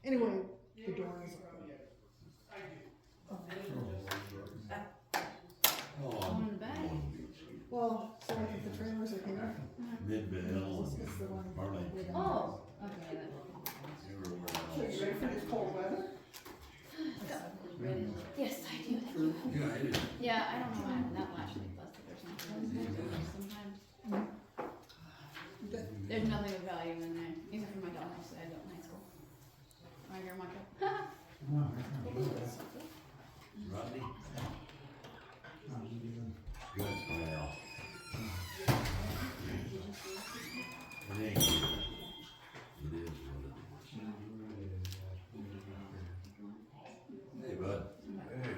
Anyway, the door is open. On the back. Well, so like if the trailers are here, Midvale this is the one. and Arlington. with them. Oh, okay. Everywhere So you ready for this cold weather? Yes, I do, thank you. Yeah, it is. Yeah, I don't know why that latch is busted or something. Sometimes. There's nothing of value in there, even for my doghouse that I built in high school. My grandma kept. Rodney? Good, well. It ain't good. It is what it is. Hey, bud. Hey.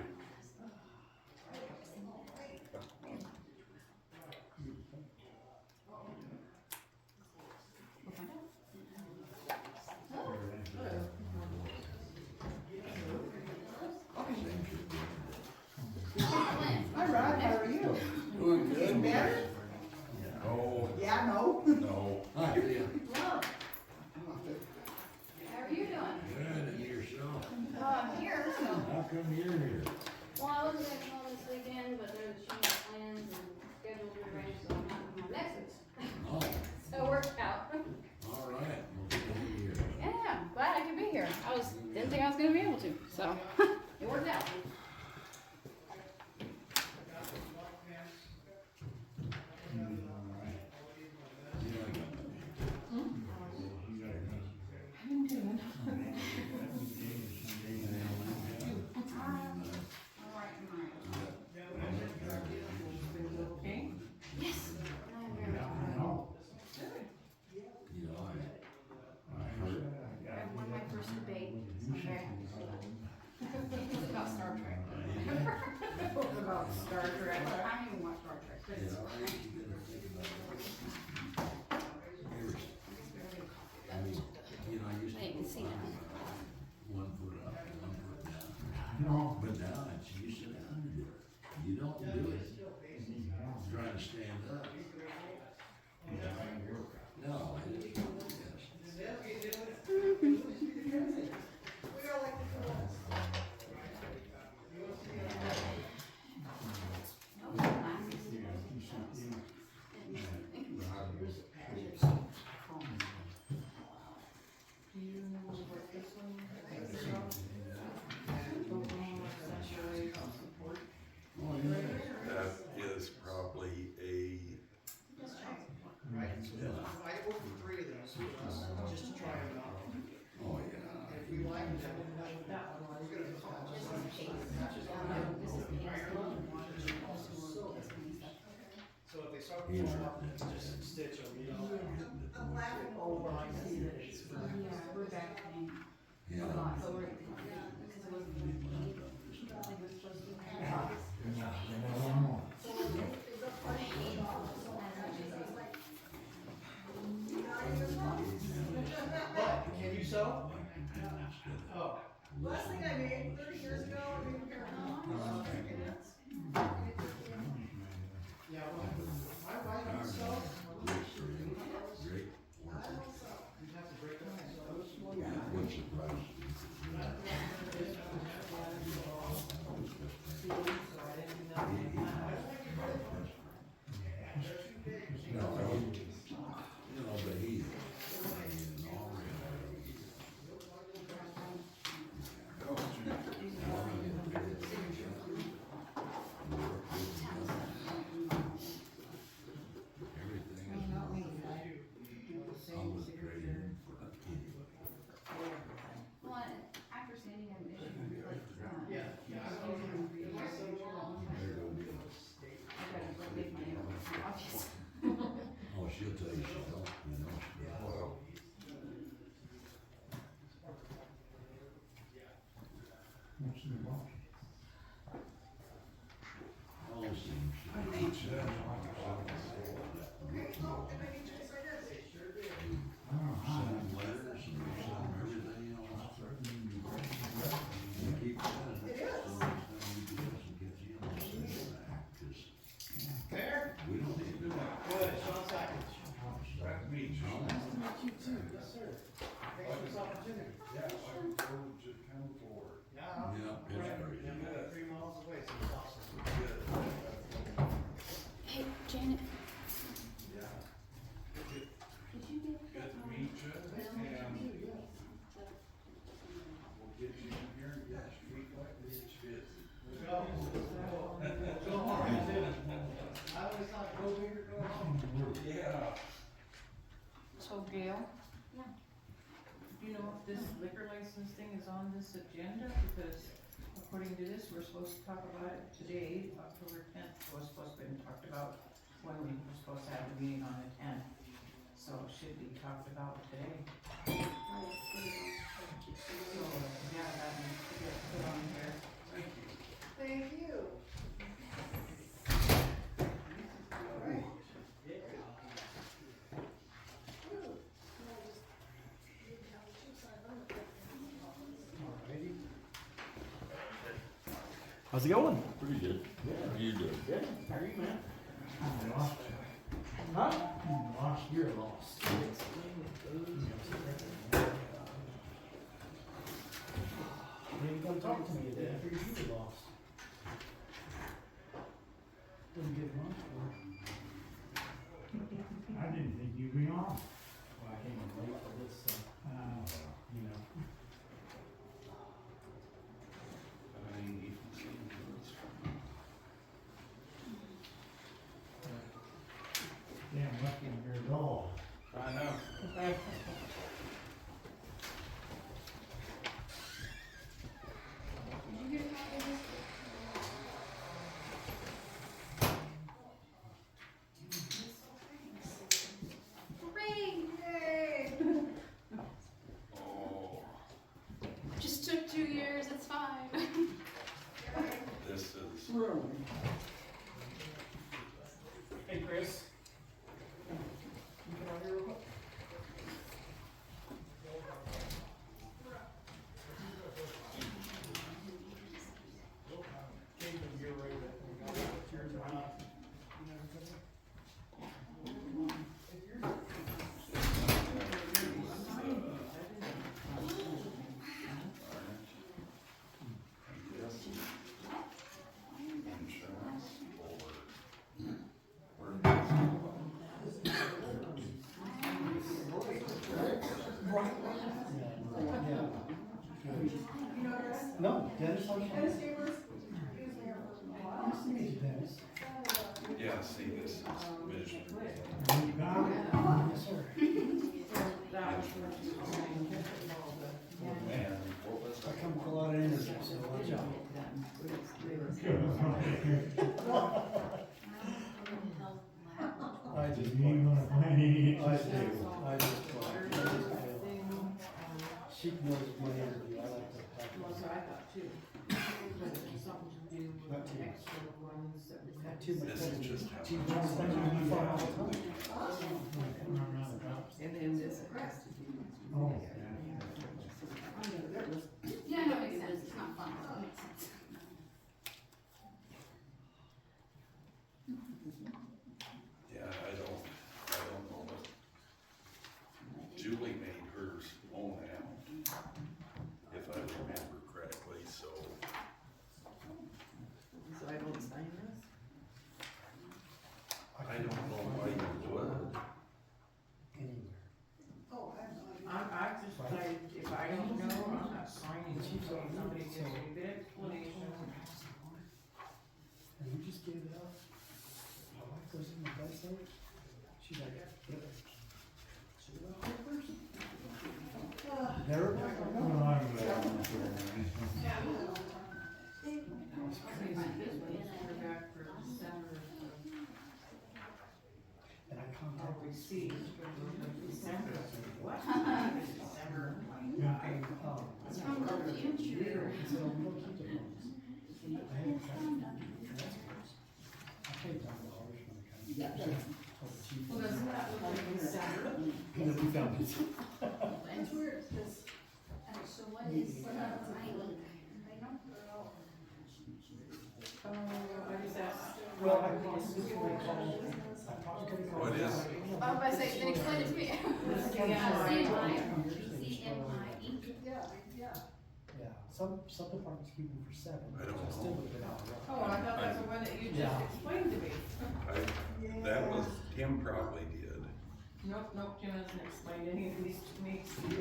Hi Rod, how are you? Doing good. Getting better? Oh, Yeah, no. no. Hi, Leah. Hello. How are you doing? Good, and yourself? I'm here, so. How come you're here? Well, I wasn't gonna come this weekend, but there's a change of plans and schedules rearranged, so I'm not in my Lexus. Oh, So it worked out. all right. Well, good to be here. Yeah, I'm glad I could be here. Didn't think I was gonna be able to, so it worked out. Yes. You know, I heard. I won my first debate. So I'm very happy for that. It was about Star Trek. It was about Star Trek. I didn't even watch Star Trek, but it's I mean, you know, I used I didn't to see that. one foot up, one foot down. But now it's you sit down and do it. You don't do it. Trying to stand up. No, it is. That is probably a, I ordered 3 of those just to try it out. Oh, yeah. If we like them, we're gonna so if they start to fall up, just stitch them, you know. Oh, well, I see that it's. We're back paying Yeah. a lot, so we're, because it wasn't gonna be, I think it was supposed to be. What, can you sew? Oh. Last thing I made 30 years ago, I made a pair of pants. Yeah, well, my wife can sew. Great. You'd have to break them and sew. What's the price? No, you know, but he, I mean, all Yeah, like the road just come forward. Yeah, I'm Yeah, Pittsburgh, I'm yeah. only 3 miles away, so it's awesome. Good. Hey, Janet. Yeah. Did you get? Good to meet you, and we'll get you in here and get a street like this, it's busy. Go. Go hard, I always thought go big or go home. Yeah. So Gail? Yeah. Do you know if this liquor license thing is on this agenda? Because according to this, we're supposed to talk about it today, October 10th, was supposed to be talked about when we were supposed to have the meeting on the 10th. So it should be talked about today. So, yeah, that needs to get put on here. Thank you. Thank you. Alright. How's it going? Pretty good. How you doing? Good. How are you, man? Lost. Huh? Lost, you're lost. You didn't come talk to me today, I figured you were lost. Didn't get much for I didn't think you'd be on. Well, I came in late for this, so, you know. Damn lucky you're a dog. I know. Did you get a copy of this? Hooray! Yay! Oh, Just took 2 years, it's fine. this is, Hey, Chris. You come out here real quick? insurance No, Dennis, how you doing? Dennis Chambers, he was mayor for a while. Nice to meet you, Dennis. yeah, see, this is vision. You got it? Yes, sir. That was for all the. Man, what was I come with a lot of energy, so watch out. I just, I just, she knows my energy, I like to have. Well, so I thought too. But it was something to do with Not too the much. extra ones that we Not had. too much. This is just how She much- wants things to be fun all the time. And then this has to do. Oh, Yeah, no, it makes sense, it's not fun, so it makes sense. Yeah, I don't know, but Julie made hers own out, if I remember correctly, so. So I don't sign this? I don't know why you would. Anywhere. Oh, I have no idea. I just, if I don't know, I'm not signing it, so if somebody gives me a good explanation. And you just gave it up. My wife goes in the bus out. She's like, yep. So you're a whole person. There it is. This one's back for December, And I I'll contacted receive, December, what? December. And, It's from the future. he said, oh, we don't keep the phones. I had to transfers. I paid $10 when I got it. Told the chief. Well, doesn't that look like December? And then we found it. It's weird, because So what is, I just asked. Well, I talked to the call. I talked to the call. What is? I was about to say, then explain it to me. Yeah. CMI, some departments keep them for 7, I don't which know. still would have been out of luck. Oh, I thought that's the one that you just Yeah. explained to me. That was, Tim probably did. Nope, Jim hasn't explained any of these to me. No,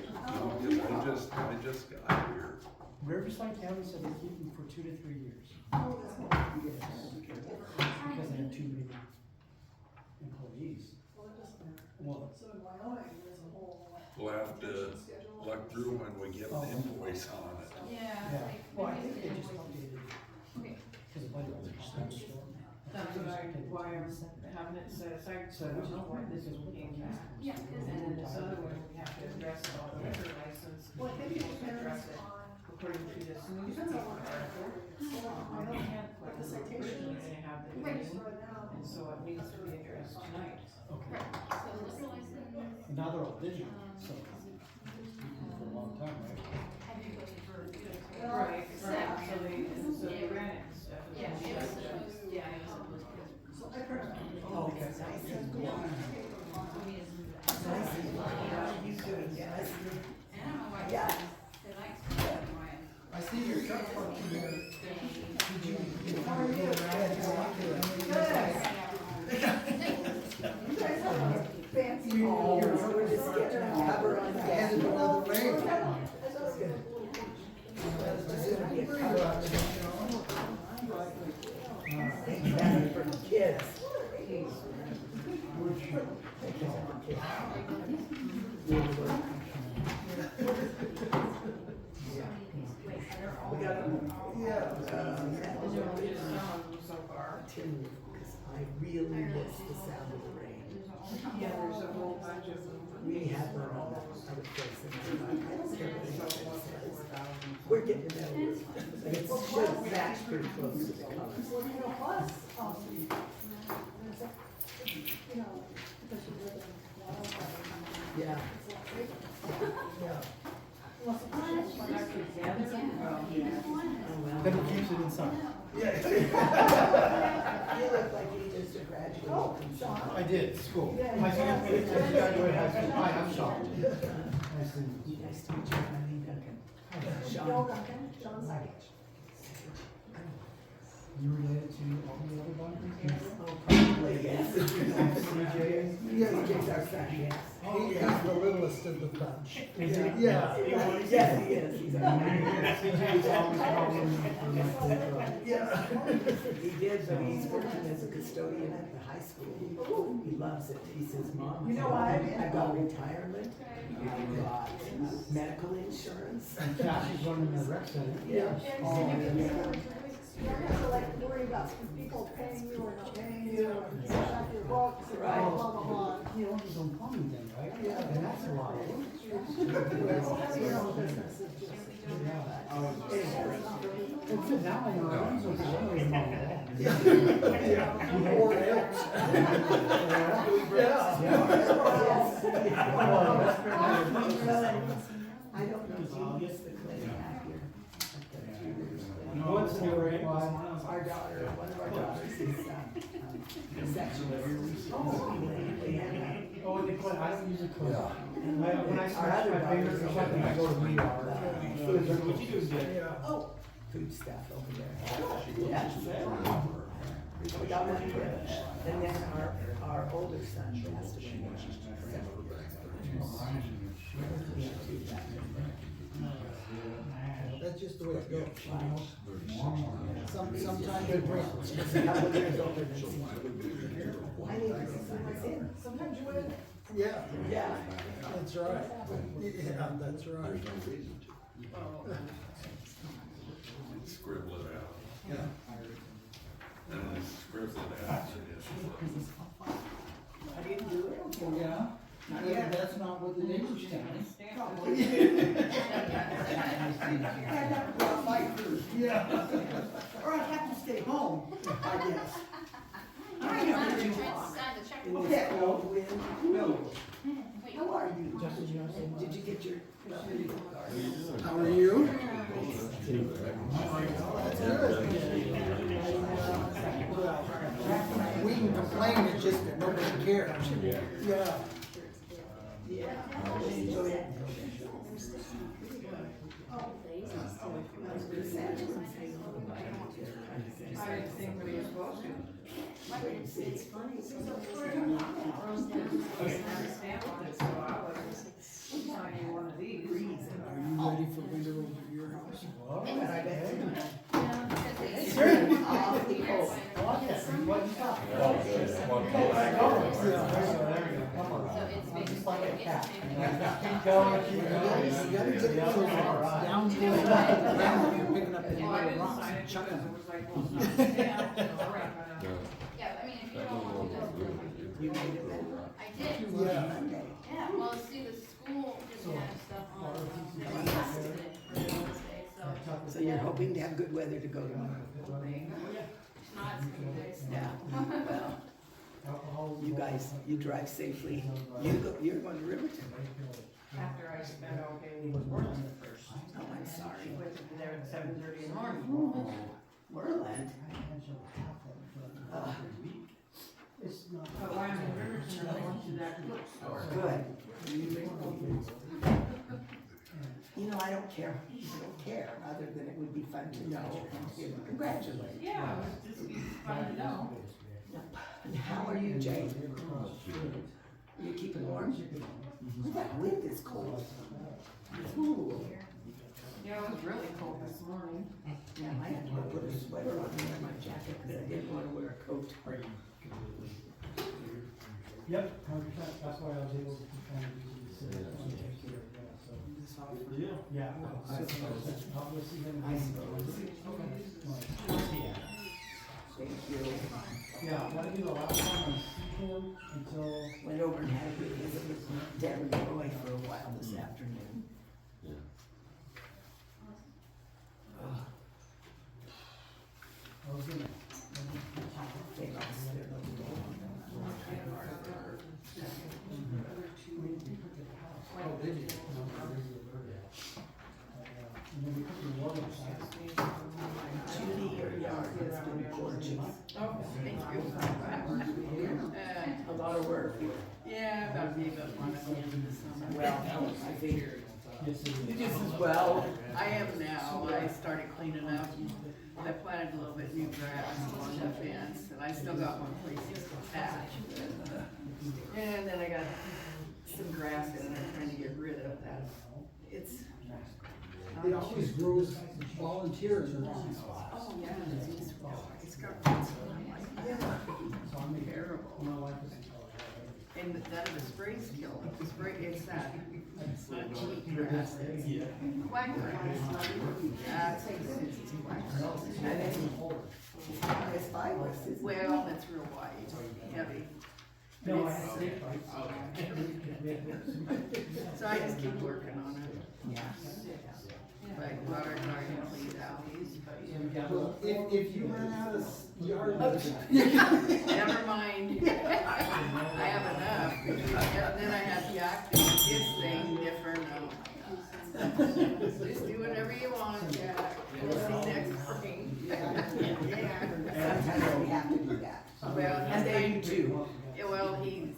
'cause I just got here. Riverside County said they keep them for 2 to 3 years. Because they have too many employees. Well, So in Wyoming, there's a whole. We'll have to look through when we get the invoice on it. Yeah, yeah, like, well, I maybe think they it's just an updated it. Okay. Because the budget was a storm. That's what why I'm having it set aside, so I don't know why this is being back. Yeah, because And then this other one, we have to address about the liquor license. Well, I think it We're supposed to address depends it on, according to this depends newspaper on what article. I We don't, can't, like the originally citations, gonna have the Right. meeting, right now. and so it needs to be addressed tonight. Okay. Right, so liquor license. And now they're all digital, so, for a long time, right? Right, so they ran it and stuff. and Yeah, then it was she- supposed, yeah, it was supposed to. So I print them. Oh, okay. Yeah, he's doing, yeah. I don't know why. Yeah. They like to why. I see your truck parked there. Did you, How are you? go around and walk Good. to You guys have a fancy home, so we're just getting a cover on that. Added another lane. That's all good. Just gonna be a cover on it. Better for the kids. We got a, So far. because I really miss the sound of the rain. Yeah, there's a whole bunch of them. We had one on that other place in our life. I don't care what anybody says. We're getting it over. But it should match pretty close to the colors. Well, you know, plus, you know, because you live in wildfire. Yeah. Yeah. Well, sometimes when I could Then it keeps it inside. You look like you just graduated from Sean. I did, school. I graduated high school. Hi, I'm Sean. Nice to meet you. Nice to meet you, Eileen Duncan. Joe Sean. Duncan, John Sackett. You related to all the other bonders? Oh, probably, yes. CJ? Yeah, CJ's our son, yes. He's the littlest of the bunch. Is he? Yeah. Yes, he is. He's our CJ's always calling me for my paper. Yeah. He did, but he's working as a custodian at the high school. He loves it. He says, Mom, You know what I mean? I got retirement, I got medical insurance. And Cassie's running the rec center. Yeah. You don't have to like worry about people paying you or not paying you, or check your books, or blah, blah, blah, blah. He owns his own plumbing then, right? Yeah. And that's a lot. Having your own business is just. Except now I know I owns his own mom. Or else. I don't know if you miss the clinic out here. Once they were in, Our daughter, one of our daughters is sexual. oh, and they put, I don't use a clip. When I Our scratch other my fingers or daughters something, I go to the ER. What you do is good. Oh, food stuff over there. Yes. We got one here. And then our older son passed away. several years ago. We have two back. That's just the way it goes, you know? Sometimes Good it work. breaks. Just a couple years older than CJ. Why did you sign in? Sometimes you win. Yeah, Yeah. that's right. Yeah, that's right. There's no reason to. Scribble it out. Yeah. And then scribble it out. I didn't do it. Yeah, that's not what the neighbors tell me. Yeah. Or I'd have to stay home, I guess. I have to sign the check. Okay, cold wind. No. Wait, How are you? Did you get your? How are you? We can complain, it's just that nobody cares. Yeah. I didn't think what he was supposed to. It's funny. Stamp on it, so I was signing one of these. Are you ready for winter over at your house? But I bet you. Yeah, because it's It's awfully cold. So it's basically, it's Keep going, keep going. You gotta get those down to the you're picking up the Well, I little didn't rocks sign and it chucking because it them. was like, well, it's not stamped, so all right, but, yeah, I mean, if you don't want to do that. You made it better. I did. Yeah. Monday. Yeah, well, see, the school didn't have stuff on, they requested it for Wednesday, so So you're hoping to have good weather to go tomorrow? it's not, it's gonna be nice. Yeah. Well, you guys, you drive safely. You're going to Riverton. after I spent all day in Portland at first. Oh, I'm sorry. She went there at 7:30 in the morning. Moreland. But while I'm in Riverton, I went to that bookstore. Good. You know, I don't care. I don't care, other than it would be fun to know and to congratulate. Yeah, it was just fun to know. And how are you, Jay? You keeping warm? That wind is cold. Ooh. Yeah, it was really cold this morning. Yeah, I had to put a sweater on me and my jacket because I didn't want to wear a coat. Yep, 100%. That's why I was able to kind of do this. Yeah. I'll go see him. I suppose. Thank you. Yeah, that'll be the last time I see him until. Went over and had a good visit with Deb and Roy for a while this afternoon. I was gonna. They lost their little dog. Oh, did you? And then we put the water aside. Judy, your yard has been gorgeous. Oh, thank you. A lot of work. Yeah, about to be about one at the end of the summer. Well, I figured. Yes, it You is. just as well. I am now. I started cleaning up. I planted a little bit new grass along the fence, and I still got one place to patch. And then I got some grass in it I'm trying to get rid of that. It's. It always grows volunteer in the wrong spot. Oh, yeah, it's got roots. Yeah, So I'm terrible. My wife is. And none of the sprays kill it. The spray, it's that, it's not cheap grass, it's quack grass. That's quack grass. And it's fibrous, isn't it? Well, it's real white, heavy. No, I have to. So I just keep working on it. Yeah. Like water garden cleaned out. Well, if you run out of yard. Never mind. I have enough. And then I have the active kids thing different. Just do whatever you want, Jack. We'll see next spring. Yeah. Sometimes we have to do that. Well, And they do too. yeah, well, he's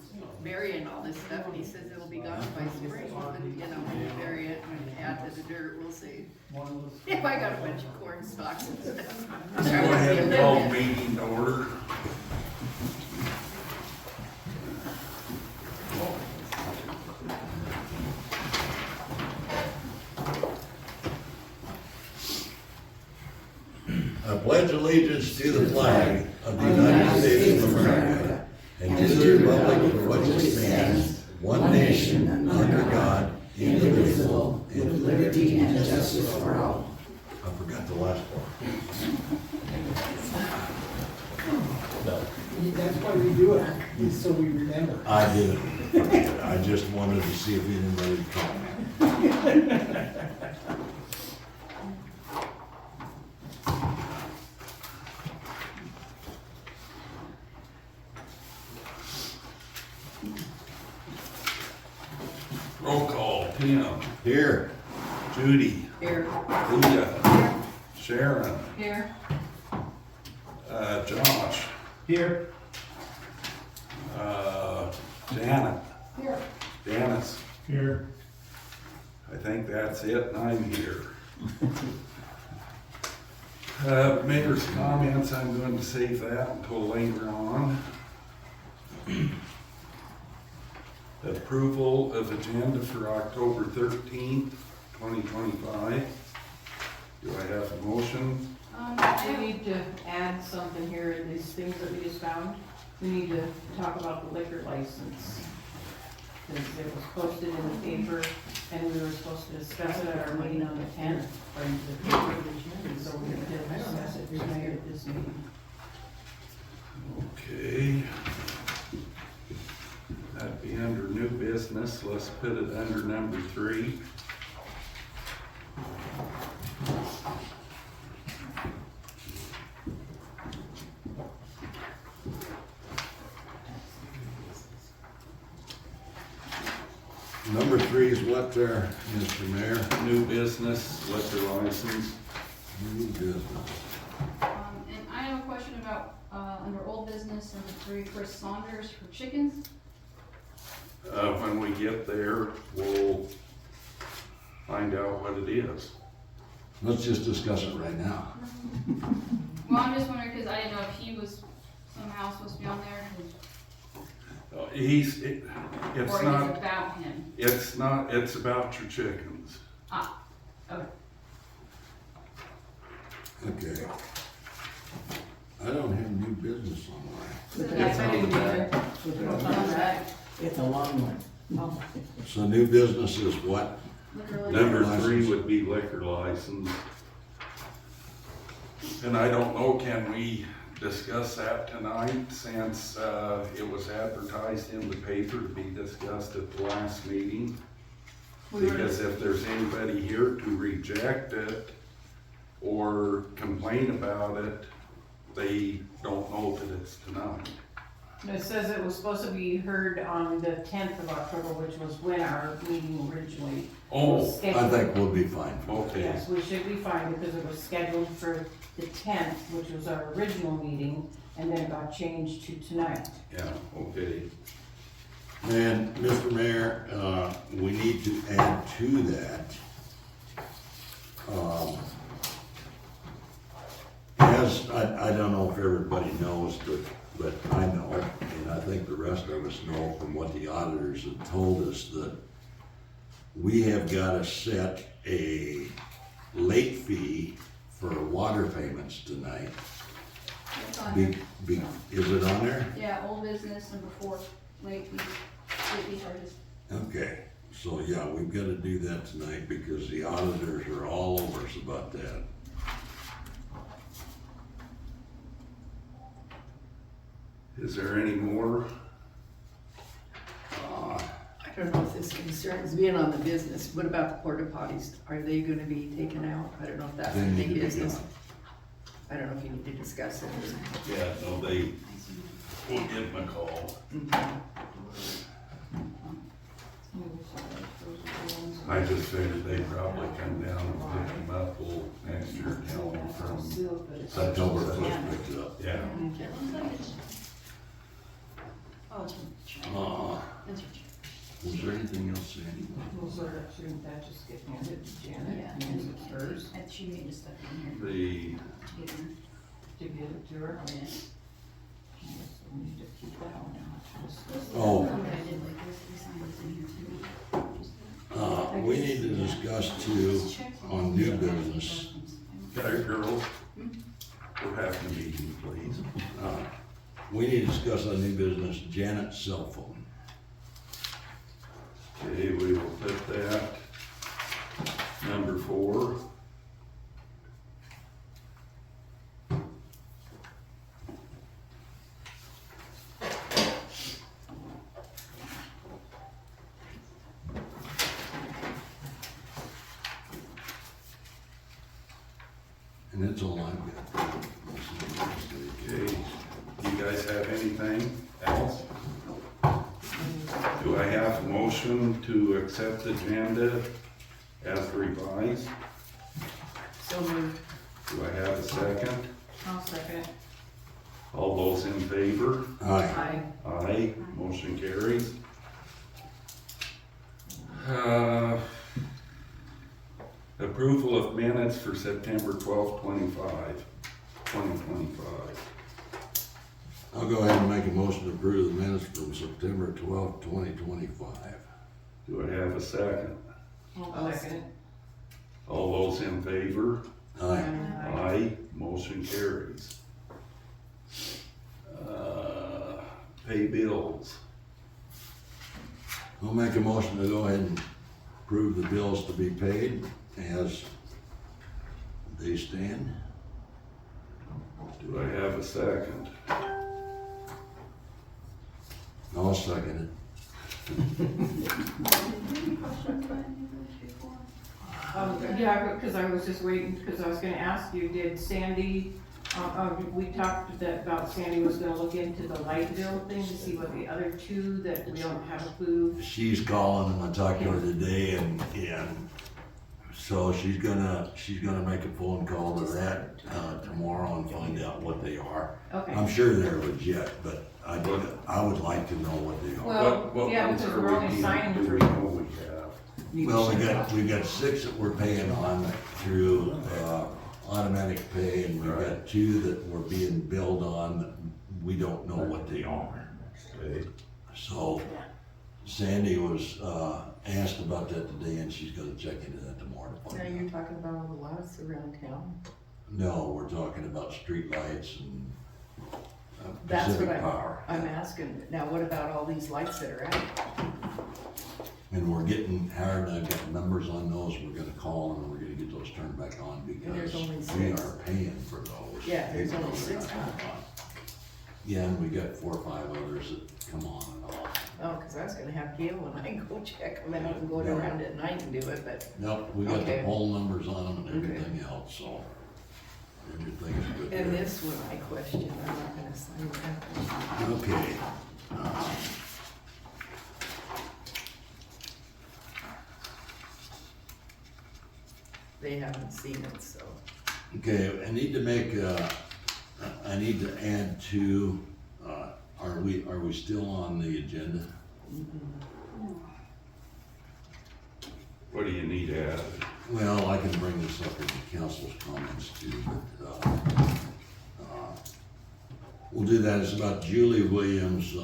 burying all this stuff and he says it'll be gone by spring, but you know, when you bury it and add to the dirt, we'll see. If I got a bunch of corn stalks and stuff. Let's go ahead and call meeting to order. I pledge allegiance to the flag of the United States of America and to the republic for which it stands, one nation, under God, indivisible, with liberty and justice for all. I forgot the last part. That's why we do it, is so we remember. I didn't forget. I just wanted to see if anybody would comment. Roll call. Tim. Here. Judy. Here. Leah. Sharon. Here. Josh. Here. Janet. Here. Dennis, Here. I think that's it, and I'm here. Mayor's comments, I'm going to save that until later on. Approval of agenda for October 13th, 2025. Do I have a motion? We need to add something here in these things that we just found. We need to talk about the liquor license. Because it was posted in the paper and we were supposed to discuss it at our meeting on the 10th, according to the paper. So we're gonna discuss it tonight at this meeting. Okay. That'd be under new business. Let's put it under number 3. Number 3 is what there, Mr. Mayor? New business, liquor license. New business. And I have a question about, under old business, number 3, for Saunders for chickens. When we get there, we'll find out what it is. Let's just discuss it right now. Well, I'm just wondering, cause I didn't know if he was somehow supposed to be on there, It's or it was not, about him. it's not, it's about your chickens. Okay. I don't have new business on mine. So that's I didn't either. It's a long one. So new business is what? Liquor license. Number license. 3 would be liquor license. And I don't know, can we discuss that tonight since, it was advertised in the paper to be discussed at the last meeting? Because if there's anybody here to reject it or complain about it, they don't know that it's tonight. It says it was supposed to be heard on the 10th of October, which was when our meeting originally Oh, was I scheduled. think we'll be fine. okay. Yes, we should be fine because it was scheduled for the 10th, which was our original meeting, and then it got changed to tonight. Yeah, okay. And Mr. Mayor, we need to add to that. As, I don't know if everybody knows, but I know, and I think the rest of us know from what the auditors have told us, that we have gotta set a late fee for water payments tonight. It's on here. Is it on there? Yeah, old business, number 4, late fee charges. Okay, so yeah, we've gotta do that tonight because the auditors are all over us about that. Is there any more? I don't know if this concerns being on the business. What about the porta potties? Are they gonna be taken out? I don't know if that's They a need big to be business. gone. I don't know if you need to discuss it. Yeah, no, we'll give them a call. I just figured they'd probably come down and pick them up, we'll next year tell them from, October first picked it up. yeah. Was there anything else, Sandy? Well, so shouldn't that just get handed to Janet? Yeah. And it's hers And she made the stuff in here The, to get in. to give it to her? Oh, yeah. Yes, we need to keep that one out. Oh, Okay, I did like this, we signed this in here too. we need to discuss too, on new business. okay, girls, we're having a meeting, please. We need to discuss on new business, Janet's cell phone. Okay, we will put that number 4. And it's all I've got. Okay, you guys have anything else? Do I have a motion to accept the agenda as revised? So moved. Do I have a second? I'll second. All those in favor? Aye. Aye. Aye, motion carries. Approval of minutes for September 12th, 2025. I'll go ahead and make a motion to approve the minutes from September 12th, 2025. Do I have a second? I'll second it. All those in favor? Aye. Aye, motion carries. Pay bills. I'll make a motion to go ahead and approve the bills to be paid as they stand. Do I have a second? I'll second Yeah, because I was just waiting, because I was gonna ask you, did Sandy, we talked about Sandy was gonna look into the light bill thing to see what the other two that we don't have a clue. it. She's calling and I talked to her today and so she's gonna make a phone call to that, tomorrow and find out what they are. Okay. I'm sure they're legit, but I would like to know what they are. Well, What yeah, ones because are we're we only dealing- signing do for- we know we have? Well, we got 6 that we're paying on through, automatic pay, and we got 2 that we're being billed on that we don't know what they are. Okay. So Sandy was, asked about that today and she's gonna check into that tomorrow to Now find you're out. talking about all the lights around town? No, we're talking about street lights and That's what Pacific Power. I'm asking. Now, what about all these lights that are out? And we're getting, Howard and I've got numbers on those, we're gonna call and we're gonna get those turned back on there's because only we 6. are paying for those. Yeah, there's even only though they're 6 not on. Yeah, and we got 4 or 5 others that come on and off. Oh, cause I was gonna have Gail and I go check them out and go Yeah. around at night and do it, but Nope, we got the Okay. poll numbers on them and Okay. everything else, so everything is good and there. this one I question, I'm not gonna sign that. Okay. They haven't seen it, so. Okay, I need to make, I need to add to, are we still on the agenda? What do you need added? Well, I can bring this up in the council's comments too, but, we'll do that. It's about Julie Williams,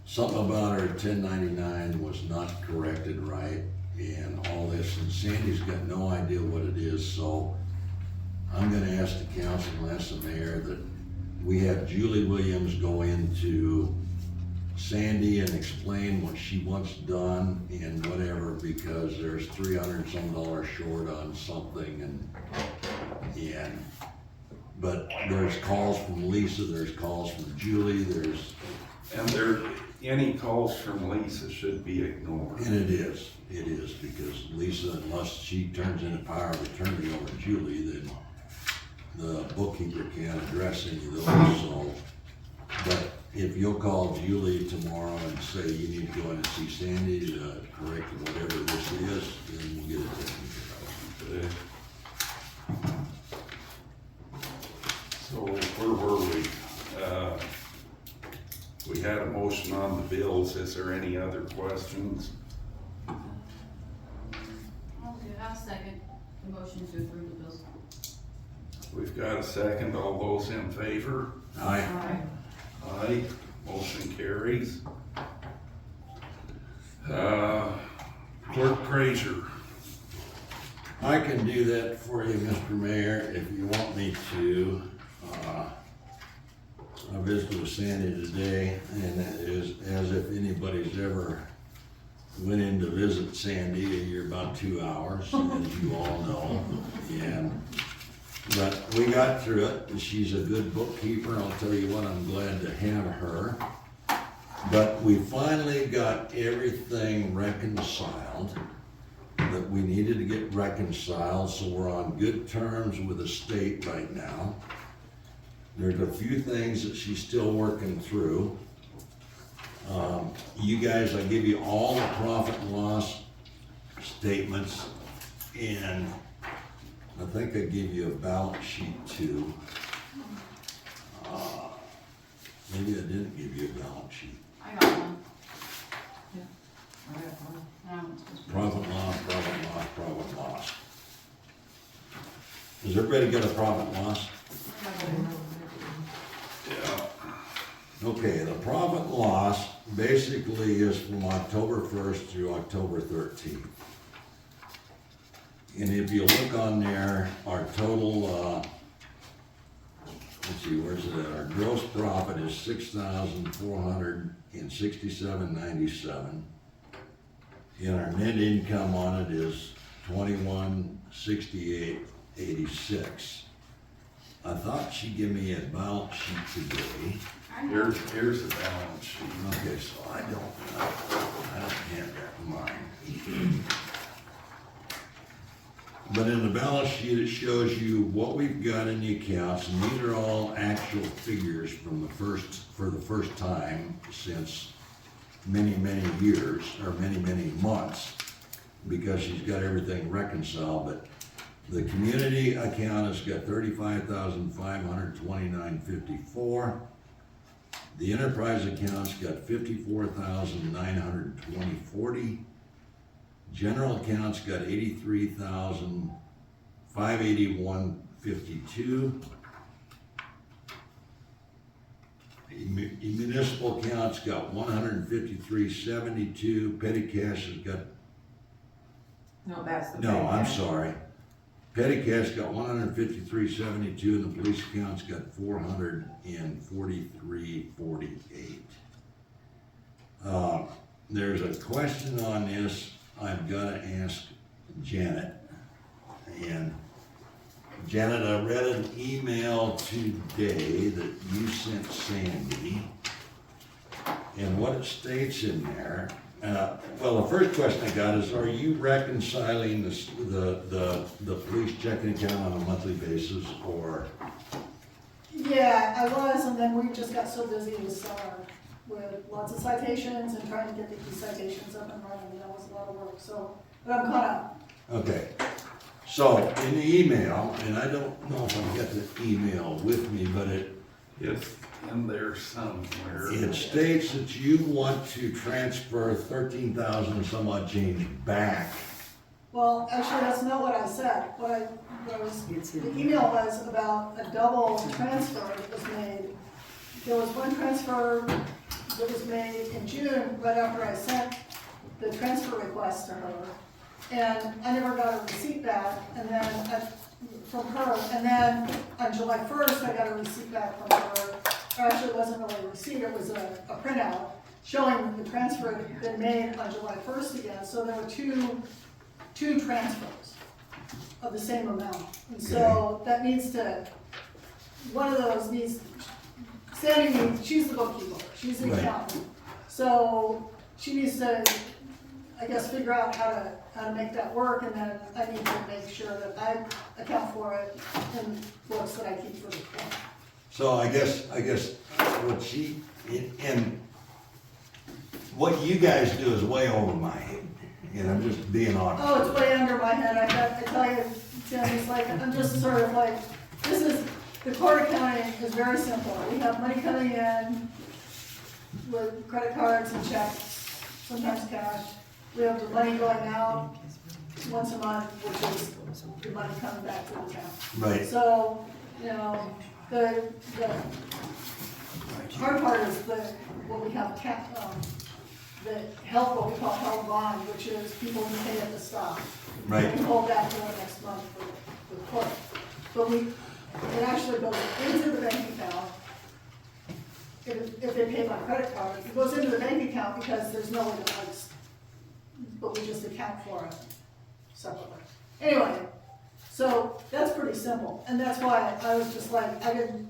something about her 1099 was not corrected right and all this, and Sandy's got no idea what it is, so I'm gonna ask the council and ask the mayor that we have Julie Williams go into Sandy and explain what she wants done and whatever, because there's $300 some short on something but there's calls from Lisa, there's calls from Julie, And any calls from Lisa should be ignored. and it is, because Lisa, unless she turns in a power of attorney over Julie, then the bookkeeper can't address any of those, so. But if you'll call Julie tomorrow and say you need to go in and see Sandy to correct whatever this is, then we'll get it taken care of. So where were we? We had a motion on the bills. Is there any other questions? I'll second the motion to approve the bills. We've got a second. All those in favor? Aye. Aye. Motion carries. Clerk treasurer. I can do that for you, Mr. Mayor, if you want me to. I visited with Sandy today, and it is as if anybody's ever went in to visit Sandy. You're about 2 hours, as you all know. But we got through it, and she's a good bookkeeper. I'll tell you what, I'm glad to have her. But we finally got everything reconciled that we needed to get reconciled, so we're on good terms with the state right now. There's a few things that she's still working through. You guys, I give you all the profit and loss statements, and I think I give you a balance sheet too. Maybe I didn't give you a balance sheet. I got one. I got one. Profit loss, profit loss, profit loss. Does everybody get a profit loss? Yeah. Okay, the profit loss basically is from October 1st through October 13th. And if you look on there, our total, let's see, where's it at? Our gross profit is $6,467.97. And our net income on it is $2168.86. I thought she'd give me a balance sheet today. Here's the balance sheet. Okay, so I don't have that in mine. But in the balance sheet, it shows you what we've got in the accounts, and these are all actual figures from for the first time since many, many years, or many, many months, because she's got everything reconciled. But the community account has got $35,529.54. The enterprise account's got $54,920.40. General account's got $83,581.52. Municipal account's got $153.72. Petty cash has got, No, that's the. no, I'm sorry. Petty cash got $153.72, and the police account's got $443.48. There's a question on this I've gotta ask Janet. And Janet, I read an email today that you sent Sandy. And what it states in there, well, the first question I got is, are you reconciling the police checking account on a monthly basis, or? Yeah, I was, and then we just got so busy with summer, with lots of citations and trying to get these citations up and running, and that was a lot of work, so, but I'm caught up. Okay, so in the email, and I don't know if I've got the email with me, but It's in there somewhere. it states that you want to transfer 13,000 and some odd change back. Well, actually, that's not what I said. What was, the email was about a double transfer that was made. There was one transfer that was made in June, right after I sent the transfer request to her. And I never got a receipt back, and then, from her, and then on July 1st, I got a receipt back from her. Or actually, it wasn't really a receipt, it was a printout showing that the transfer had been made on July 1st again. So there were two transfers of the same amount. And so that needs to, one of those needs, Sandy needs, she's the bookkeeper, she's the accountant. So she needs to, I guess, figure out how to make that work, and then I need to make sure that I account for it in books that I keep for the account. So I guess what and what you guys do is way over my head, and I'm just being honest. Oh, it's way under my head, I tell you, Tim, it's like, I'm just sort of like, the court accounting is very simple. We have money coming in with credit cards and checks, sometimes cash. We have the money going out once a month, which is the money coming back to the town. Right. So, the hard part is what we have, what we call held bond, which is people who pay at the stop. Right. We hold that for the next month for the court. But it actually goes into the bank account. If they pay by credit card, it goes into the bank account because there's no way to but we just account for it separately. Anyway, so that's pretty simple, and that's why I was just like, in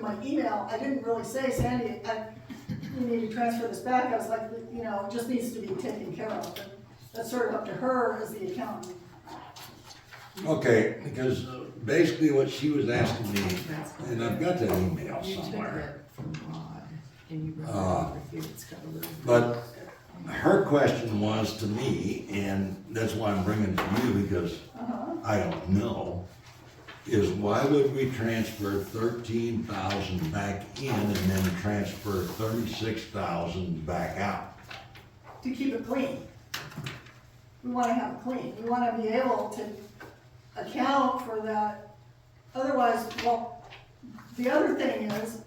my email, I didn't really say, Sandy, you need to transfer this back. I was like, it just needs to be taken care of, and that's sort of up to her as the accountant. Okay, because basically what she was asking me, and I've got that email somewhere. But her question was to me, and that's why I'm bringing it to you, because I don't know, is why would we transfer 13,000 back in and then transfer 36,000 back out? To keep it clean. we wanna have it clean. We wanna be able to account for that. Otherwise, well, the other thing is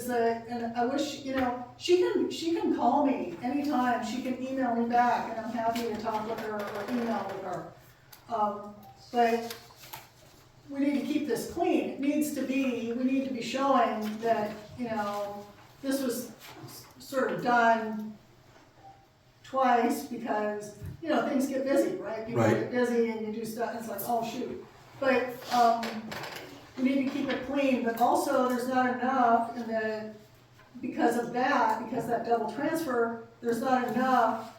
that, and I wish, you know, she can call me anytime, she can email me back, and I'm happy to talk with her or email with her. But we need to keep this clean. It needs to be, we need to be showing that, you know, this was sort of done twice because, you know, things get busy, right? People Right. get busy and you do stuff, and it's like, oh, shoot. But, we need to keep it clean, but also there's not enough in the, because that double transfer, there's not enough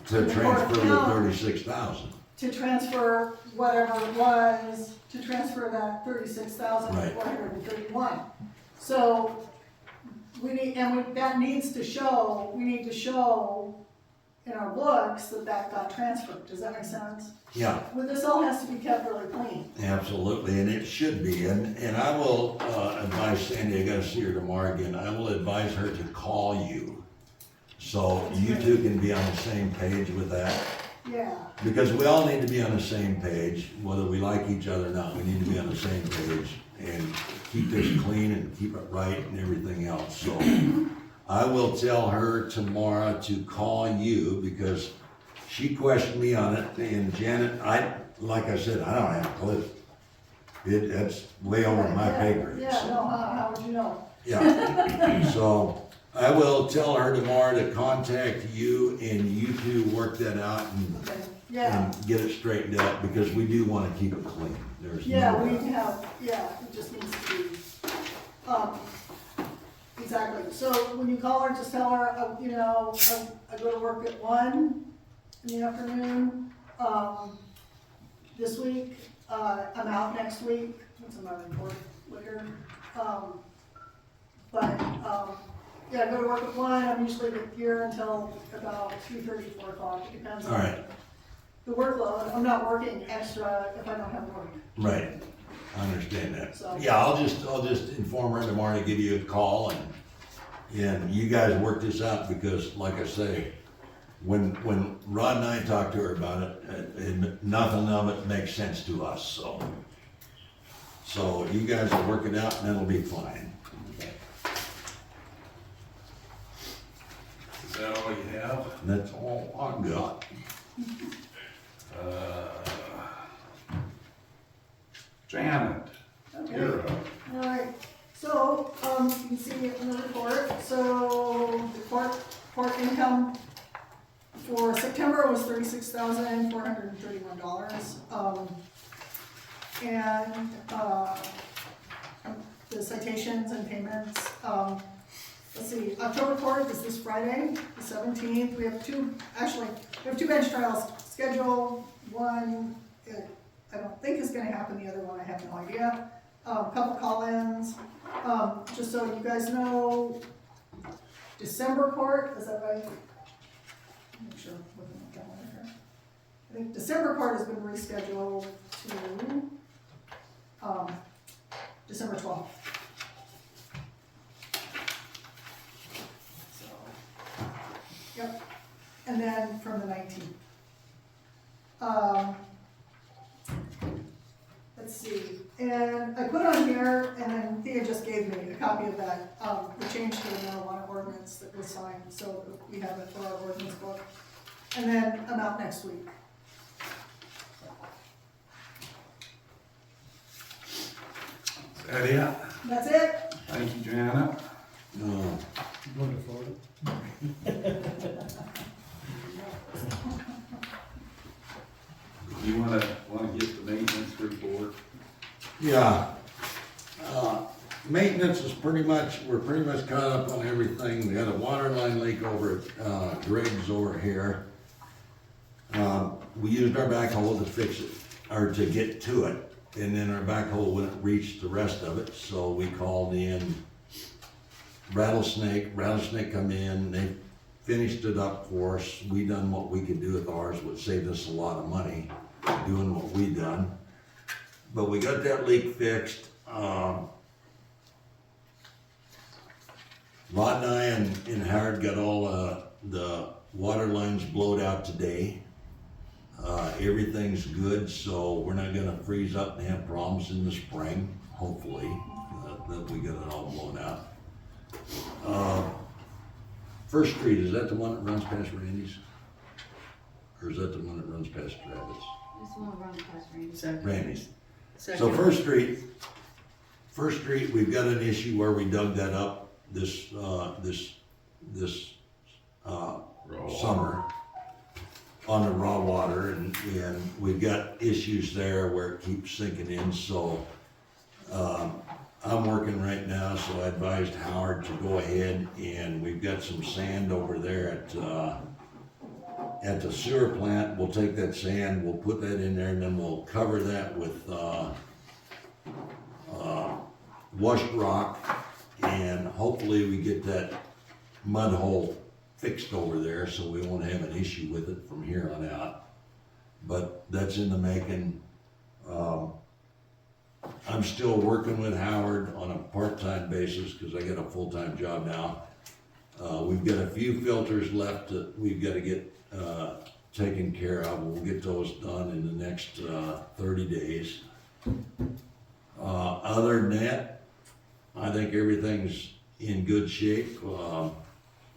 To transfer the 36,000. to transfer whatever it was, to transfer that 36,431. So, we need, that needs to show, we need to show in our books that got transferred. Does that make sense? Yeah, Well, this all has to be kept really clean. absolutely, and it should be, and I will advise Sandy, I gotta see her tomorrow again, I will advise her to call you. So you two can be on the same page with that, Yeah, because we all need to be on the same page, whether we like each other or not, we need to be on the same page and keep this clean and keep it right and everything else, so. I will tell her tomorrow to call you, because she questioned me on it, and Janet, like I said, I don't have a clue. That's way over my pay grade. yeah, so. no, how would you know? Yeah, so I will tell her tomorrow to contact you, and you two work that out Okay, yeah, and get it straightened out, because we do wanna keep it clean. There's yeah, no we doubt. need to have, yeah, it just needs to be, exactly. So when you call her, just tell her, you know, I go to work at 1 in the afternoon, this week, I'm out next week, what's in my report later? Yeah, I go to work at 1, I'm usually here until about 3:30, 4 o'clock, it depends All on right, the workload. I'm not working extra if I don't have work. right, I understand that. So- Yeah, I'll just inform her tomorrow to give you a call, and you guys work this out, because like I say, when Rod and I talked to her about it, and nothing of it makes sense to us, so. So you guys will work it out, and it'll be fine. Is that all you have? And that's all I got. Janet, Okay. you're up. All right, so, you can see in the report, so the court income for September was $36,431. And, the citations and payments, let's see, October court is this Friday, the 17th. We have two bench trials scheduled. One, I don't think is gonna happen, the other one, I have no idea. Couple call-ins, just so you guys know, December court, is that right? Make sure, look at my calendar here. I think December court has been rescheduled to, December 12th. So, yep, and then from the 19th. Let's see, and I put on here, and then Thea just gave me a copy of that, the change to the marijuana ordinance that was signed, so we have it for our ordinance book. And then I'm out next week. Is that it? That's it? Thank you, Janet. No, Going to Florida? You wanna get the maintenance report? yeah. Maintenance is we're pretty much caught up on everything. We had a water line leak over at Greg's over here. We used our backhoe to fix it, or to get to it, and then our backhoe wouldn't reach the rest of it, so we called in Rattlesnake come in, they finished it up for us. We done what we could do with ours, which saved us a lot of money doing what we done. But we got that leak fixed. Rod and I and Howard got all the water lines blowed out today. Everything's good, so we're not gonna freeze up and have problems in the spring, hopefully, that we get it all blown out. First Street, is that the one that runs past Randy's? Or is that the one that runs past Travis? This one will run past Randy. Second. Randy's. So Second. First Street, we've got an issue where we dug that up this summer on the raw water, and we've got issues there where it keeps sinking in, so, I'm working right now, so I advised Howard to go ahead, and we've got some sand over there at the sewer plant. We'll take that sand, we'll put that in there, and then we'll cover that with, washed rock, and hopefully we get that mud hole fixed over there, so we won't have an issue with it from here on out. But that's in the making. I'm still working with Howard on a part-time basis, cause I got a full-time job now. We've got a few filters left that we've gotta get, taken care of. We'll get those done in the next, 30 days. Other than that, I think everything's in good shape.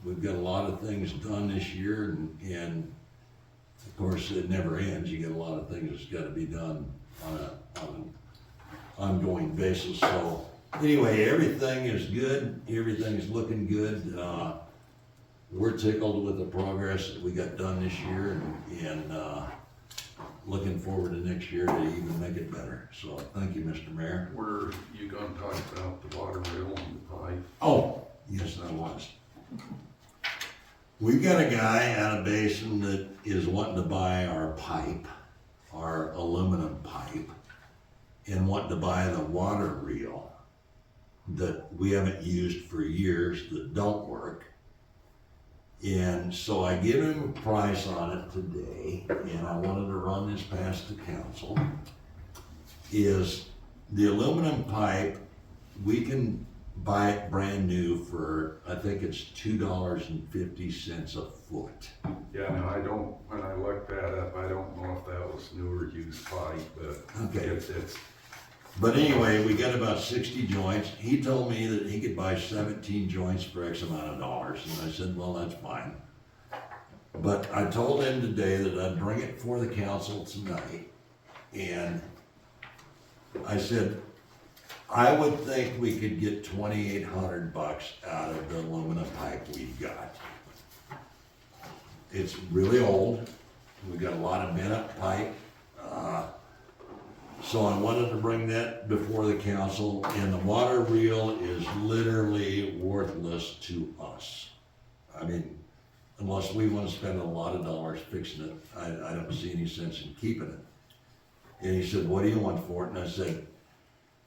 We've got a lot of things done this year, and of course, it never ends. You get a lot of things that's gotta be done on an ongoing basis. So anyway, everything is good. Everything's looking good. We're tickled with the progress that we got done this year, and looking forward to next year to even make it better. So thank you, Mr. Mayor. Were you gonna talk about the water rail and the pipe? Oh, yes, I was. We've got a guy out of Basin that is wanting to buy our pipe, our aluminum pipe, and wanting to buy the water reel that we haven't used for years that don't work. And so I give him a price on it today, and I wanted to run this past the council. Is the aluminum pipe, we can buy it brand new for, I think it's $2.50 a foot. Yeah, no, I don't, when I looked that up, I don't know if that was new or used pipe, but Okay. it's, But anyway, we got about 60 joints. He told me that he could buy 17 joints for X amount of dollars, and I said, well, that's fine. But I told him today that I'd bring it for the council tonight, and I said, I would think we could get $2,800 out of the aluminum pipe we've got. It's really old. We got a lot of bent up pipe. So I wanted to bring that before the council, and the water reel is literally worthless to us. I mean, unless we want to spend a lot of dollars fixing it, I don't see any sense in keeping it. And he said, what do you want for it? And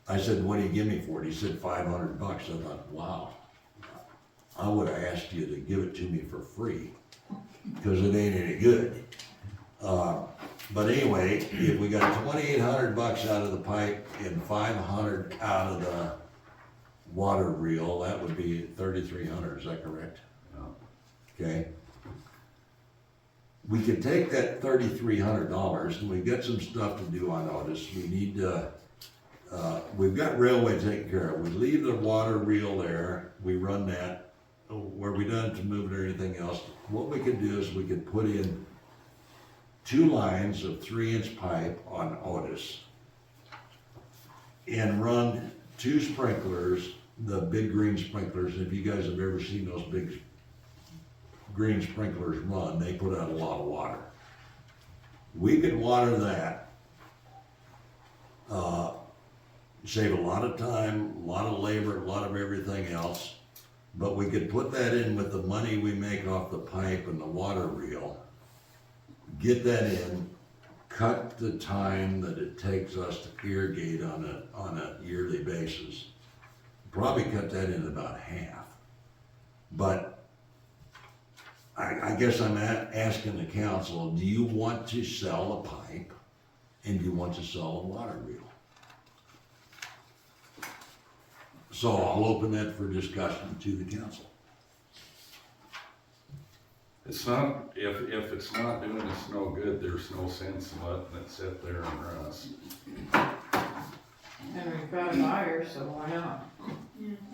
I said, what do you give me for it? He said, $500. I thought, wow. I would have asked you to give it to me for free, because it ain't any good. But anyway, if we got $2,800 out of the pipe and $500 out of the water reel, that would be $3,300, is that correct? yeah. Okay. We could take that $3,300, and we've got some stuff to do on Otis. We need to, we've got railway taken care of. We leave the water reel there, we run that, where we don't have to move it or anything else. What we could do is we could put in 2 lines of 3-inch pipe on Otis and run 2 sprinklers, the big green sprinklers. If you guys have ever seen those big green sprinklers run, they put out a lot of water. We could water that, save a lot of time, a lot of labor, a lot of everything else, but we could put that in with the money we make off the pipe and the water reel. Get that in, cut the time that it takes us to irrigate on a yearly basis. Probably cut that in about half. But I guess I'm asking the council, do you want to sell a pipe and do you want to sell a water reel? So I'll open that for discussion to the council. It's not, if it's not doing us no good, there's no sense in letting it sit there and rust. And we've got a buyer, so why not?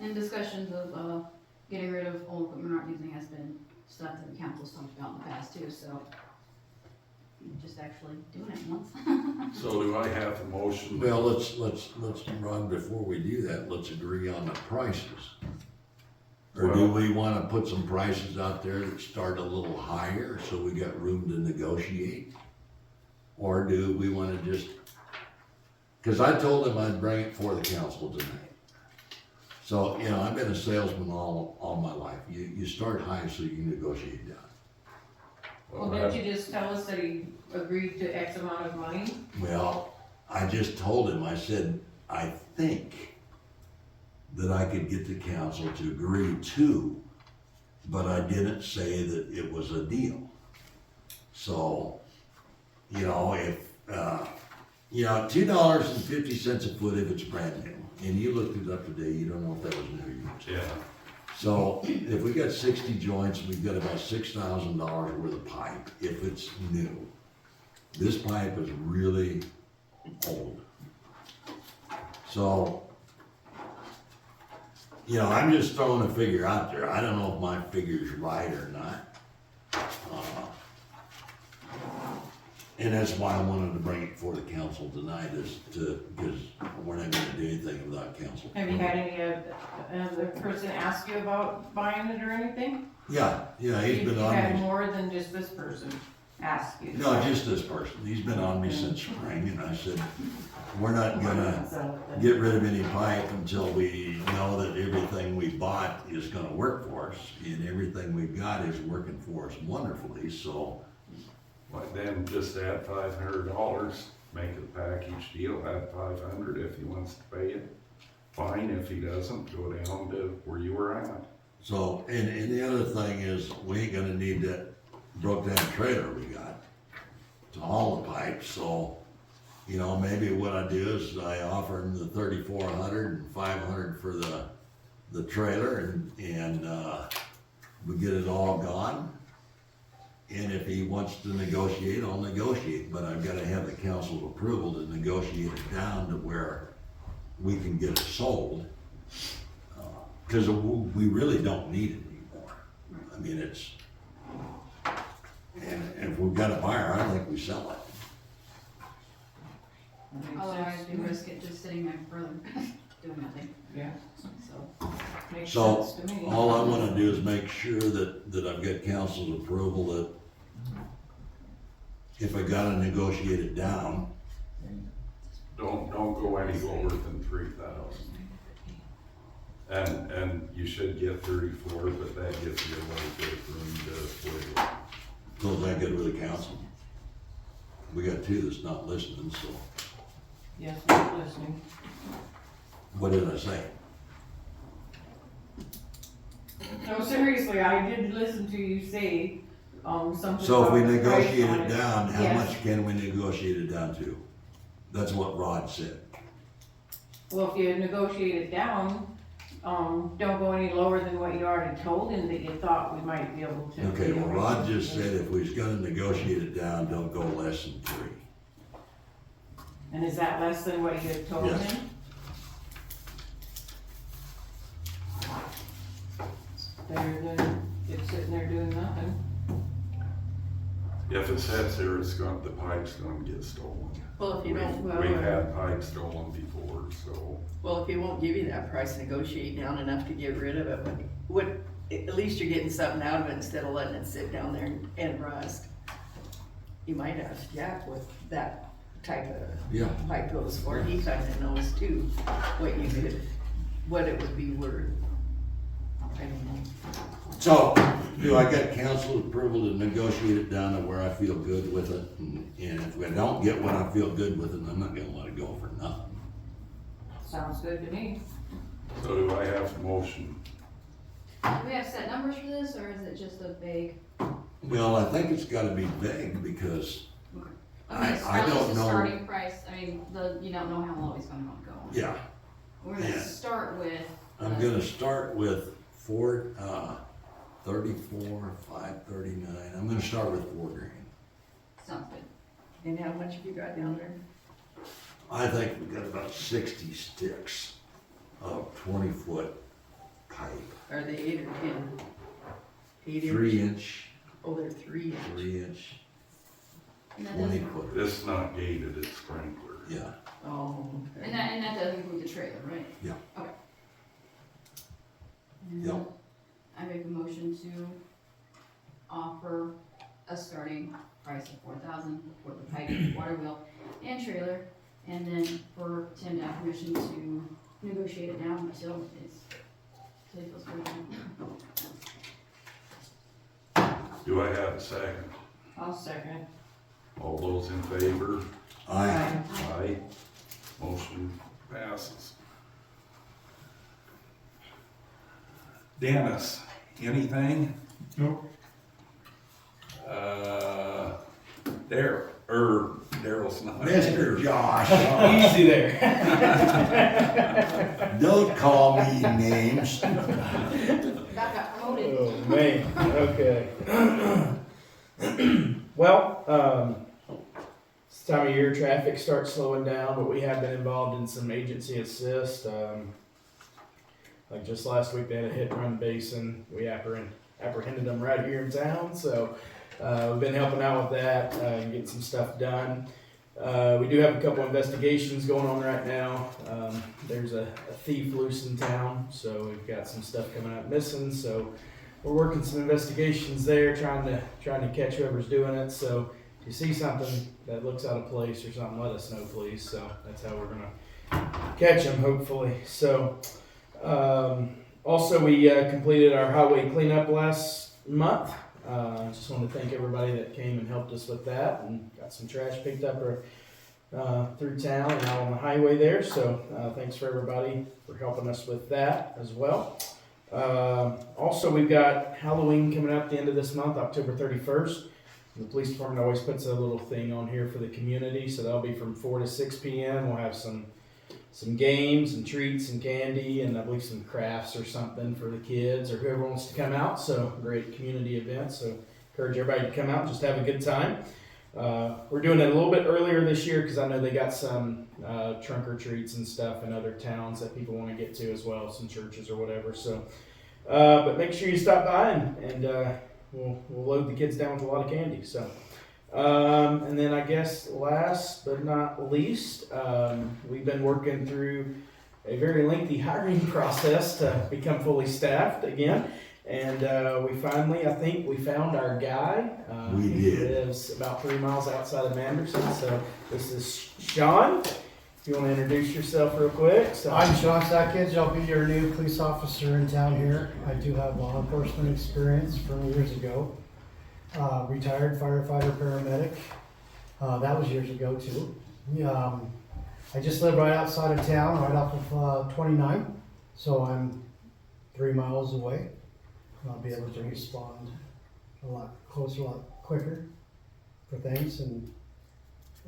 And discussions of, getting rid of old equipment we're not using has been stuff that the council's talked about in the past too, so. Just actually doing it once. So do I have a motion? Well, let's, Ron, before we do that, let's agree on the prices. Or do we wanna put some prices out there that start a little higher, so we got room to negotiate? Or do we wanna just, cause I told him I'd bring it for the council tonight. So, you know, I've been a salesman all my life. You start high so you negotiate down. Well, didn't you just tell us that he agreed to X amount of money? Well, I just told him, I said, I think that I could get the council to agree to, but I didn't say that it was a deal. So, you know, if, you know, $2.50 a foot if it's brand new, and you looked it up today, you don't know if that was new. Yeah. So if we got 60 joints, we've got about $6,000 worth of pipe if it's new. This pipe is really old. So, you know, I'm just throwing a figure out there. I don't know if my figure's right or not. And that's why I wanted to bring it before the council tonight, is to, because we're not gonna do anything without council. Have you had any, the person ask you about buying it or anything? Yeah, he's been You on had me. more than just this person ask you? No, just this person. He's been on me since spring, and I said, we're not gonna get rid of any pipe until we know that everything we bought is gonna work for us, and everything we've got is working for us wonderfully, so. Like then just add $500, make it a package deal, add $500 if he wants to pay it. Fine, if he doesn't, go down to where you were at. So, and the other thing is, we ain't gonna need that broke down trailer we got to haul the pipe, so, you know, maybe what I do is I offer him the 3,400 and 500 for the trailer, and we get it all gone. And if he wants to negotiate, I'll negotiate, but I've gotta have the council's approval to negotiate it down to where we can get it sold. Cause we really don't need it anymore. I mean, it's, and if we've got a buyer, I think we sell it. That makes Otherwise, sense we to me. risk it just sitting there further, doing nothing, Yeah, so. makes So, sense to me. all I wanna do is make sure that I've got council's approval that if I gotta negotiate it down, Don't go any lower than 3,000. And you should get 34, but that gives you a little bit of room to wiggle. so is that good with the council? We got two that's not listening, so Yes, I'm listening. what did I say? No, seriously, I did listen to you say, something. So if we about the price negotiate on it down, how Yes. much can we negotiate it down to? That's what Rod said. Well, if you negotiate it down, don't go any lower than what you already told him that you thought we might be able to. Okay, well, Rod just said if we was gonna negotiate it down, don't go less than 3. And is that less than what you had told Yes. him? Better than it's sitting there doing nothing. If it sits there, the pipe's gonna get stolen. Well, if you don't, We've had pipes stolen before, so. well, if he won't give you that price, negotiate down enough to get rid of it, at least you're getting something out of it instead of letting it sit down there and rust. You might ask Jack what that type of Yeah. pipe goes for, he kinda knows too, what it would be worth. I don't know. So, do I get council approval to negotiate it down to where I feel good with it? And if we don't get what I feel good with it, I'm not gonna let it go for nothing. Sounds good to me. So do I have a motion? Do we have set numbers for this, or is it just a vague? Well, I think it's gotta be vague because, I It's don't just a know. starting price, I mean, you don't know how low he's gonna go. yeah, We're gonna Yeah. start with. I'm gonna start with 34, 539. I'm gonna start with 4 grand. Sounds good. And how much have you got down there? I think we've got about 60 sticks of 20-foot pipe. Are they 8 or 10? 8 inch? 3-inch, Oh, they're 3 inch. 3-inch, And that 20 doesn't, foot. It's not gated, it's sprinkler. Yeah, Oh, okay. and that does include the trailer, right? Yeah. Okay. And Yeah. I make a motion to offer a starting price of 4,000 for the pipe, water wheel, and trailer, and then for Tim to have permission to negotiate it down until it's, till he feels good. Do I have a second? I'll second. All those in favor? I, Aye. Motion passes. Dennis, anything? Nope. Daryl's not. Mr. Josh, Easy there. don't call me names. That got promoted. Oh, man, okay. Well, this time of year, traffic starts slowing down, but we have been involved in some agency assist. Like just last week, they had a hit and run basin. We apprehended them right here in town, so we've been helping out with that and getting some stuff done. We do have a couple investigations going on right now. There's a thief loose in town, so we've got some stuff coming up missing. So we're working some investigations there, trying to catch whoever's doing it. So if you see something that looks out of place or something, let us know, please. So that's how we're gonna catch them, hopefully. So also we completed our highway cleanup last month. Just want to thank everybody that came and helped us with that, and got some trash picked up through town and out on the highway there. So thanks for everybody for helping us with that as well. Also, we've got Halloween coming up at the end of this month, October 31st. The police department always puts a little thing on here for the community, so that'll be from 4 to 6 p.m. We'll have some games and treats and candy, and I believe some crafts or something for the kids or whoever wants to come out. So great community event. So encourage everybody to come out, just have a good time. We're doing it a little bit earlier this year because I know they got some trunk or treats and stuff in other towns that people want to get to as well, some churches or whatever. So, but make sure you stop by and we'll load the kids down with a lot of candy. So. And then I guess last but not least, we've been working through a very lengthy hiring process to become fully staffed again. And we finally, I think we found our guy. We He did. lives about 3 miles outside of Manderson. So this is Sean. If you want to introduce yourself real quick. So I'm Sean Sackett. I'll be your new police officer in town here. I do have law enforcement experience from years ago. Retired firefighter, paramedic. That was years ago too. I just live right outside of town, right off of 29. So I'm 3 miles away. I'll be able to respond a lot closer, a lot quicker for things. And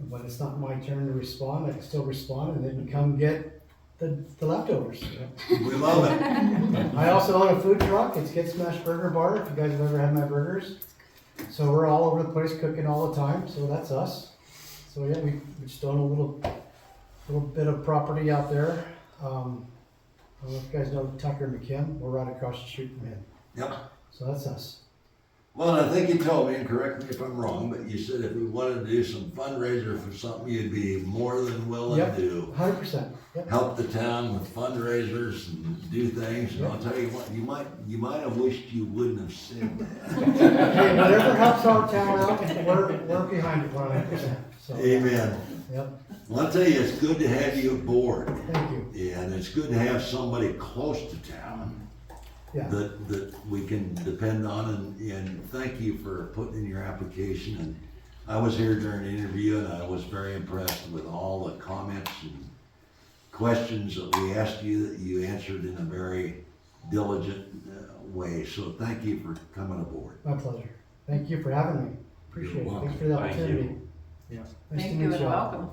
when it's not my turn to respond, I can still respond and then come get the leftovers. We love it. I also own a food truck. It's Get Smashed Burger Bar, if you guys have ever had my burgers. So we're all over the place cooking all the time, so that's us. So yeah, we just own a little bit of property out there. I don't know if you guys know Tucker McKim. We're right across the street from him. Yep. So that's us. Well, and I think you told me, and correct me if I'm wrong, but you said if we wanted to do some fundraiser for something, you'd be more than willing Yep. to 100%. Yep. help the town with fundraisers and do things. And I'll tell you what, you might have wished you wouldn't have said that. Hey, whatever helps our town out, we're behind it 100%. So, Amen. Yep. Well, I'll tell you, it's good to have you aboard. Thank you. Yeah, and it's good to have somebody close to town Yeah. that we can depend on, and thank you for putting in your application. And I was here during the interview, and I was very impressed with all the comments and questions that we asked you that you answered in a very diligent way. So thank you for coming aboard. My pleasure. Thank you for having me. Appreciate it. welcome. Thanks for the Thank you. opportunity. Yeah. Nice Thank to you meet and you. welcome.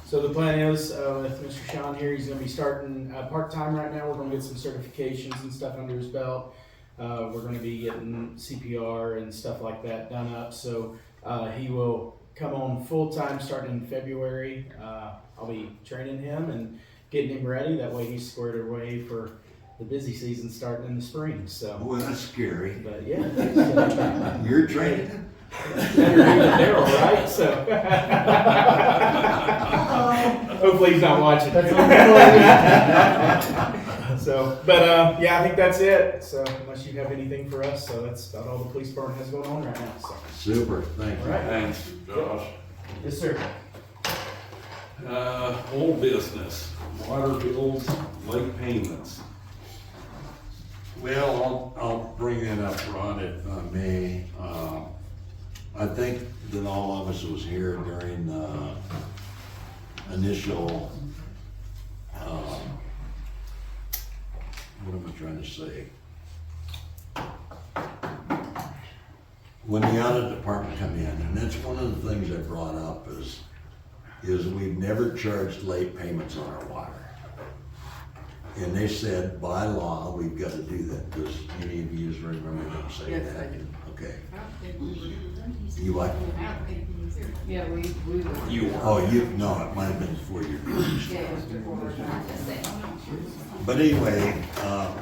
So the plan is, with Mr. Sean here, he's gonna be starting part-time right now. We're gonna get some certifications and stuff under his belt. We're gonna be getting CPR and stuff like that done up, so, he will come on full-time starting in February. I'll be training him and getting him ready, that way he's squared away for the busy season starting in the spring, so. Well, that's scary. But yeah. You're training him? Better than Daryl, right? So. Hopefully he's not watching. So, but yeah, I think that's it. So, unless you have anything for us, so that's about all the police department has going on right now. So. Super, thank you. All right. Thanks, Josh. Yes, sir. Old business, water bills, late payments. Well, I'll bring that up, Ron, if I may. I think that all of us was here during the initial, what am I trying to say? When the audit department come in, and that's one of the things I brought up is we've never charged late payments on our water. And they said, by law, we've got to do that. Does any of you remember them saying that? Yes, I do. Okay. I don't think we were. You what? I don't think we were. Yeah, we were. You were. Oh, no, it might have been before your meeting. Yeah, it was before we were trying to say. But anyway,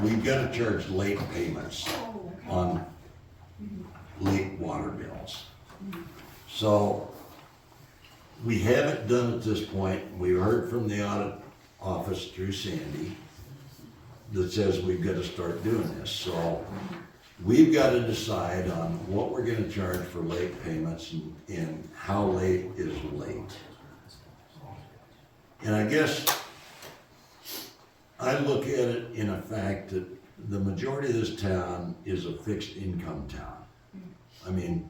we've got to charge late payments on late water bills. So we haven't done at this point. We heard from the audit office through Sandy that says we've got to start doing this. So we've got to decide on what we're going to charge for late payments and how late is late. And I guess I look at it in a fact that the majority of this town is a fixed income town. I mean,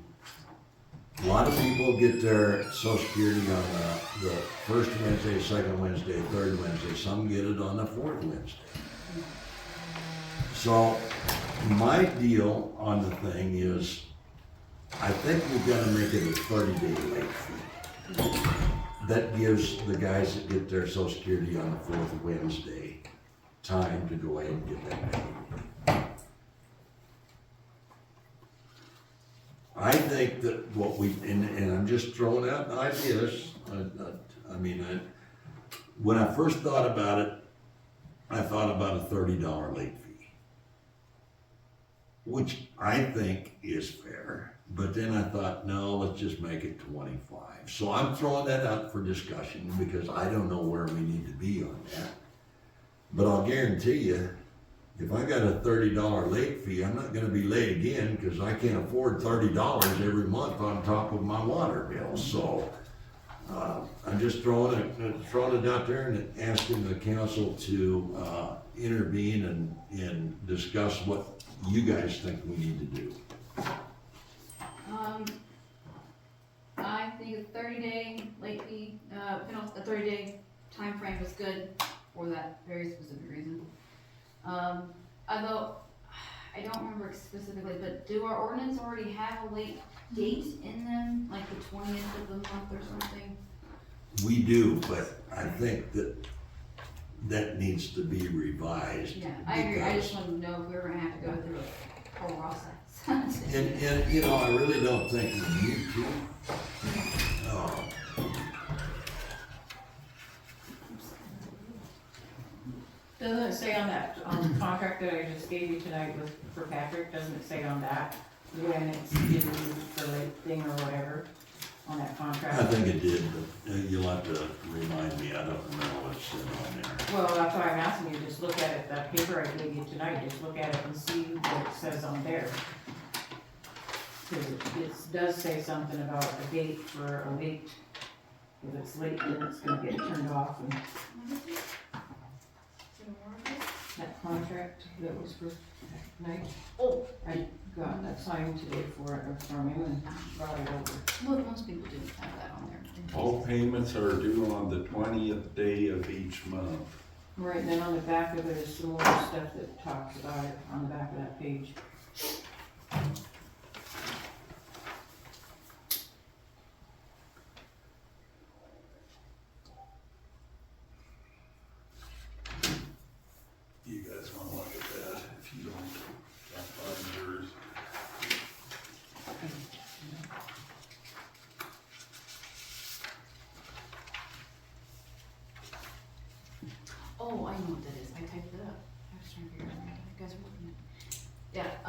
a lot of people get their Social Security on the first Wednesday, second Wednesday, third Wednesday. Some get it on the fourth Wednesday. So my deal on the thing is, I think we've got to make it a 30-day late fee. That gives the guys that get their Social Security on the fourth Wednesday time to go ahead and get that paid. I think that what we, and I'm just throwing out ideas, when I first thought about it, I thought about a $30 late fee, which I think is fair, but then I thought, no, let's just make it 25. So I'm throwing that out for discussion because I don't know where we need to be on that. But I'll guarantee you, if I got a $30 late fee, I'm not gonna be late again because I can't afford $30 every month on top of my water bill. So I'm just throwing it out there and asking the council to intervene and discuss what you guys think we need to do. I think a 30-day late fee, a 30-day time frame is good for that very specific reason. Although, I don't remember specifically, but do our ordinance already have a late date in them, like the 20th of the month or something? We do, but I think that needs to be revised. Yeah, I agree, I just wanted to know if we were gonna have to go through a whole process. And you know, I really don't think we need to. Doesn't it say on that, contract that I just gave you tonight for Patrick, doesn't it say on that, when it's used for late thing or whatever, on that contract? I think it did, but you'll have to remind me, I don't remember what's said on there. Well, that's why I'm asking you, just look at it, that paper I gave you tonight, just look at it and see what it says on there. Cause it does say something about a date for a late, if it's late, then it's gonna get turned off and. That contract that was for tonight. Oh, I got that signed today for it, or from him and brought it over. Well, most people do have that on there. All payments are due on the 20th day of each month. Right, and then on the back of it is some more stuff that talks about it on the back of that page. You guys wanna look at that? If you don't, that's fine.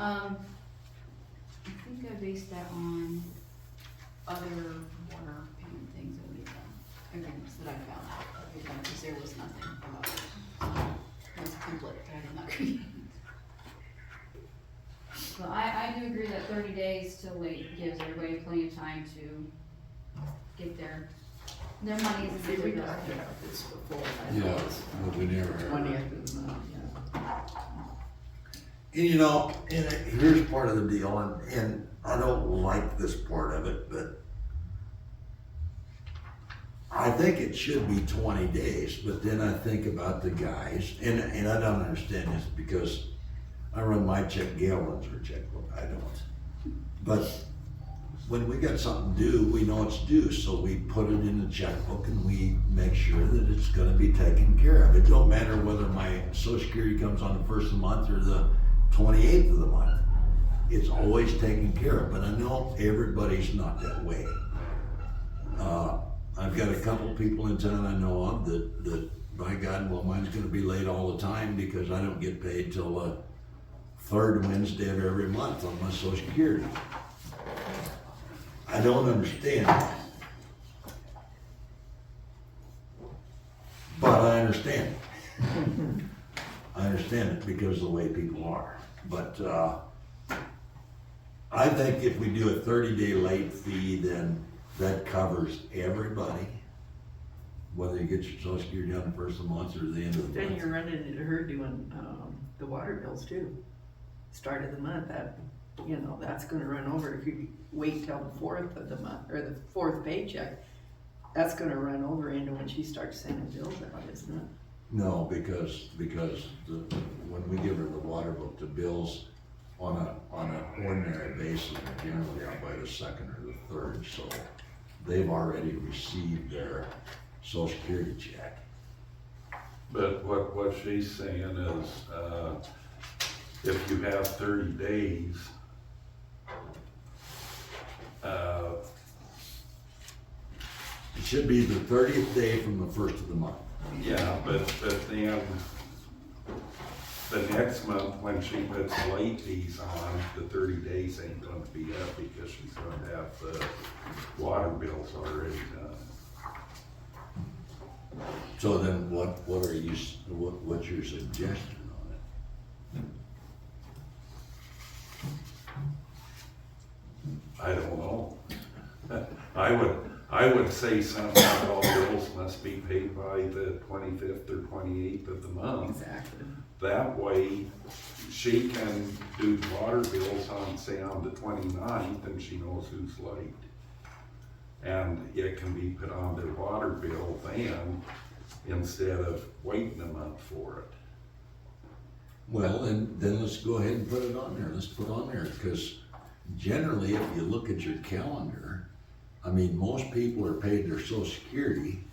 I think I based that on other water payment things that we've done, agreements that I found that we've done, because there was nothing about it. That's a template that I did not create. So I do agree that 30 days to wait gives everybody plenty of time to get their money as See, a we good talked about this before. I Yeah, thought it but we never. was 20th of the month, yeah. And you know, and here's part of the deal, and I don't like this part of it, but I think it should be 20 days, but then I think about the guys, and I don't understand this because I run my check, Gail runs her checkbook, I don't. But when we got something due, we know it's due, so we put it in the checkbook and we make sure that it's gonna be taken care of. It don't matter whether my social security comes on the first of the month or the 28th of the month. It's always taken care of, but I know everybody's not that way. I've got a couple people in town I know of that by God, well, mine's gonna be late all the time because I don't get paid till the third Wednesday of every month on my social security. I don't understand that. But I understand it. I understand it because of the way people are. But I think if we do a 30-day late fee, then that covers everybody. Whether you get your social security on the first of the month or the end of the Then month. you're running into her doing, the water bills too. Start of the month, that, you know, that's gonna run over if you wait till the 4th of the month, or the 4th paycheck. That's gonna run over into when she starts sending bills out, isn't it? No, because when we give her the water book, the bills on an ordinary basis are generally out by the 2nd or the 3rd, so they've already received their social security check. But what she's saying is, if you have 30 days, It should be the 30th day from the 1st of the month. yeah, but then the next month when she puts late fees on, the 30 days ain't gonna be up because she's gonna have the water bills already done. So then what's your suggestion on it? I don't know. I would say something like all bills must be paid by the 25th or 28th of the month. Exactly. That way, she can do the water bills on, say, on the 29th, and she knows who's late. And it can be put on their water bill then, instead of waiting a month for it. Well, then let's go ahead and put it on there. Let's put on there, because generally, if you look at your calendar, I mean, most people are paid their social security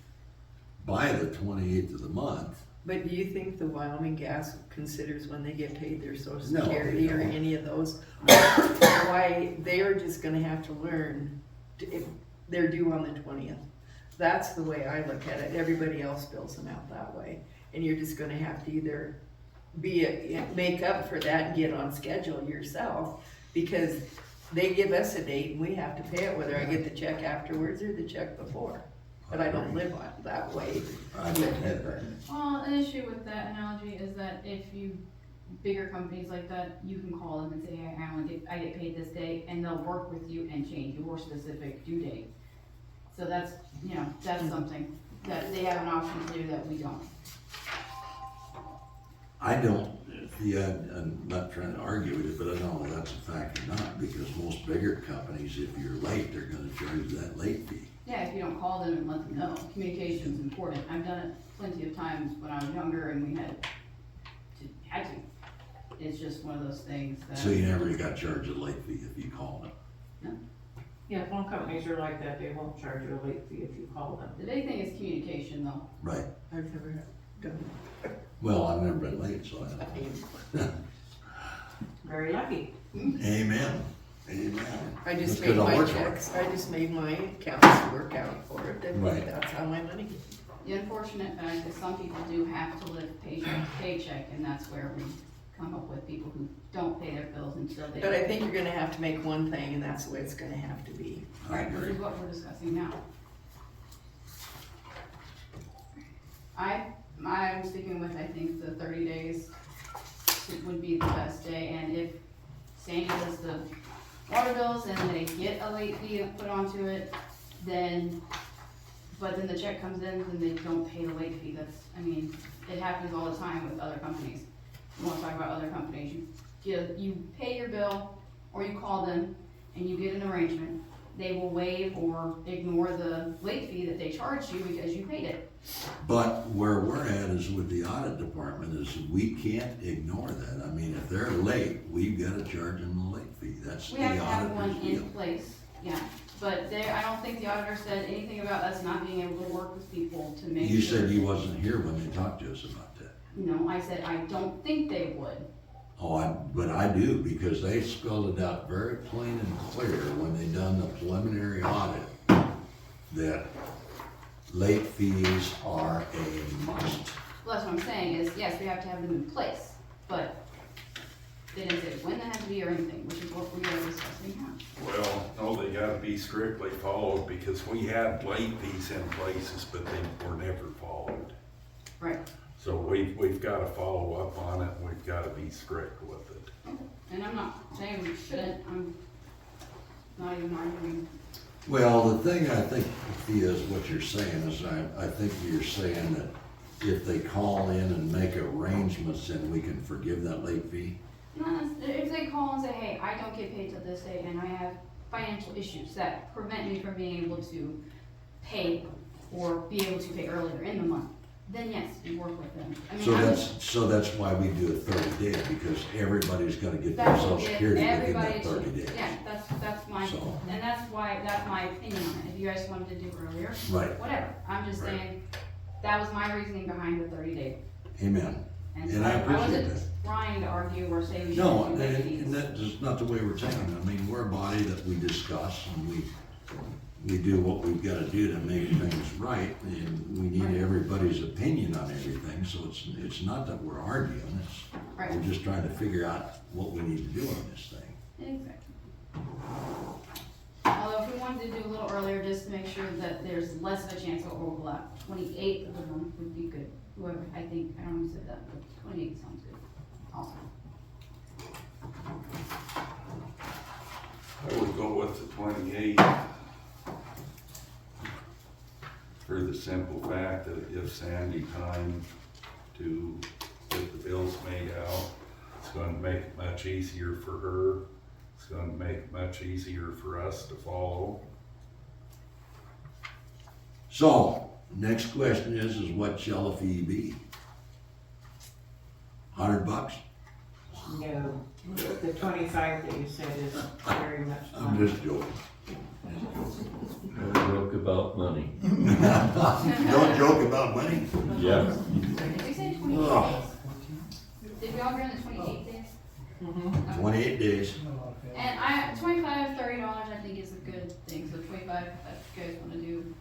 by the 28th of the month. But do you think the Wyoming Gas considers when they get paid their social No, security they or don't. any of those? Why, they're just gonna have to learn if they're due on the 20th. That's the way I look at it. Everybody else bills them out that way. And you're just gonna have to either make up for that and get on schedule yourself, because they give us a date and we have to pay it, whether I get the check afterwards or the check before. But I don't live on that way. I don't either. Well, an issue with that analogy is that if bigger companies like that, you can call them and say, hey, I get paid this day, and they'll work with you and change your specific due date. So that's something that they have an option to do that we don't. I don't, I'm not trying to argue with it, but I don't know if that's a fact or not, because most bigger companies, if you're late, they're gonna charge you that late fee. Yeah, if you don't call them and let them know, communication's important. I've done it plenty of times when I was younger and we had to. It's just one of those things that. So you never got charged a late fee if you call them. Yeah, phone companies are like that, they won't charge you a late fee if you call them. The big thing is communication though. Right. I've never done Well, I've never been late, so I that. don't know. Very lucky. Amen. Amen. I just That's made 'cause I my work hard. checks, I just made my accounts work out for it, and Right. that's how my money gets. The unfortunate fact is some people do have to live paycheck to paycheck, and that's where we come up with people who don't pay their bills until they. But I think you're gonna have to make one thing, and that's the way it's gonna have to be. I Right, which agree. is what we're discussing now. I'm sticking with, I think, the 30 days would be the best day, and if Sandy does the water bills and they get a late fee put onto it, then, but then the check comes in and they don't pay the late fee, that's, I mean, it happens all the time with other companies. You wanna talk about other companies, you pay your bill, or you call them, and you get an arrangement. They will waive or ignore the late fee that they charged you because you paid it. But where we're at is with the audit department is we can't ignore that. I mean, if they're late, we've gotta charge them the late fee. That's We the have to have one auditor's deal. in place, yeah, but I don't think the auditor said anything about us not being able to work with people to make sure. You said you wasn't here when they talked to us about that. No, I said I don't think they would. But I do, because they spelled it out very plain and clear when they done the preliminary audit, that late fees are a must. Well, that's what I'm saying is, yes, we have to have them in place, but they didn't say when they had to be or anything, which is what we are discussing now. Well, no, they gotta be strictly followed, because we had late fees in places, but they were never followed. Right, So we've gotta follow up on it, and we've gotta be strict with it. and I'm not saying we shouldn't, I'm not even arguing. Well, the thing I think is what you're saying is I think you're saying that if they call in and make arrangements, then we can forgive that late fee? If they call and say, hey, I don't get paid till this day and I have financial issues that prevent me from being able to pay or be able to pay earlier in the month, then yes, we work with them. I mean, So that's why we do a 30 day, because everybody's gonna get their that will social get security within everybody that to, 30 days. yeah, that's my, So- and that's my opinion on it. If you guys wanted to do earlier, Right, whatever. I'm just Right. saying, that was my reasoning behind the 30 day. amen. And And so I appreciate wasn't that. trying to argue or say we No, shouldn't do late fees. and that is not the way we're taking it. I mean, we're a body that we discuss and we do what we've gotta do to make things right, and we need Right. everybody's opinion on everything, so it's not that we're arguing, Right. we're just trying to figure out what we need to do on this thing. Exactly. Although if we wanted to do a little earlier, just to make sure that there's less of a chance of overlap, 28th of the month would be good. Whoever, I don't know who said that, but 28th sounds good. Awesome. I would go with the 28th. For the simple fact that it gives Sandy time to get the bills made out. It's gonna make it much easier for her. It's gonna make it much easier for us to follow. So, next question is what shall a fee be? $100? No, the 25 that you said is very much. I'm just joking. Don't joke about money. Don't joke about money. Yeah. Did we say 28 Ugh. days? Did we all agree on the 28 days? Mhm. 28 days. And $25, $30 I think is a good thing, so 25, if you guys wanna do.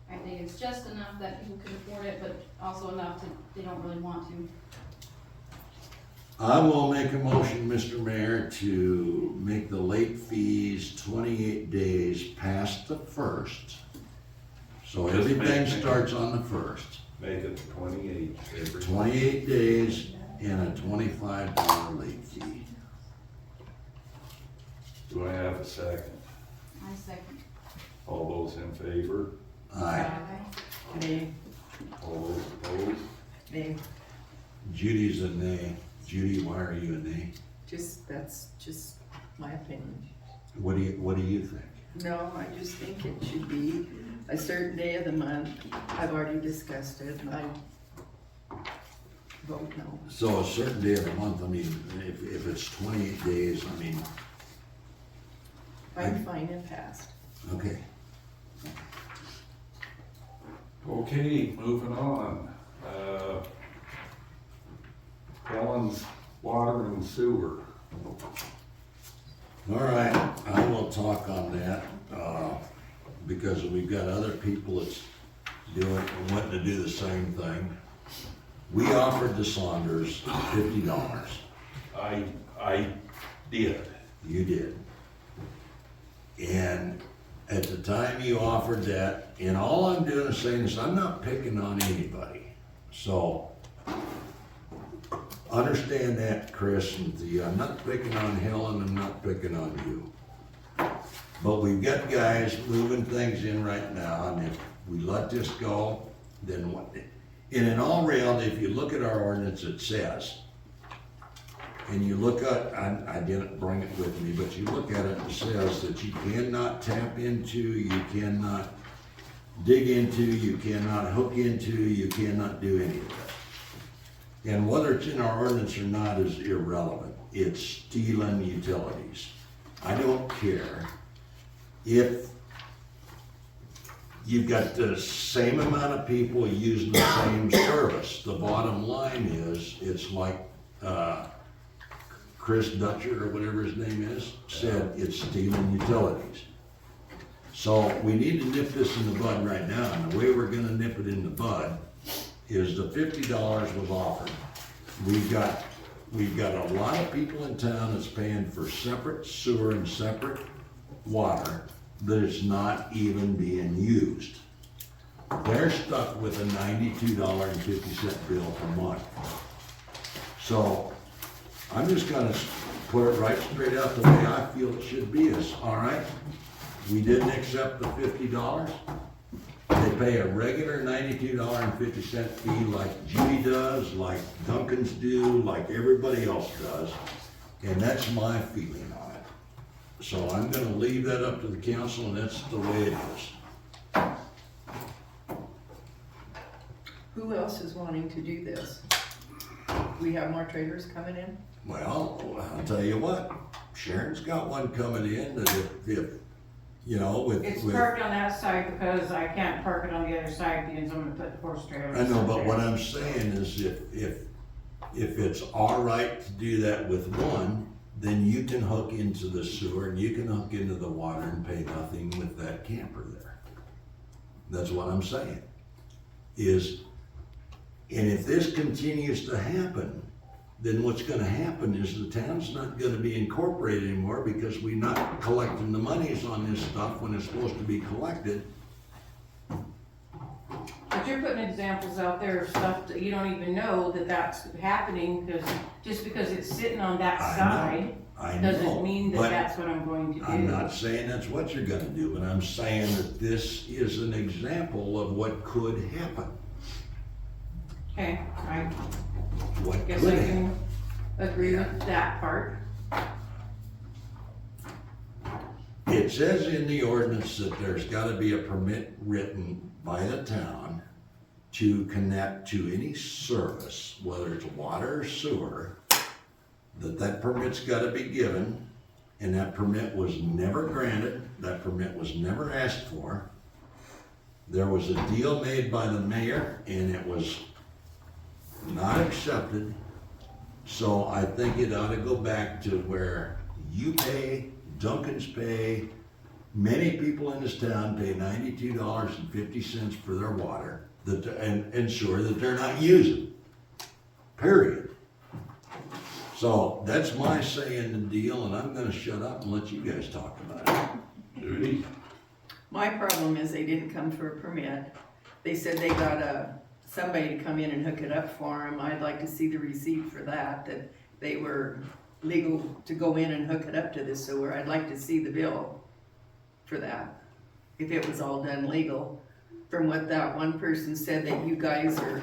I think it's just enough that people can afford it, but also enough that they don't really want to. I will make a motion, Mr. Mayor, to make the late fees 28 days past the 1st. So Just make everything it. starts on the 1st. Make it 28 every. 28 days and a $25 late fee. Do I have a second? I second. All those in favor? Aye. Nay, All those opposed? nay, Judy's a nay. Judy, why are you a nay? that's just my opinion. What do you think? No, I just think it should be a certain day of the month. I've already discussed it, and I vote no. So a certain day of the month, I mean, if it's 28 days, I mean, I'm fine and passed. okay. Okay, moving on. Helen's Water and Sewer. All right, I will talk on that, because we've got other people that's wanting to do the same thing. we offered the Saunders $50. I did. You did. And at the time you offered that, and all I'm doing is saying is I'm not picking on anybody. So, understand that, Chris, and I'm not picking on Helen, I'm not picking on you. But we've got guys moving things in right now, and if we let this go, then what? And in all reality, if you look at our ordinance, it says, and you look at, I didn't bring it with me, but you look at it, it says that you cannot tap into, you cannot dig into, you cannot hook into, you cannot do any of that. And whether it's in our ordinance or not is irrelevant. It's stealing utilities. I don't care if you've got the same amount of people using the same service. The bottom line is, it's like, Chris Dutcher, or whatever his name is, said it's stealing utilities. So we need to nip this in the bud right now, and the way we're gonna nip it in the bud is the $50 was offered. We've got a lot of people in town that's paying for separate sewer and separate water that is not even being used. They're stuck with a $92.50 bill per month. So I'm just gonna put it right straight out the way I feel it should be is, all right, we didn't accept the $50. They pay a regular $92.50 fee like Judy does, like Duncan's do, like everybody else does. And that's my feeling on it. So I'm gonna leave that up to the council, and that's the way it is. Who else is wanting to do this? We have more traders coming in? Well, I'll tell you what, Sharon's got one coming in that if you know, with. It's parked on that side because I can't park it on the other side because I'm gonna put the horse trailer. I know, but what I'm saying is if it's all right to do that with one, then you can hook into the sewer and you can hook into the water and pay nothing with that camper there. That's what I'm saying. And if this continues to happen, then what's gonna happen is the town's not gonna be incorporated anymore because we're not collecting the monies on this stuff when it's supposed to be collected. But you're putting examples out there of stuff that you don't even know that that's happening, because just because it's sitting on that side I know, doesn't mean that but that's what I'm going to do. I'm not saying that's what you're gonna do, but I'm saying that this is an example of what could happen. Okay, I What guess could I happen. can agree with that part. It says in the ordinance that there's gotta be a permit written by the town to connect to any service, whether it's water or sewer, that permit's gotta be given, and that permit was never granted, that permit was never asked for. There was a deal made by the mayor, and it was not accepted. So I think it ought to go back to where you pay, Duncan's pay, many people in this town pay $92.50 for their water and ensure that they're not using, period. So that's my say in the deal, and I'm gonna shut up and let you guys talk about it. Judy? My problem is they didn't come for a permit. They said they got somebody to come in and hook it up for them. I'd like to see the receipt for that they were legal to go in and hook it up to the sewer. I'd like to see the bill for that, if it was all done legal. From what that one person said, that you guys are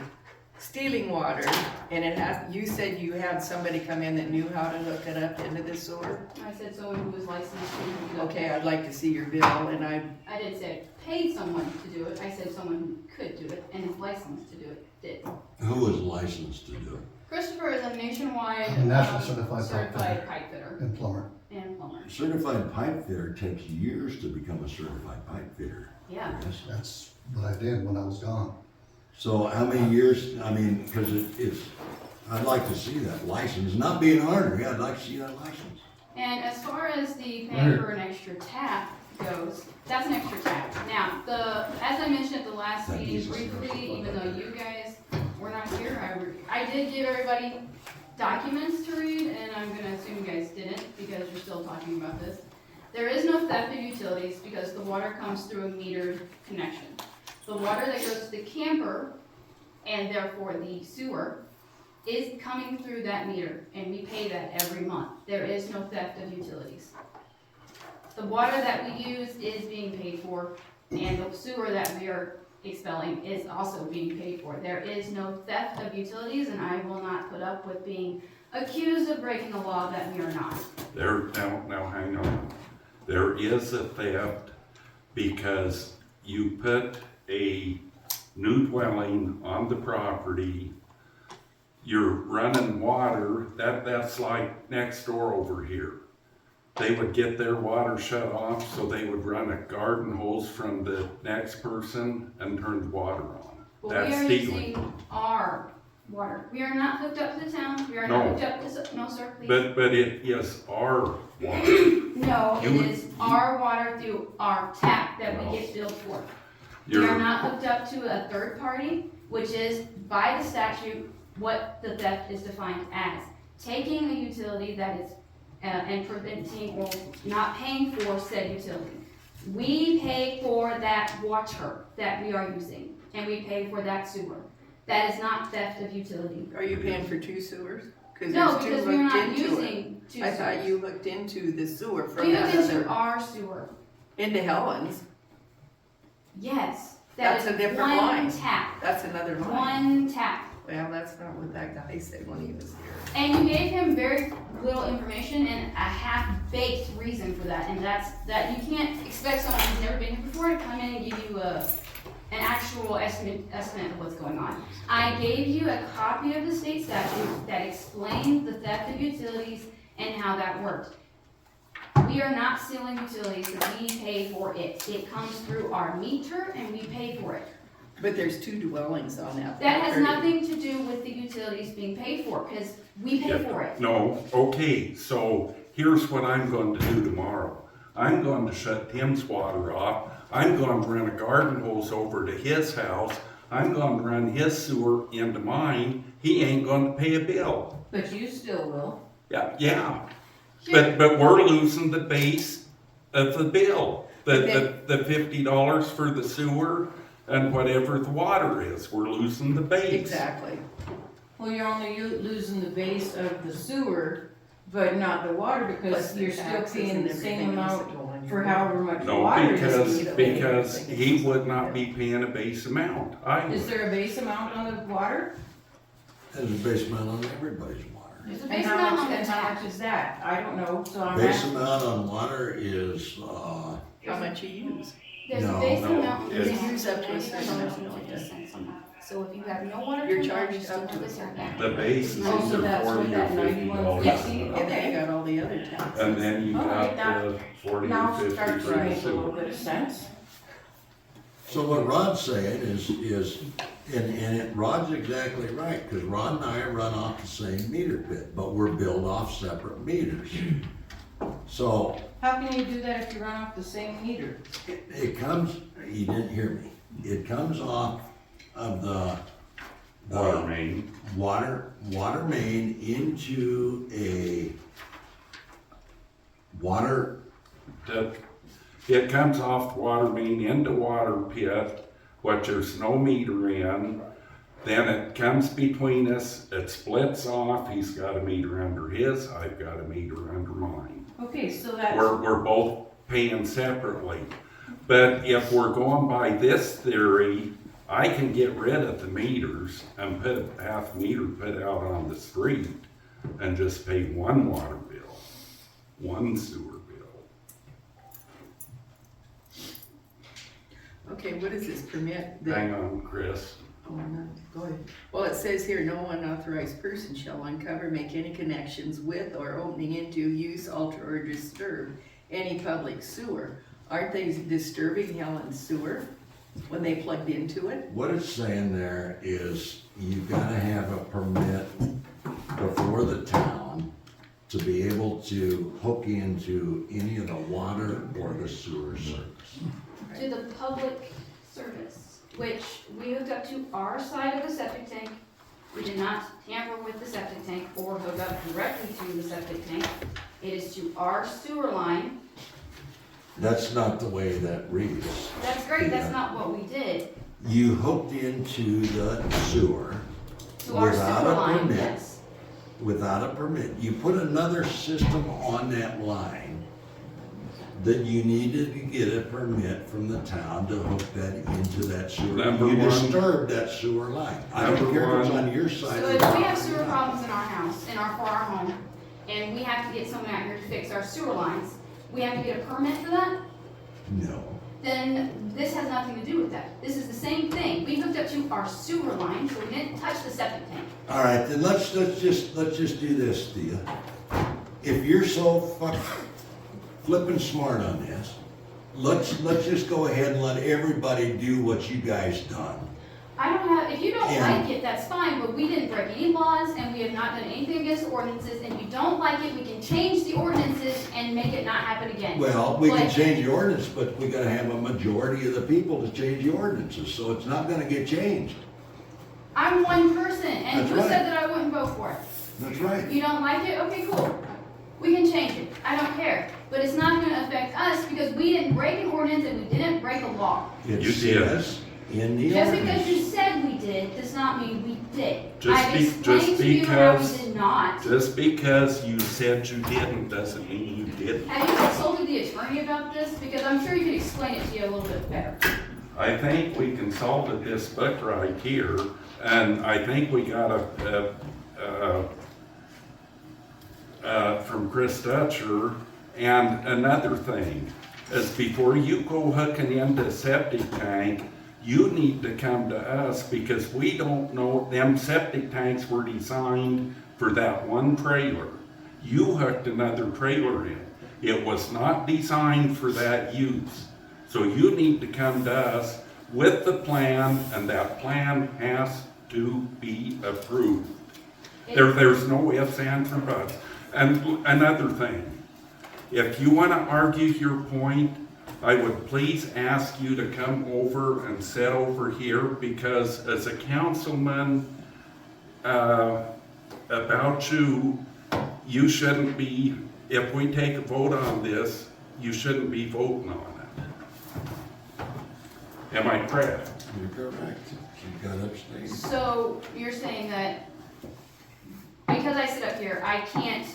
stealing water, and you said you had somebody come in that knew how to hook it up into the sewer? I said someone who was licensed to do it. Okay, I'd like to see your bill, and I didn't say I paid someone to do it, I said someone who could do it and is licensed to do it, did. Who is licensed to do it? Christopher is a nationwide, A national certified certified pipe fitter And plumber. and plumber. Certified pipe fitter takes years to become a certified pipe fitter. Yeah. Yes. That's what I did when I was gone. So how many years, I mean, cause it's, I'd like to see that license, not being ornery, I'd like to see that license. And as far as the paying for an extra tap goes, that's an extra tap. Now, as I mentioned at the last meeting briefly, even though you guys were not here, my documents to read, and I'm gonna assume you guys didn't, because you're still talking about this. There is no theft of utilities because the water comes through a metered connection. The water that goes to the camper, and therefore the sewer, is coming through that meter, and we pay that every month. There is no theft of utilities. The water that we use is being paid for, and the sewer that we are expelling is also being paid for. There is no theft of utilities, and I will not put up with being accused of breaking a law that we are not. Now, hang on. There is a theft because you put a new dwelling on the property, you're running water, that's like next door over here. They would get their water shut off, so they would run a garden hose from the next person and turn the water on. But That's we are stealing. using our water. We are not hooked up to the town. We are not hooked up to, no sir, please. But it is our water. No, You- it is our water through our tap that we get billed for. We are You're, not hooked up to a third party, which is by the statute what the theft is defined as. Taking a utility that is, and preventing or not paying for said utility. We pay for that water that we are using, and we pay for that sewer. That is not theft of utility. Are you paying for two sewers? No, there's two because we're hooked not into it. using two I thought sewers. you hooked into the sewer from We that hook into other, our sewer. into Helen's. Yes. That's That a is different one line. tap. That's another line. One tap. Well, that's not what that guy said when he was here. And you gave him very little information and a half-baked reason for that, and that's that you can't expect someone who's never been here before to come in and give you an actual estimate of what's going on. I gave you a copy of the state statute that explained the theft of utilities and how that worked. We are not stealing utilities, we pay for it. It comes through our meter and we pay for it. But there's two dwellings on that. That has property. nothing to do with the utilities being paid for, because we pay for it. no, okay, so here's what I'm going to do tomorrow. I'm going to shut Tim's water off. I'm going to run a garden hose over to his house. I'm going to run his sewer into mine. He ain't going to pay a bill. But you still will. Yeah. But we're losing the base of the bill. The $50 for the sewer and whatever the water is, we're losing the base. Exactly. Well, you're only losing the base of the sewer, but not the water, because Plus the you're still taxes paying and the same everything else amount that go on your for bill. however much No, water because he would not be paying a base amount. I Is would. there a base amount on the water? There's a base amount on everybody's water. There's a And base how amount much, on the and how tap. much is that? I don't know, so I'm Base asking. amount on water is, How much you use? There's a No, base no, amount on the it's- tap. Use up to a certain amount, $95.50 on that. So if you have no water, You're turned on, you charged still up have to the a tap back. The base is Oh, so either that's what 40 or that $50. Yes. And then you got all the other taxes. And then you All right, got the 40 or Now 50 starts for to the make a little sewer. bit of sense. so what Rod's saying is, Rod's exactly right, because Rod and I run off the same meter pit, but we're billed off separate meters. So, How can you do that if you run off the same meter? it comes, you didn't hear me, it comes off of the Water main. water main into a water, It comes off the water main into water pit, which there's no meter in. Then it comes between us, it splits off, he's got a meter under his, I've got a meter under mine. Okay, so that's, We're both paying separately. But if we're going by this theory, I can get rid of the meters and put half meter put out on the street and just pay one water bill, one sewer bill. Okay, what does this permit? that- Hang on, Chris. Oh, no, go ahead. Well, it says here, no unauthorized person shall uncover, make any connections with, or opening into, use, alter, or disturb any public sewer. Aren't they disturbing Helen's sewer when they plugged into it? what it's saying there is you gotta have a permit before the town to be able to hook into any of the water or the sewer service. To the public service, which we hooked up to our side of the septic tank We did not tamper with the septic tank or hook up directly to the septic tank. It is to our sewer line. That's not the way that reads. That's great, that's not what we did. You hooked into the sewer To our without sewer a line, permit. yes. Without a permit. You put another system on that line that you needed to get a permit from the town to hook that into that sewer. Number You one. disturbed that sewer line. I don't Number care if it's one. on your side. So or if not. we have sewer problems in our house, for our home, and we have to get someone out here to fix our sewer lines, we have to get a permit for that? No. Then this has nothing to do with that. This is the same thing. We hooked up to our sewer line, so we didn't touch the septic tank. All right, then let's just do this, Thea. If you're so flippin' smart on this, let's just go ahead and let everybody do what you guys done. I don't have, if you don't Yeah. like it, that's fine, but we didn't break any laws, and we have not done anything against the ordinances, and if you don't like it, we can change the ordinances and make it not happen again. Well, we can Like- change the ordinance, but we gotta have a majority of the people to change the ordinances, so it's not gonna get changed. I'm one person, and That's who right. said that I wouldn't vote for it? That's right. You don't like it? Okay, cool. We can change it. I don't care. But it's not gonna affect us because we didn't break an ordinance and we didn't break a law. It You did. says in the Just because you ordinance. said we did, does not mean we did. Just I've be- explained just to you how we because- did not. Just because you said you didn't doesn't mean you didn't. Have you consulted the attorney about this? Because I'm sure he could explain it to you a little bit better. I think we consulted this book right here, and I think we got from Chris Dutcher. And another thing is before you go hooking into a septic tank, you need to come to us because we don't know, them septic tanks were designed for that one trailer. You hooked another trailer in. It was not designed for that use. So you need to come to us with the plan, and that plan has to be approved. There's no ifs, ands, or buts. And another thing, if you wanna argue your point, I would please ask you to come over and sit over here, because as a councilman, about you shouldn't be, if we take a vote on this, you shouldn't be voting on it. Am I correct? You're correct. You got abstained. So you're saying that because I sit up here, I can't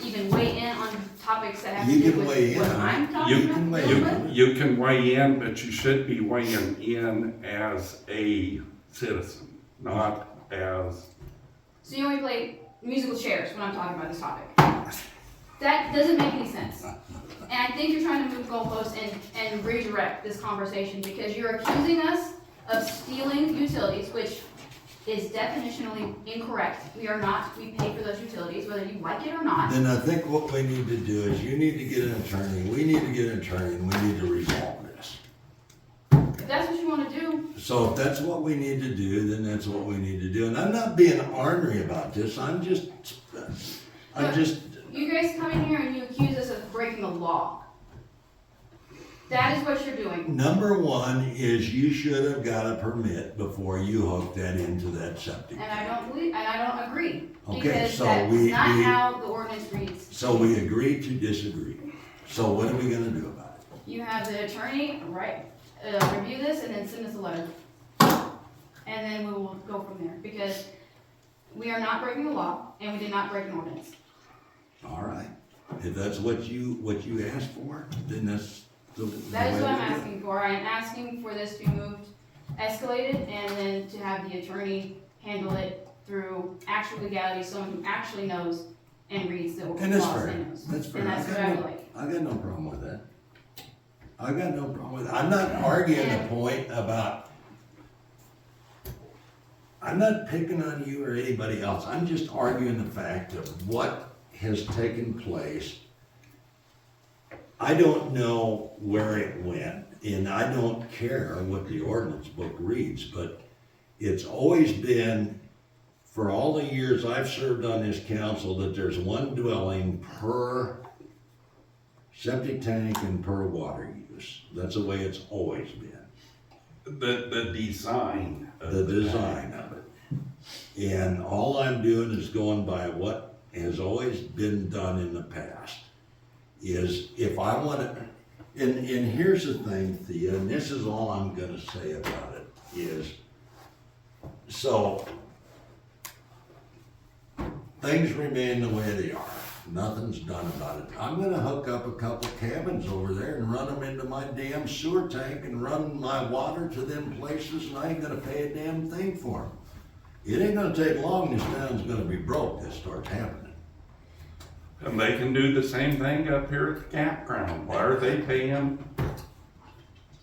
even weigh in on topics that have to You do can with weigh in what on it. I'm You talking can about? weigh dealing in. with? You can weigh in, but you should be weighing in as a citizen, not as, So you only play musical chairs when I'm talking about this topic. That doesn't make any sense. And I think you're trying to move goalposts and redirect this conversation because you're accusing us of stealing utilities, which is definitionally incorrect. We are not, we pay for those utilities, whether you like it or not. Then I think what we need to do is you need to get an attorney, we need to get an attorney, and we need to resolve this. If that's what you wanna do, So if that's what we need to do, then that's what we need to do. And I'm not being ornery about this, I'm just, you guys come in here and you accuse us of breaking the law. That is what you're doing. number one is you should have got a permit before you hooked that into that septic. And I don't believe, and I don't agree. Okay, Because so that's we- not we- how the ordinance reads. So we agreed to disagree. So what are we gonna do about it? You have the attorney, review this and then send us a letter. And then we will go from there, because we are not breaking the law and we did not break an ordinance. All right, if that's what you asked for, then that's the way That is what I'm to do it. asking for. I am asking for this to be moved, escalated, and then to have the attorney handle it through actual legality, someone who actually knows and reads the laws And that's and fair, knows. that's fair. And that's what I would like. I got no problem with that. I got no problem with it. I'm not arguing the point about, I'm not picking on you or anybody else. I'm just arguing the fact of what has taken place. I don't know where it went, and I don't care what the ordinance book reads, but it's always been, for all the years I've served on this council, that there's one dwelling per septic tank and per water use. That's the way it's always been, the design of the the design tank. of it. And all I'm doing is going by what has always been done in the past. Is if I want to, and here's the thing, Thea, and this is all I'm gonna say about it, is, so, things remain the way they are. Nothing's done about it. I'm gonna hook up a couple cabins over there and run them into my damn sewer tank and run my water to them places, and I ain't gonna pay a damn thing for them. It ain't gonna take long, this town's gonna be broke, this starts happening. And they can do the same thing up here at the campground. Why are they paying?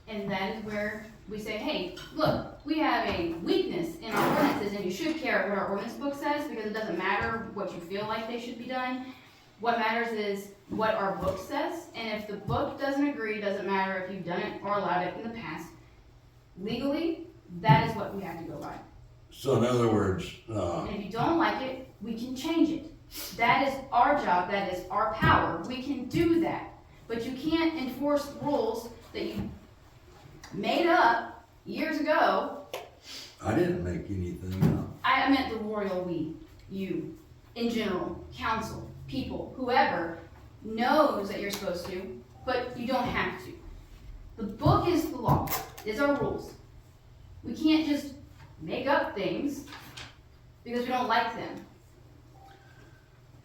And that is where we say, hey, look, we have a weakness in our ordinances, and you should care what our ordinance book says, because it doesn't matter what you feel like they should be done. What matters is what our book says, and if the book doesn't agree, doesn't matter if you've done it or allowed it in the past. Legally, that is what we have to go by. So in other words, And if you don't like it, we can change it. That is our job, that is our power. We can do that. But you can't enforce rules that you made up years ago. I didn't make anything up. I meant the royal we, you, in general, council, people, whoever knows that you're supposed to, but you don't have to. The book is the law, is our rules. We can't just make up things because we don't like them.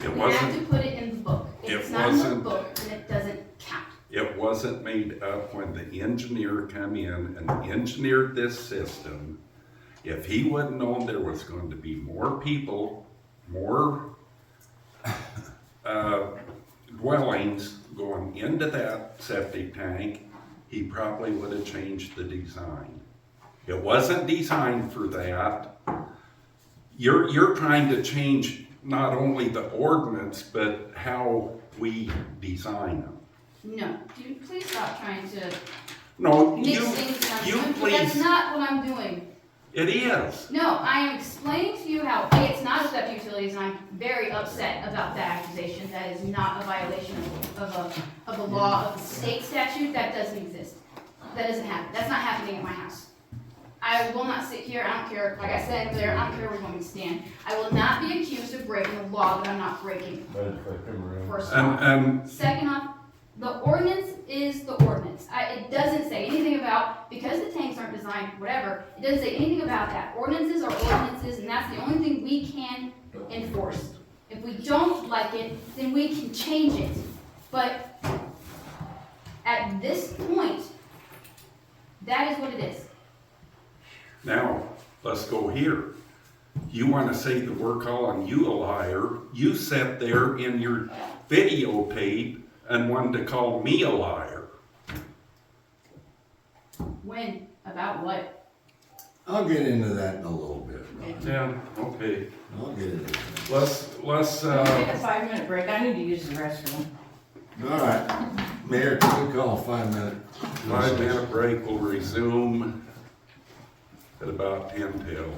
We have to put it in the book. If it's not in the book, then it doesn't count. It wasn't made up when the engineer come in and engineered this system. If he wouldn't known there was going to be more people, more dwellings going into that septic tank, he probably would have changed the design. It wasn't designed for that. You're trying to change not only the ordinance, but how we design them. No, do you please stop trying to No, mix you things that you I'm doing? please. That's not what I'm doing. It is. No, I am explaining to you how, A, it's not a Sept utilities, and I'm very upset about that accusation. That is not a violation of a law, of a state statute. That doesn't exist. That doesn't happen. That's not happening at my house. I will not sit here, I don't care, like I said earlier, I don't care where you want me to stand. I will not be accused of breaking the law that I'm not breaking, first off. Second off, the ordinance is the ordinance. It doesn't say anything about, because the tanks aren't designed, whatever, it doesn't say anything about that. Ordinances are ordinances, and that's the only thing we can enforce. If we don't like it, then we can change it. But at this point, that is what it is. Now, let's go here. You want to say that we're calling you a liar. You sat there in your videotape and wanted to call me a liar. When? About what? I'll get into that in a little bit. Yeah, okay. I'll get into it. Let's Take a 5-minute break, I need to use the restroom. All right, Mayor, can you call a 5-minute? 5-minute break. We'll resume at about 10 till.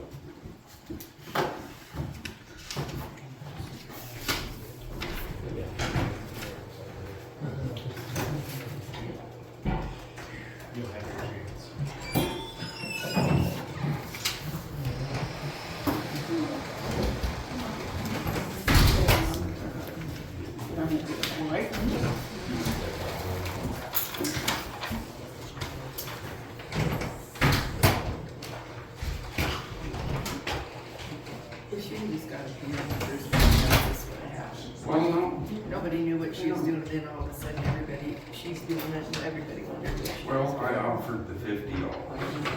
Nobody knew what she was doing, then all of a sudden she's doing it, and everybody wondered what she was Well, doing. I offered the $50,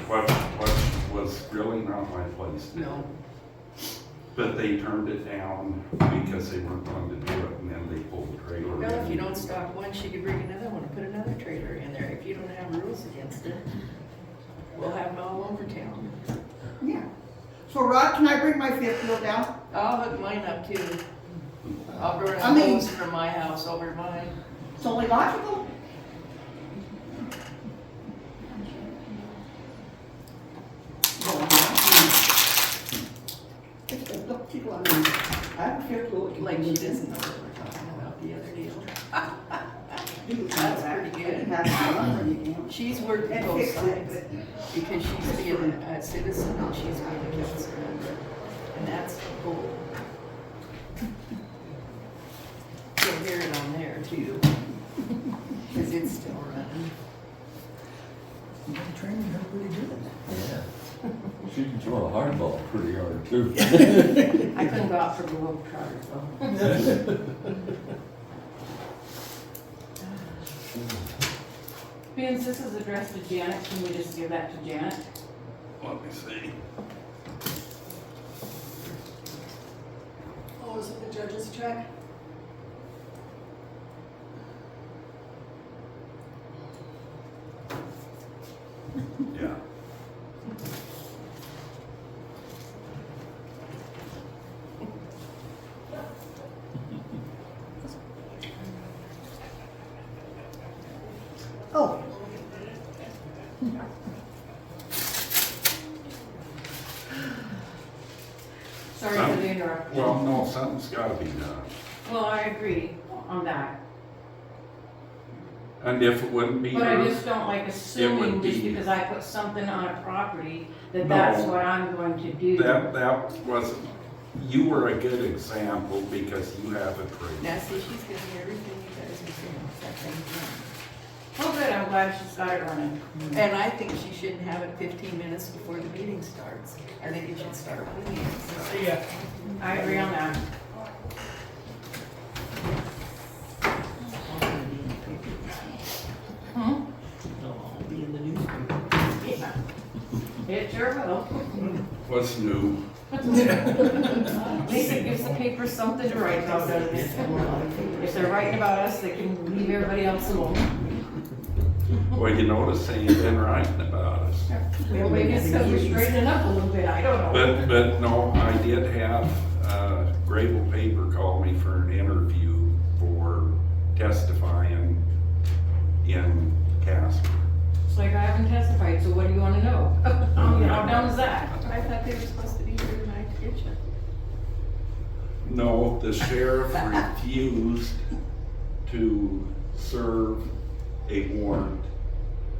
what was really not my place to do. No, But they turned it down because they weren't going to do it, and then they pulled the trailer in. well, if you don't stop one, she could bring another one and put another trailer in there. If you don't have rules against it, we'll have them all over town. Yeah. So Rod, can I bring my fifth wheel down? I'll hook mine up too. I'll run a I mean- hose from my house over to mine. It's only logical. Look, people, I mean, I have a fifth wheel. Like she doesn't know what we're talking about the other deal. That's pretty good. She's working both sides because she's being a citizen and she's being a council member. and that's full. You'll hear it on there too, cause it's still running. You trained her pretty good. Yeah. She can throw a hardball pretty hard too. I couldn't go out for Globetrotters though. Since this is addressed to Janet, can we just give that to Janet? Let me see. Oh, is it the judge's check? Yeah. Oh, Sorry for the interruption. Well, no, something's gotta be done. Well, I agree on that, And if it wouldn't be but I her, just don't like assuming just be- because I put something on a property that No. that's what I'm going to do. that wasn't, you were a good example because you have a trade. Now, see, she's giving me everything you guys are saying, except things. Oh, good, I'm glad she's got it running. And I think she shouldn't have it 15 minutes before the meeting starts. I think it should start when the meeting starts. Yeah. I agree on that. Hmm? It'll be in the newspaper. Yeah. It sure will. What's new? At least it gives the paper something to write about, doesn't it? If they're writing about us, they can leave everybody else alone. Well, you notice they ain't been writing about us. Well, maybe it's because we're straightening up a little bit, I don't know. But no, I did have, Grable Paper call me for an interview for testifying in Casper. It's like I haven't testified, so what do you wanna know? How dumb is that? I thought they were supposed to be here tonight to get you. No, the sheriff refused to serve a warrant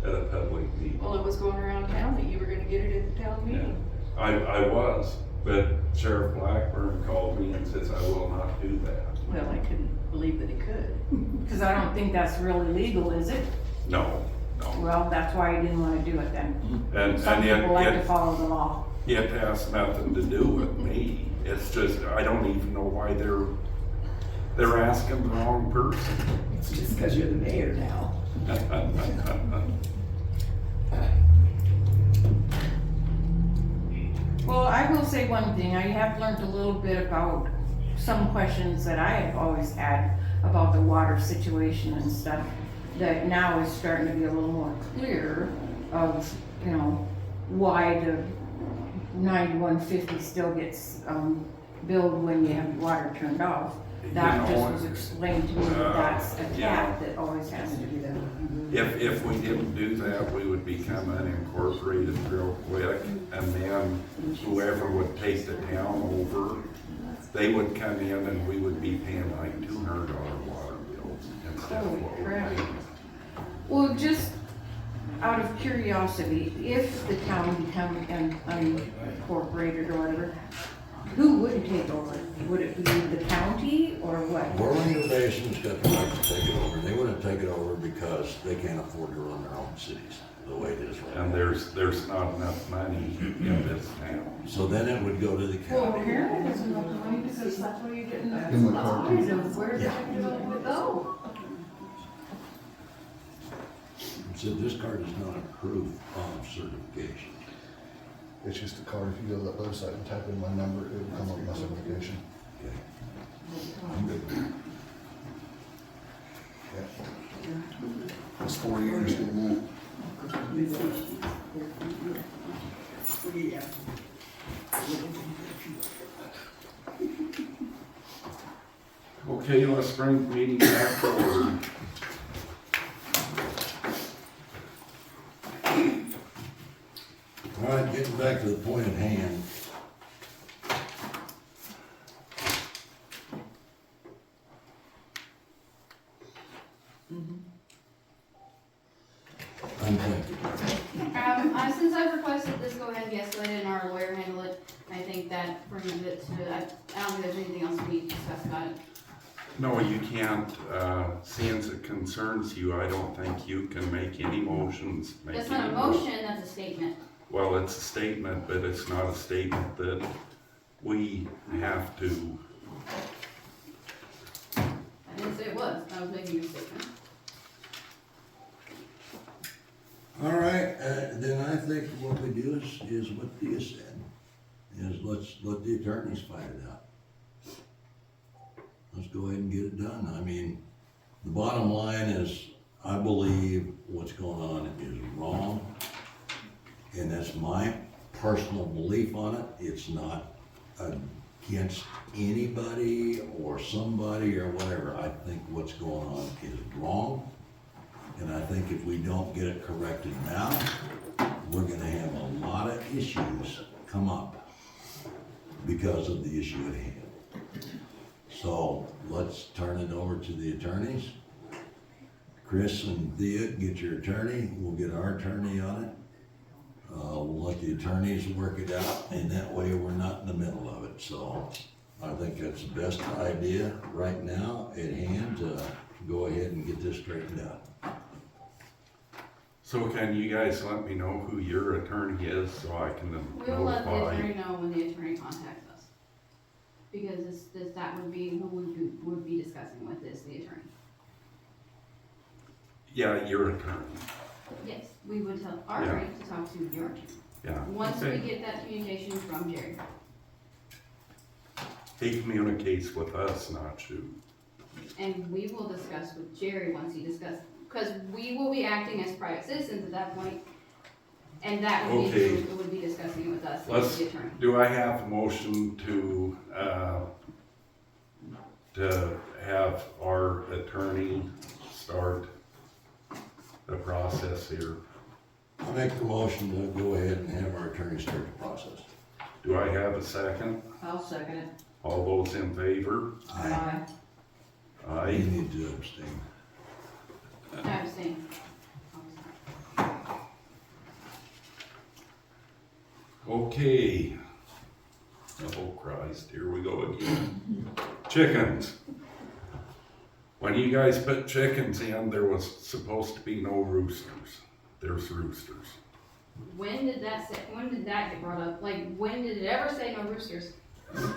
at a public meeting. Well, it was going around town that you were gonna get it at the town meeting. I was, but Sheriff Blackburn called me and says I will not do that. Well, I couldn't believe that he could. Cause I don't think that's really legal, is it? No, no. Well, that's why I didn't wanna do it then. And Some people like to it follow the law. has nothing to do with me. It's just, I don't even know why they're asking the wrong person. It's just cause you're the mayor now. Well, I will say one thing, I have learned a little bit about some questions that I have always had about the water situation and stuff, that now is starting to be a little more clear of, you know, why the 9150 still gets, billed when you have water turned off. That You know, just was explained to me that that's a yeah. cap that always has to be there. If we didn't do that, we would become unincorporated real quick, and then whoever would take the town over, they would come in and we would be paying like $200 water bills instead of Holy what we're crap. paying. Well, just out of curiosity, if the town become unincorporated or whatever, who would take over? Would it be the county or what? Organizations got the right to take it over. They wouldn't take it over because they can't afford to run their own cities the way it is right And now. there's not enough money in this town. So then it would go to the Well, county. apparently there's enough money because that's where you get in the supplies of where the heck is it gonna go? So this card is not a proof of certification. It's just a card. If you go to that website and type in my number, it will come up with my certification. Okay. I'm good with that. Yeah. It's 4 years doing Okay, let's bring the meeting back to order. All right, getting back to the point at hand. I'm thinking. Since I've requested this go ahead and be escalated and our lawyer handle it, I think that brings it to, I don't think there's anything else we need to discuss about it. No, you can't, since it concerns you, I don't think you can make any motions. That's not a motion, that's a statement. Well, it's a statement, but it's not a statement that we have to. I didn't say it was, I was making a statement. All right, then I think what we do is what Thea said, is let's let the attorneys fight it out. Let's go ahead and get it done. I mean, the bottom line is, I believe what's going on is wrong, and that's my personal belief on it. It's not against anybody or somebody or whatever. I think what's going on is wrong. And I think if we don't get it corrected now, we're gonna have a lot of issues come up because of the issue at hand. So let's turn it over to the attorneys. Chris and Thea, get your attorney. We'll get our attorney on it. We'll let the attorneys work it out, and that way we're not in the middle of it. So I think that's the best idea right now at hand to go ahead and get this straightened out. So can you guys let me know who your attorney is so I can We will let the notify? attorney know when the attorney contacts us. Because that would be, who would be discussing with is the attorney. Yeah, your attorney. Yes, we would tell our Yeah. attorney to talk to your attorney. Yeah. Once Okay. we get that communication from Jerry. He communicates with us, not you. And we will discuss with Jerry once he discusses, because we will be acting as private citizens at that point, and that would be Okay. who would be discussing it with us, Let's, the attorney. do I have a motion to have our attorney start the process here? I'll make the motion to go ahead and have our attorney start the process. Do I have a second? I'll second it. All those in favor? You Aye. need to abstain. I abstain. Okay. Oh Christ, here we go again. Chickens. When you guys put chickens in, there was supposed to be no roosters. There's roosters. When did that get brought up? Like, when did it ever say no roosters?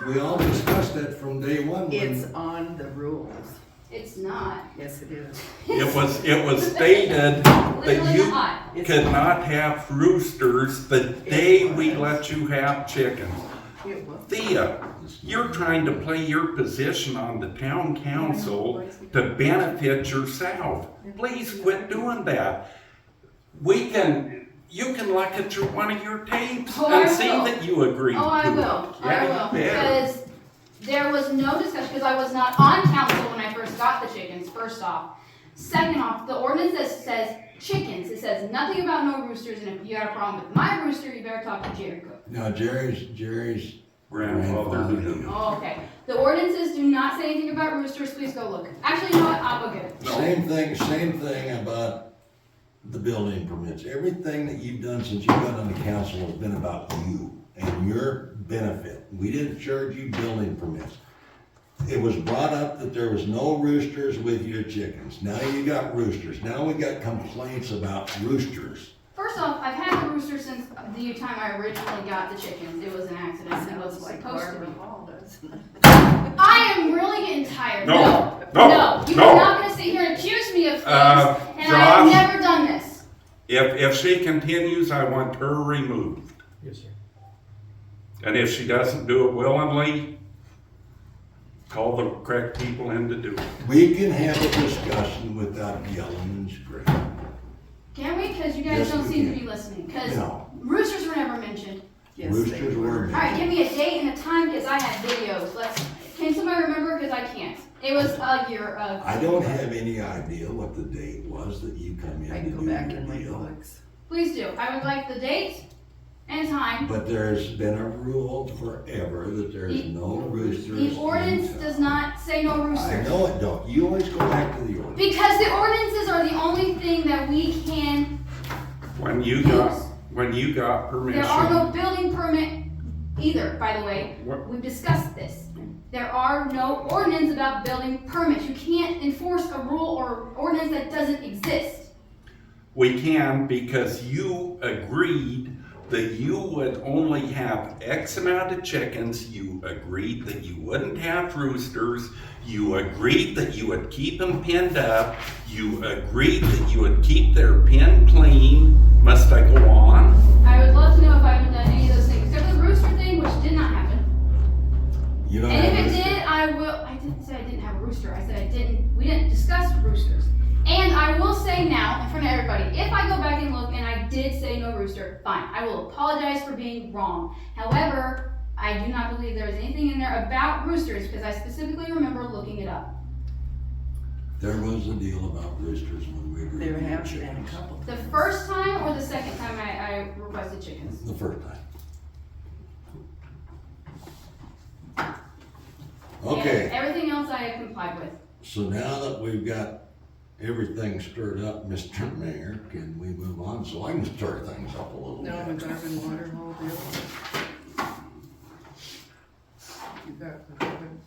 We all discussed that from day one. It's on the rules. It's not. Yes, it is. It was stated that Literally you not. could not have roosters the day we let you have chickens. It was. Thea, you're trying to play your position on the town council to benefit yourself. Please quit doing that. You can look at one of your tapes Oh, I and see will. that you agree to it. Oh, I will. I Yeah, will. you better. Because there was no discussion, because I was not on council when I first got the chickens, first off. Second off, the ordinance that says chickens, it says nothing about no roosters, and if you got a problem with my rooster, you better talk to Jerry Cook. Now, Jerry's Grandfather did. Oh, okay. The ordinances do not say anything about roosters, please go look. Actually, you know what, I'll go get it. No. Same thing about the building permits. Everything that you've done since you got on the council has been about you and your benefit. We didn't charge you building permits. It was brought up that there was no roosters with your chickens. Now you got roosters. Now we got complaints about roosters. First off, I've had the rooster since the time I originally got the chickens. It was an accident. It was Sounds like supposed to Barbara be. Hall, doesn't it? I am really getting tired. No, You're no. not gonna sit here and accuse me of things, and I Josh. have never done this. If she continues, I want her removed. Yes, sir. And if she doesn't do it willingly, call the correct people in to do it. We can have a discussion without yelling and screaming. Can we? Because you guys Yes, don't we seem can. to be listening. Because No. roosters were never mentioned. Yes, Roosters they were Alright, give me a date and a time because I have videos. Can somebody remember? Because I can't. It was a year of. I don't have any idea what the date was that you come in I to can go do back your in my deal. books. Please do. I would like the date and time. But there's been a rule forever that there's no roosters. The ordinance in does town. not say no I roosters. know it don't. You always go back to the ordinance. Because the ordinances are the only thing that we can. When you got permission. There are no building permit either, by the way. What? We've discussed this. There are no ordinance about building permits. You can't enforce a rule or ordinance that doesn't exist. We can, because you agreed that you would only have X amount of chickens. You agreed that you wouldn't have roosters. You agreed that you would keep them pinned up. You agreed that you would keep their pen clean. Must I go on? I would love to know if I haven't done any of those things, except for the rooster thing, which did not happen. You don't And have if it roosters. did, I didn't say I didn't have a rooster. I said we didn't discuss roosters. And I will say now, in front of everybody, if I go back and look and I did say no rooster, fine. I will apologize for being wrong. However, I do not believe there was anything in there about roosters, because I specifically remember looking it up. There was a deal about roosters when we agreed. There to have been chickens. a couple. The first time or the second time I requested chickens? The first time. Okay. And everything else I have complied with. So now that we've got everything stirred up, Mr. Mayor, can we move on so I can stir things up a little No, bit? McGarvin water hole bill. You got McGarvin.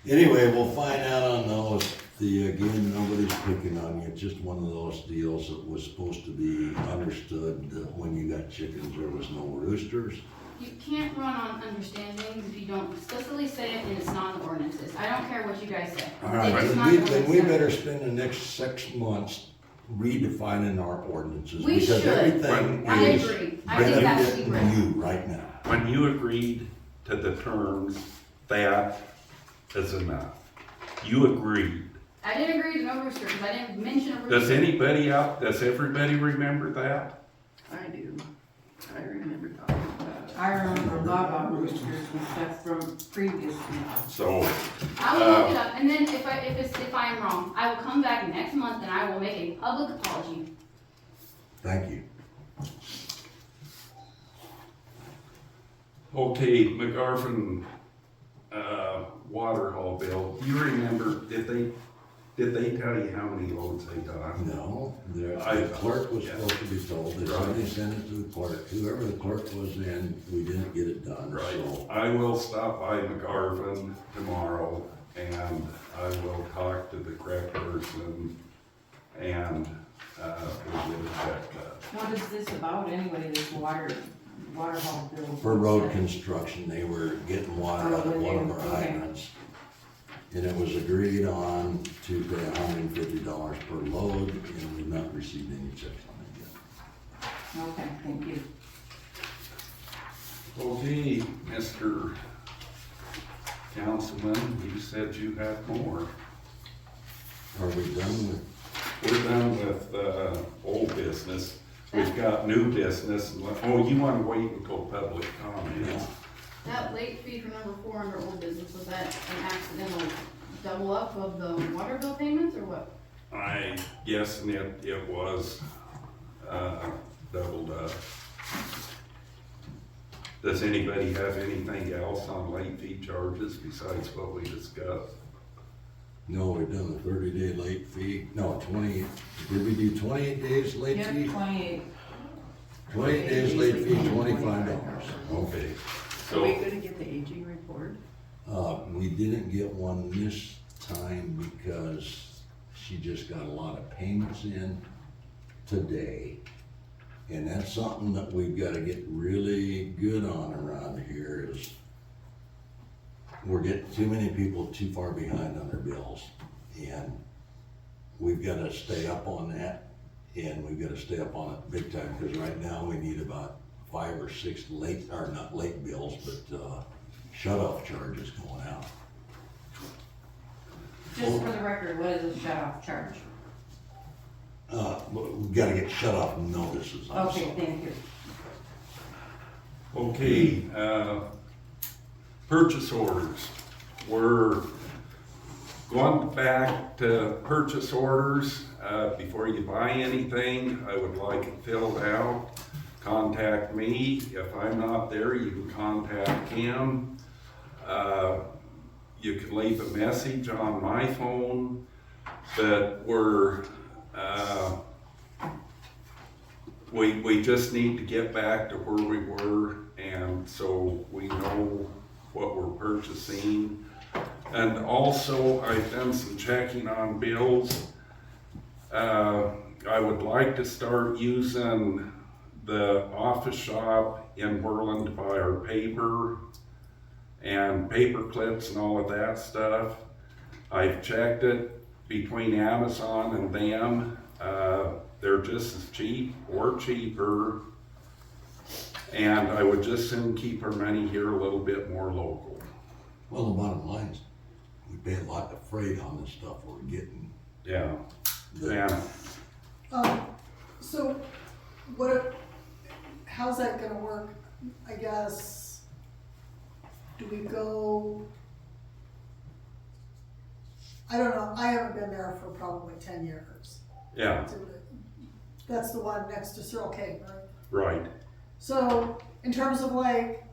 Anyway, we'll find out on those. Again, nobody's picking on you. It's just one of those deals that was supposed to be understood that when you got chickens, there was no roosters. You can't run on understandings if you don't explicitly say it and it's not in the ordinances. I don't care what you guys say. All right, If it's then not we, in the then we ordinance, better spend the next 6 months redefining our ordinances. We because should. everything I is agree. I think that would be great. benefiting you right now. When you agreed to the terms, that is enough. You agreed. I didn't agree to no rooster because I didn't mention a rooster. Does everybody remember that? I do. I remember talking about it. I remember a lot about roosters and stuff from previous meetings. So, I will look it up, and then if I am wrong, I will come back next month and I will make a public apology. Thank you. okay, McGarvin, water hall bill, you remember, did they tell you how many loads they got? No, the I- clerk was yeah. supposed to be told, they Right. already sent it to the clerk, whoever the clerk was in, we didn't get it done, Right, so. I will stop by McGarvin tomorrow and I will talk to the correct person and, we'll get it checked up. What is this about anyway, this water hall bill? For road construction, they were getting water out of one of our Okay. hydrants. And it was agreed on to pay $150 per load, and we've not received any checks on it yet. Okay, thank you. Okay, Mr. Councilman, you said you had more. Are we done with, We're done with, old business. We've got new business. Oh, you wanna wait until public comments? That late fee for number 4 under old business, was that an accidental double up of the water bill payments or what? I guess it was, doubled up. Does anybody have anything else on late fee charges besides what we discussed? no, we've done the 30-day late fee, no, 20, did we do 28 days late Yep, fee? 28. 28 days late fee, $25. Okay, Are we so, gonna get the aging report? We didn't get one this time because she just got a lot of payments in today. And that's something that we've gotta get really good on around here is we're getting too many people too far behind on their bills. And we've gotta stay up on that, and we've gotta stay up on it big time, because right now we need about 5 or 6 late, or not late bills, but, shut-off charges going out. Just for the record, what is a shut-off charge? We've gotta get shut-off notices on Okay, something. thank you. okay, purchase orders. We're going back to purchase orders. Before you buy anything, I would like it filled out. Contact me. If I'm not there, you can contact him. You can leave a message on my we just need to get back to where we were, and so we know what we're purchasing. And also, I've done some checking on bills. I would like to start using the office shop in Whirland to buy our paper and paper clips and all of that stuff. I've checked it between Amazon and them. They're just as cheap or cheaper. And I would just soon keep our money here a little bit more local. Well, the bottom line is, we pay a lot of freight on the stuff we're getting. Yeah. Yeah. So, how's that gonna work? I guess, do we go, I don't know, I haven't been there for probably 10 years. Yeah, That's the one next to Cyril K, right? right. So, in terms of like,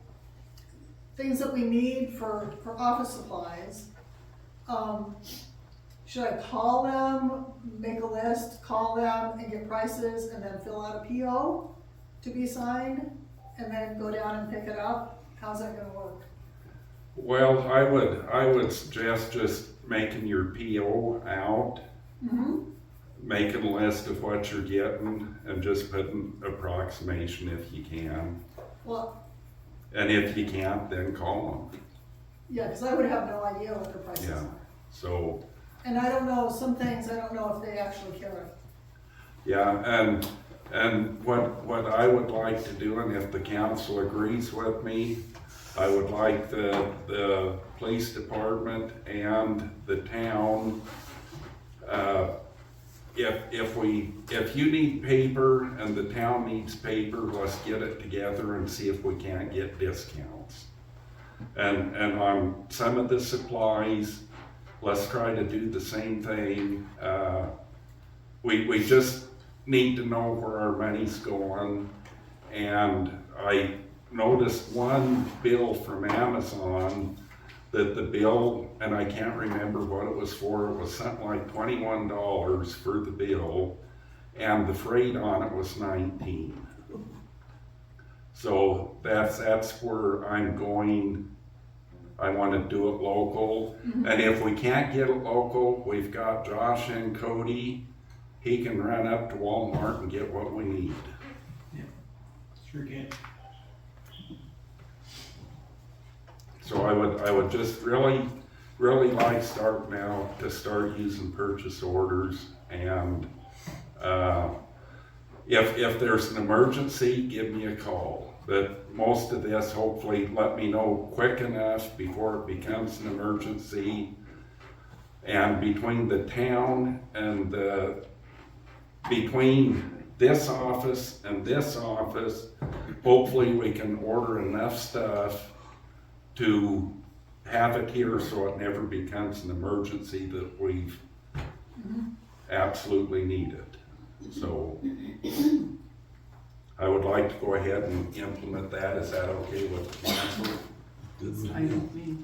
things that we need for office supplies, should I call them, make a list, call them and get prices and then fill out a PO to be signed and then go down and pick it up? How's that gonna work? Well, I would suggest just making your PO out, making a list of what you're getting, and just putting approximation if you can. Well, And if you can't, then call them. yeah, cause I would have no idea what their prices Yeah. are. So, And I don't know, some things, I don't know if they actually carry. yeah, and what I would like to do, and if the council agrees with me, I would like the police department and the town, if you need paper and the town needs paper, let's get it together and see if we can't get discounts. And on some of the supplies, let's try to do the same thing. We just need to know where our money's going. And I noticed one bill from Amazon that the bill, and I can't remember what it was for, it was something like $21 for the bill, and the freight on it was $19. So that's where I'm going. I want to do it local. And if we can't get it local, we've got Josh and Cody. He can run up to Walmart and get what we need. Sure can. So I would just really like start now to start using purchase orders, and if there's an emergency, give me a call. But most of this, hopefully, let me know quick enough before it becomes an emergency. And between the town and between this office and this office, hopefully we can order enough stuff to have it here so it never becomes an emergency that we've absolutely need it. So I would like to go ahead and implement that. Is that okay with the council? Good with Fine me. with me.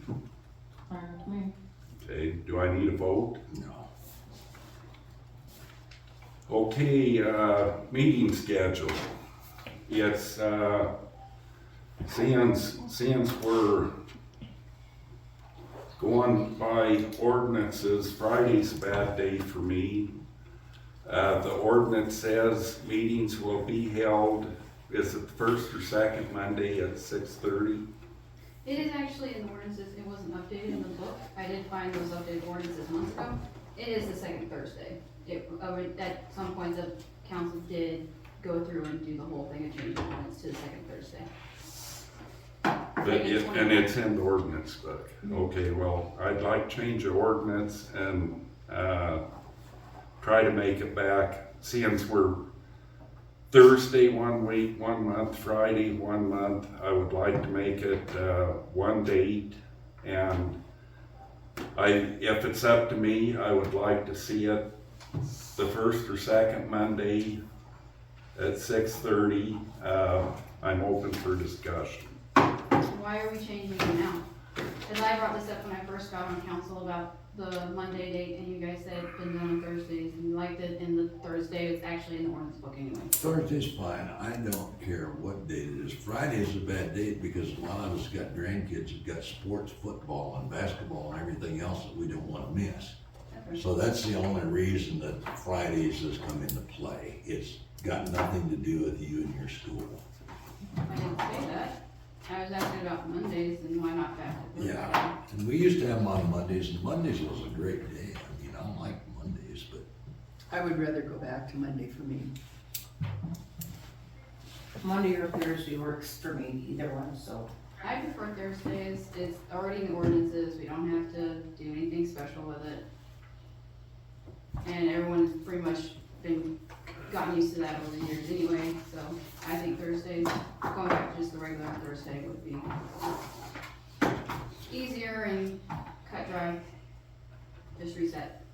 Fine with me. Okay, do I need a vote? No. Okay, meeting schedule. It's, since we're going by ordinances, Friday's a bad day for me. The ordinance says meetings will be held, is it the first or second Monday at 6:30? It is actually in the ordinances, it wasn't updated in the book. I did find those updated ordinances months ago. It is the second Thursday. At some point, the council did go through and do the whole thing and change the ordinance to the second Thursday. And it's in the ordinance book. Okay, well, I'd like to change the ordinance and try to make it back, since we're Thursday 1 week, 1 month, Friday 1 month, I would like to make it one date. And if it's up to me, I would like to see it the first or second Monday at 6:30. I'm open for discussion. Why are we changing it now? Because I brought this up when I first got on council about the Monday date, and you guys said it's been done on Thursdays, and you liked it, and the Thursday is actually in the ordinance book anyway. Thursday's fine, I don't care what date it is. Friday's a bad date because a lot of us got grandkids who've got sports, football and basketball and everything else that we don't wanna miss. Okay. So that's the only reason that Fridays has come into play. It's got nothing to do with you and your school. I didn't say that. I was asking about Mondays and why not back to Thursday. Yeah, and we used to have them on Mondays, and Mondays was a great day. I mean, I like Mondays, but I would rather go back to Monday for me. Monday or Thursday works for me, either one, so. I prefer Thursdays, it's already in the ordinances, we don't have to do anything special with it. And everyone's pretty much gotten used to that over the years anyway, so I think Thursdays, going back to just the regular Thursday would be easier and cut dry, just reset.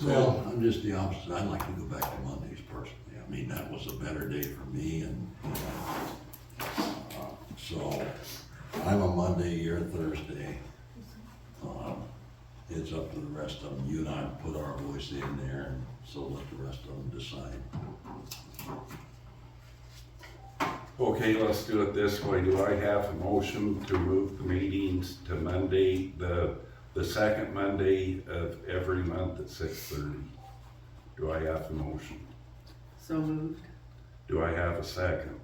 well, I'm just the opposite. I'd like to go back to Mondays personally. I mean, that was a better day for me and, so I'm a Monday, you're a Thursday. It's up to the rest of them. You and I put our voice in there, and so let the rest of them decide. Okay, let's do it this way. Do I have a motion to move the meetings to Monday, the second Monday of every month at 6:30? Do I have a motion? So moved. Do I have a second?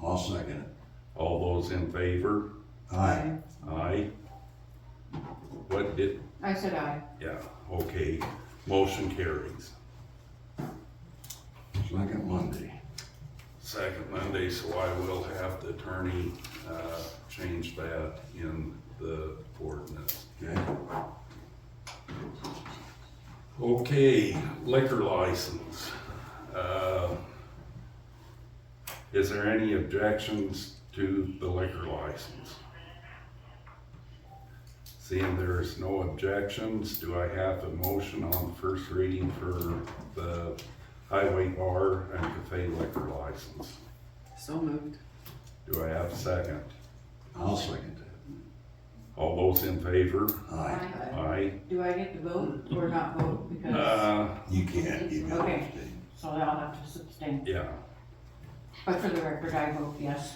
I'll second it. All those in favor? Aye. Aye. What did, I said aye. yeah, okay, motion carries. Second Monday. Second Monday, so I will have the attorney, change that in the ordinance. Okay. Okay, liquor license. Is there any objections to the liquor license? Seeing there's no objections, do I have a motion on the first reading for the highway bar and cafe liquor license? So moved. Do I have a second? I'll second that. All those in favor? Aye. Aye. Do I get to vote or not vote? Because, You can't, you got Okay. to. so I'll have to abstain. Yeah. But for the record, I vote yes.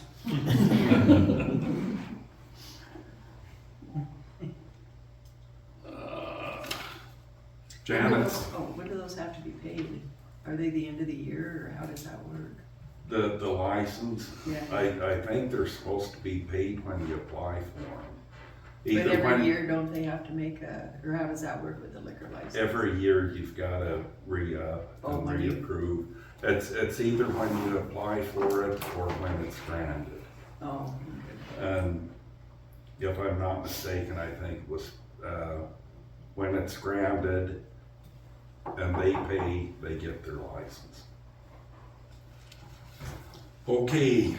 Janet, When do those have to be paid? Are they the end of the year, or how does that work? the license, Yeah. I think they're supposed to be paid when you apply for them. But Either every when, year, don't they have to make or how does that work with the liquor license? every year you've gotta re-up Oh, and when you- reapprove. It's either when you apply for it or when it's granted. Oh, And if I'm not mistaken, I think it was, when it's granted and they pay, they get their license. Okay,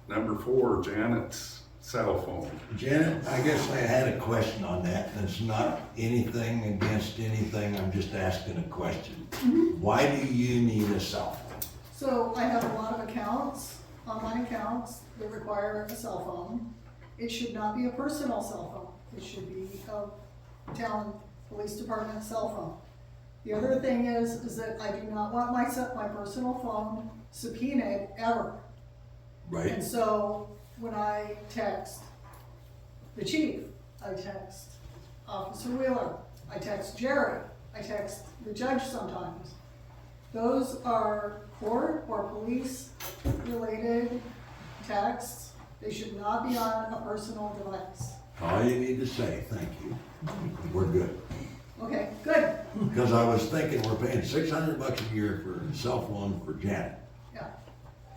number 4, Janet's cell phone. Janet, I guess I had a question on that, and it's not anything against anything, I'm just asking a question. Why do you need a cell phone? So I have a lot of accounts, online accounts that require a cell phone. It should not be a personal cell phone. It should be a town police department cell phone. The other thing is that I do not want my personal phone subpoenaed ever. Right? And so when I text the chief, I text Officer Wheeler, I text Jerry, I text the judge sometimes. Those are court or police related texts. They should not be on a personal device. All you need to say, thank you. We're good. Okay, good. Because I was thinking we're paying $600 a year for a cell phone for Janet. Yeah.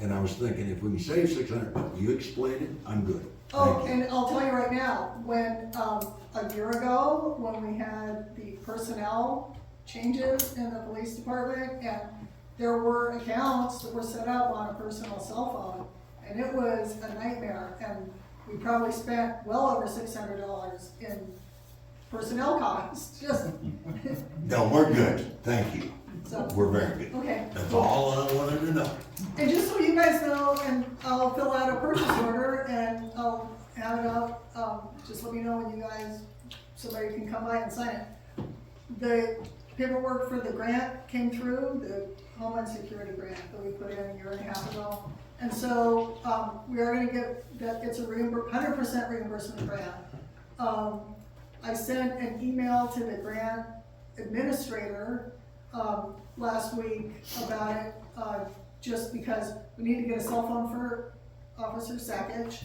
And I was thinking if we can save $600, you explain it, I'm good. Oh, Thank you. and I'll tell you right now, when, a year ago, when we had the personnel changes in the police department, and there were accounts that were set up on a personal cell phone, and it was a nightmare, and we probably spent well over $600 in personnel costs, just, No, we're good, thank you. so, We're very good. okay. That's all I wanted to know. And just so you guys know, and I'll fill out a purchase order and I'll have it out just let me know when you guys, somebody can come by and sign it. The paperwork for the grant came through, the Homeland Security grant that we put in a year and a half ago. And so, we are gonna get, that it's a 100% reimbursement grant. I sent an email to the grant administrator, last week about it, just because we need to get a cell phone for Officer Sackage.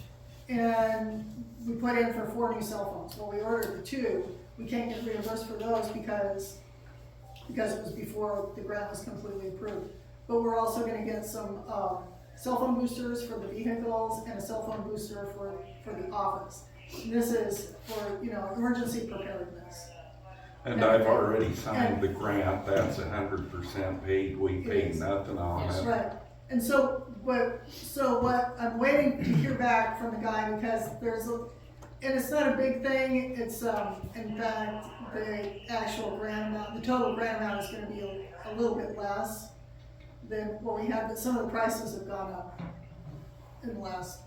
And we put in for 4 new cell phones. Well, we ordered the 2. We can't get reimbursed for those because it was before the grant was completely approved. But we're also gonna get some, cell phone boosters for the vehicles and a cell phone booster for the office. And this is for, emergency preparedness. And I've already signed the grant, that's 100% paid, we paid Yes. nothing on Yes. it. Right, and so what I'm waiting to hear back from the guy, because and it's not a big thing, it's, in fact, the actual grant amount, the total grant amount is gonna be a little bit less than what we had, but some of the prices have gone up in the last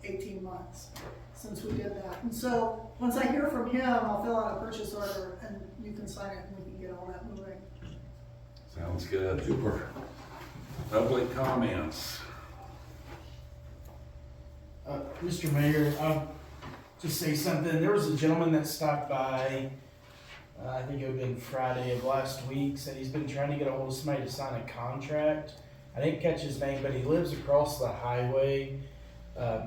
18 months since we did that. And so, once I hear from him, I'll fill out a purchase order and you can sign it and we can get all that moving. Sounds good. Super. Public comments. Mr. Mayor, I'll just say something. There was a gentleman that stopped by, I think it would have been Friday of last week, said he's been trying to get a hold of somebody to sign a contract. I didn't catch his name, but he lives across the highway,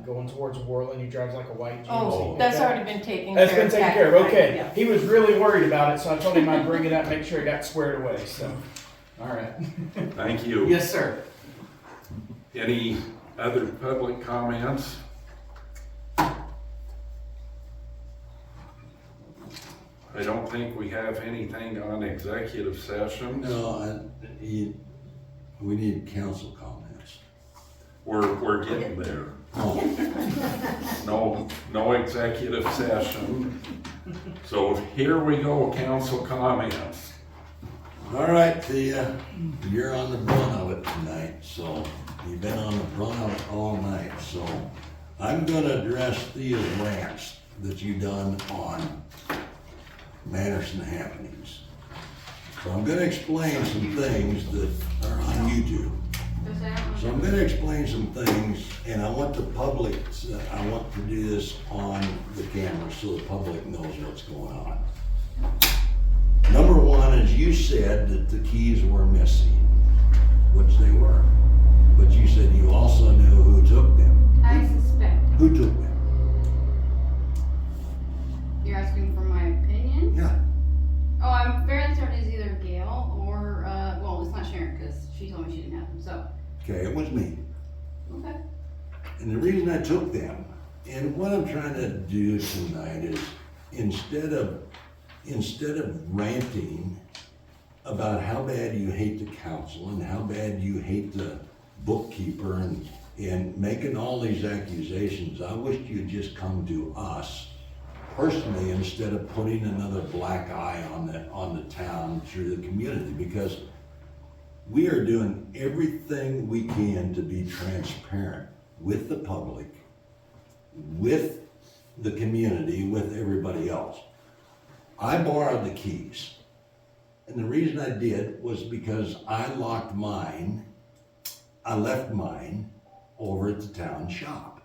going towards Worland. He drives like a white GMC. Oh, that's pickup. already been taken care of. That's been taken care of, okay. Yeah. He was really worried about it, so I told him I'd bring it up, make sure it got squared away, so, all right. Thank you. Yes, sir. Any other public comments? I don't think we have anything on executive session. No, we need council comments. We're getting there. Oh, No executive session. So here we go, council comments. all right, you're on the brunt of it tonight, so you've been on the brunt of it all night, so I'm gonna address the rants that you done on Manderson happenings. So I'm gonna explain some things that are on YouTube. So I'm gonna explain some things, and I want the public, I want to do this on the camera so the public knows what's going on. Number one is you said that the keys were missing, which they were. But you said you also knew who took them. I suspect. Who took them? You're asking for my opinion? Yeah. Oh, I'm fairly certain it's either Gail or, well, it's not Sharon, because she told me she didn't have them, so, Okay, it was me. okay. And the reason I took them, and what I'm trying to do tonight is instead of ranting about how bad you hate the council and how bad you hate the bookkeeper and making all these accusations, I wish you'd just come to us personally instead of putting another black eye on the town through the community, because we are doing everything we can to be transparent with the public, with the community, with everybody else. I borrowed the keys, and the reason I did was because I left mine over at the town shop.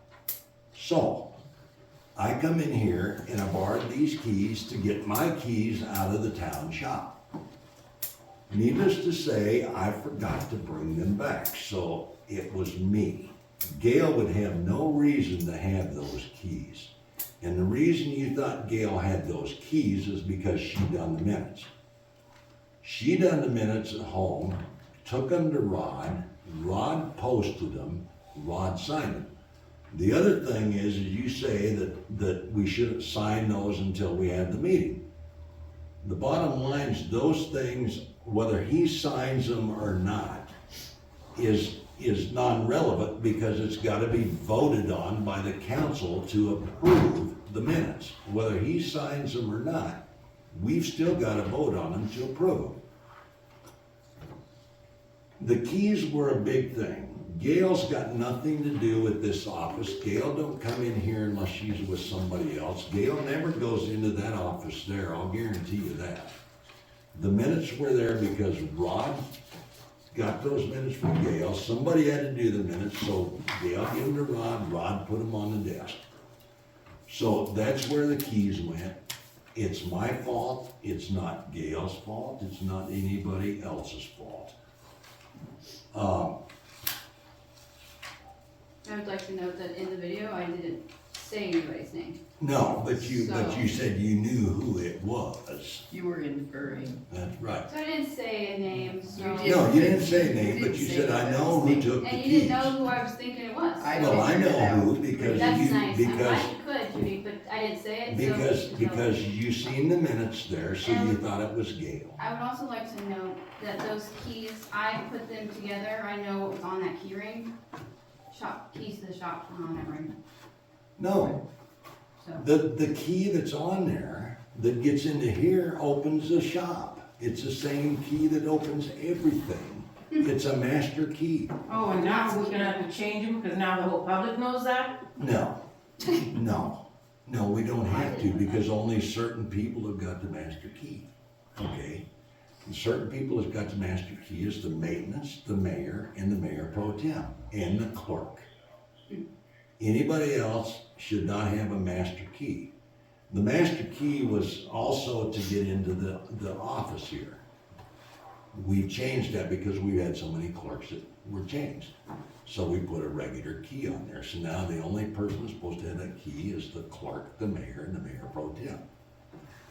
So, I come in here and I borrowed these keys to get my keys out of the town shop. Needless to say, I forgot to bring them back, so it was me. Gail would have no reason to have those keys. And the reason you thought Gail had those keys is because she done the minutes. She done the minutes at home, took them to Rod, Rod posted them, Rod signed them. The other thing is you say that we shouldn't sign those until we had the meeting. The bottom line is those things, whether he signs them or not, is non-relevant because it's gotta be voted on by the council to approve the minutes. Whether he signs them or not, we've still gotta vote on them to approve them. The keys were a big thing. Gail's got nothing to do with this office. Gail don't come in here unless she's with somebody else. Gail never goes into that office there, I'll guarantee you that. The minutes were there because Rod got those minutes from Gail. Somebody had to do the minutes, so Gail gave them to Rod, Rod put them on the desk. So that's where the keys went. It's my fault, it's not Gail's fault, it's not anybody else's fault. I would like to note that in the video, I didn't say anybody's name. No, but you said you knew who it was. You were inferring. That's right. So I didn't say a name, so. No, you didn't say a name, but you said, I know who took the And you keys. didn't know who I was thinking it was. Well, I know who, because That's you, nice, I'm because, glad you could, Judy, but I didn't say it, so. because you seen the minutes there, so you And- thought it was Gail. I would also like to note that those keys, I put them together, I know what was on that key ring. Keys to the shop were on that ring, No, so. the key that's on there, that gets into here, opens the shop. It's the same key that opens everything. It's a master key. Oh, and now we're gonna have to change them, because now the whole public knows that? No, we don't have to, because only certain people have got the master key, okay? And certain people have got the master key is the maintenance, the mayor, and the mayor pro tem, and the clerk. Anybody else should not have a master key. The master key was also to get into the office here. We've changed that because we've had so many clerks that were changed. So we put a regular key on there. So now the only person that's supposed to have that key is the clerk, the mayor, and the mayor pro tem.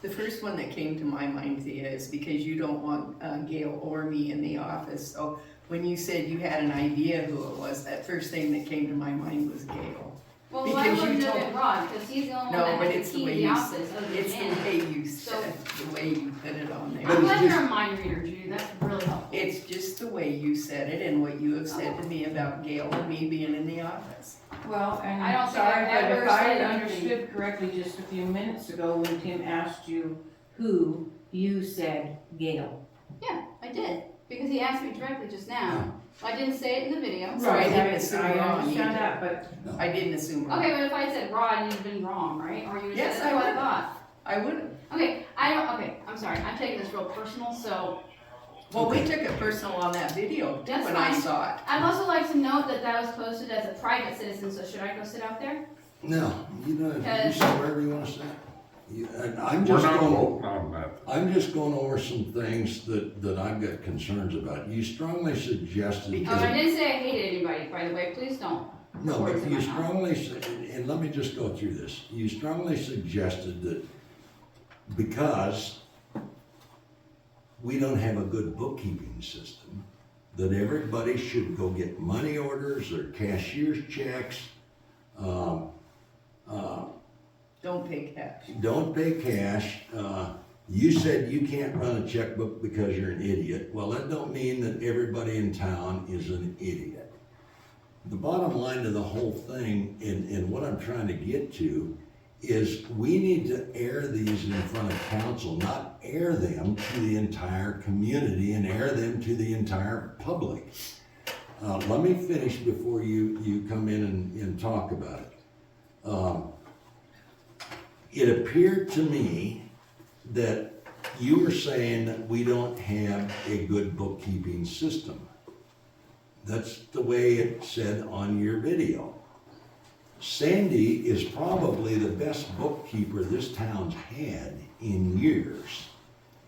The first one that came to my mind, Thea, is because you don't want Gail or me in the office. So when you said you had an idea who it was, that first thing that came to my mind was Gail. Well, why Because you wouldn't it have told- been Rod, because he's the only one No, that but has it's the the key way to the you office, said, other than it's the Ann. way you So- said, the way you put it on there. I'm glad It's you're a just- mind reader, Judy, that's really helpful. It's just the way you said it and what you have said to me about Gail and me being in the office. Well, and I don't I'm think sorry, I've but ever if I said had anything. understood correctly just a few minutes ago when Tim asked you who, you said Gail. Yeah, I did, because he asked me directly just now. I didn't say it in the video. So I didn't assume I wrong understand either. that, but I didn't assume wrong. Okay, but if I said Rod, you'd been wrong, right? Or you would Yes, say, that's what I I would. thought. I wouldn't. Okay, I'm sorry, I'm taking this real personal, so Well, we took it personal on that video too That's when I fine. saw it. I'd also like to note that that was posted as a private citizen, so should I go sit out there? No, you know, you Because- sit wherever you wanna sit. And I'm We're just not going, voting on that. I'm just going over some things that I've got concerns about. You strongly suggested. Oh, I didn't say I hated anybody, by the way, please don't. No, Words but in you my mouth. strongly, and let me just go through this. You strongly suggested that because we don't have a good bookkeeping system, that everybody should go get money orders or cashier's checks. Don't pay cash. Don't pay cash. You said you can't run a checkbook because you're an idiot. Well, that don't mean that everybody in town is an idiot. The bottom line to the whole thing, and what I'm trying to get to, is we need to air these in front of council, not air them to the entire community and air them to the entire public. Let me finish before you come in and talk about it. It appeared to me that you were saying that we don't have a good bookkeeping system. That's the way it said on your video. Sandy is probably the best bookkeeper this town's had in years.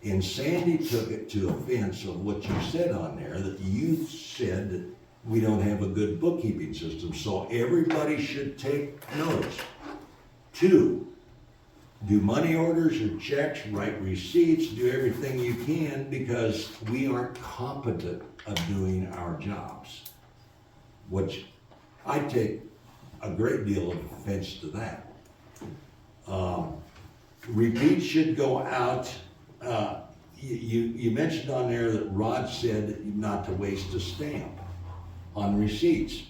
And Sandy took it to offense of what you said on there, that you said that we don't have a good bookkeeping system, so everybody should take notice. 2, do money orders or checks, write receipts, do everything you can, because we aren't competent of doing our jobs. Which I take a great deal of offense to that. Repeats should go out. You mentioned on there that Rod said not to waste a stamp on receipts.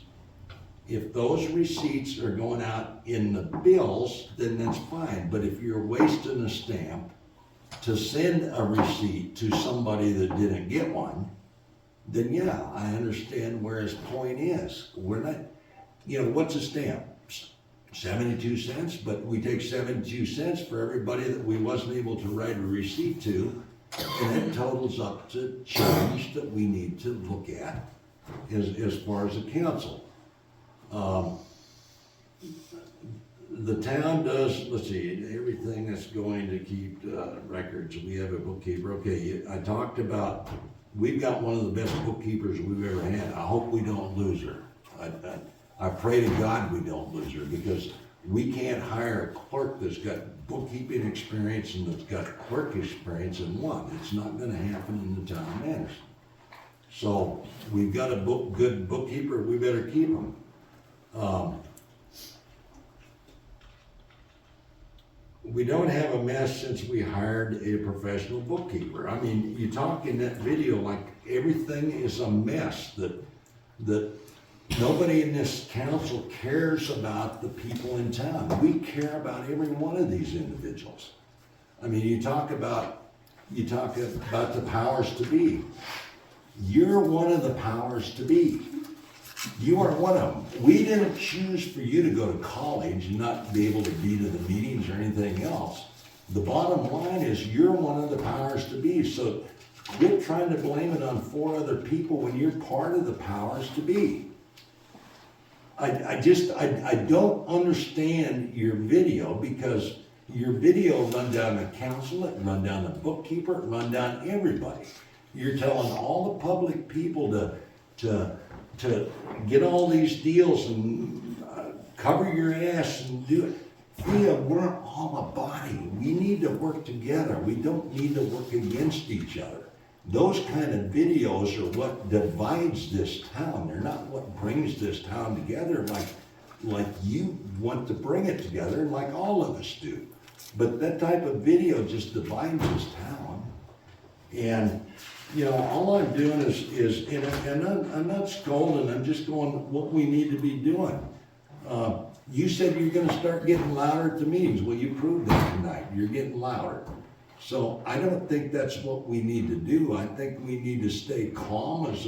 If those receipts are going out in the bills, then that's fine. But if you're wasting a stamp to send a receipt to somebody that didn't get one, then yeah, I understand where his point is. We're not, what's a stamp? 72 cents, but we take 72 cents for everybody that we wasn't able to write a receipt to, and it totals up to change that we need to look at as far as the council. The town does, let's see, everything that's going to keep records. We have a bookkeeper. Okay, I talked about, we've got one of the best bookkeepers we've ever had. I hope we don't lose her. I pray to God we don't lose her, because we can't hire a clerk that's got bookkeeping experience and that's got clerk experience in one. It's not gonna happen in the town of Manderson. So we've got a good bookkeeper, we better keep him. We don't have a mess since we hired a professional bookkeeper. I mean, you talk in that video like everything is a mess, that nobody in this council cares about the people in town. We care about every one of these individuals. I mean, you talk about the powers to be. You're one of the powers to be. You are one of them. We didn't choose for you to go to college and not be able to be to the meetings or anything else. The bottom line is you're one of the powers to be. So quit trying to blame it on 4 other people when you're part of the powers to be. I don't understand your video, because your video run down the council, it run down the bookkeeper, it run down everybody. You're telling all the public people to get all these deals and cover your ass and do it. Thea, we're all a body. We need to work together. We don't need to work against each other. Those kind of videos are what divides this town. They're not what brings this town together like you want to bring it together, and like all of us do. But that type of video just divides this town. And, all I'm doing is and I'm not scolding, I'm just going what we need to be doing. You said you're gonna start getting louder at the meetings. Well, you proved that tonight. You're getting louder. So I don't think that's what we need to do. I think we need to stay calm as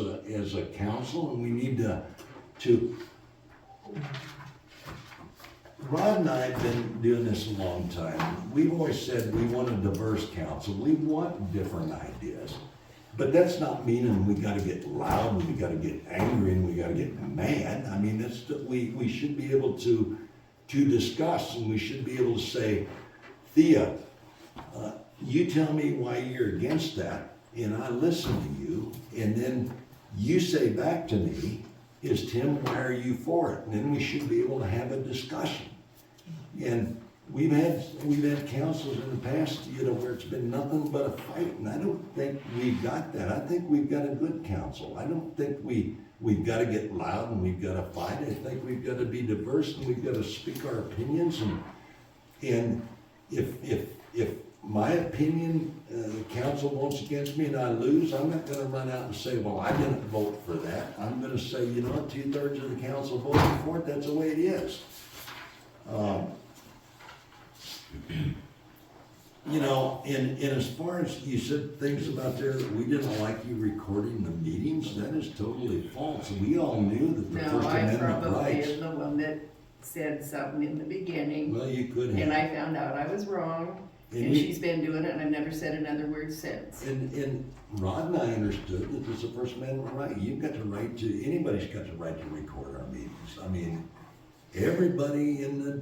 a council, and we need to Rod and I have been doing this a long time. We've always said we want a diverse council. We want different ideas. But that's not meaning we gotta get loud, and we gotta get angry, and we gotta get mad. I mean, we should be able to discuss, and we should be able to say, Thea, you tell me why you're against that, and I listen to you, and then you say back to me, is Tim, why are you for it? And then we should be able to have a discussion. And we've had councils in the past, where it's been nothing but a fight, and I don't think we've got that. I think we've got a good council. I don't think we've got to get loud and we've got to fight. I think we've got to be diverse and we've got to speak our opinions. And if my opinion, the council votes against me and I lose, I'm not gonna run out and say, well, I didn't vote for that. I'm gonna say, 2/3 of the council voted for it, that's the way it is. And as far as you said things about there, that we didn't like you recording the meetings, that is totally false. We all knew that the First Amendment rights. I am the one that said something in the beginning, Well, you could have. and I found out I was wrong. And she's been doing it, and I've never said another word since. And Rod and I understood that it's a First Amendment right. You've got the right to, anybody's got the right to record our meetings. I mean, everybody in the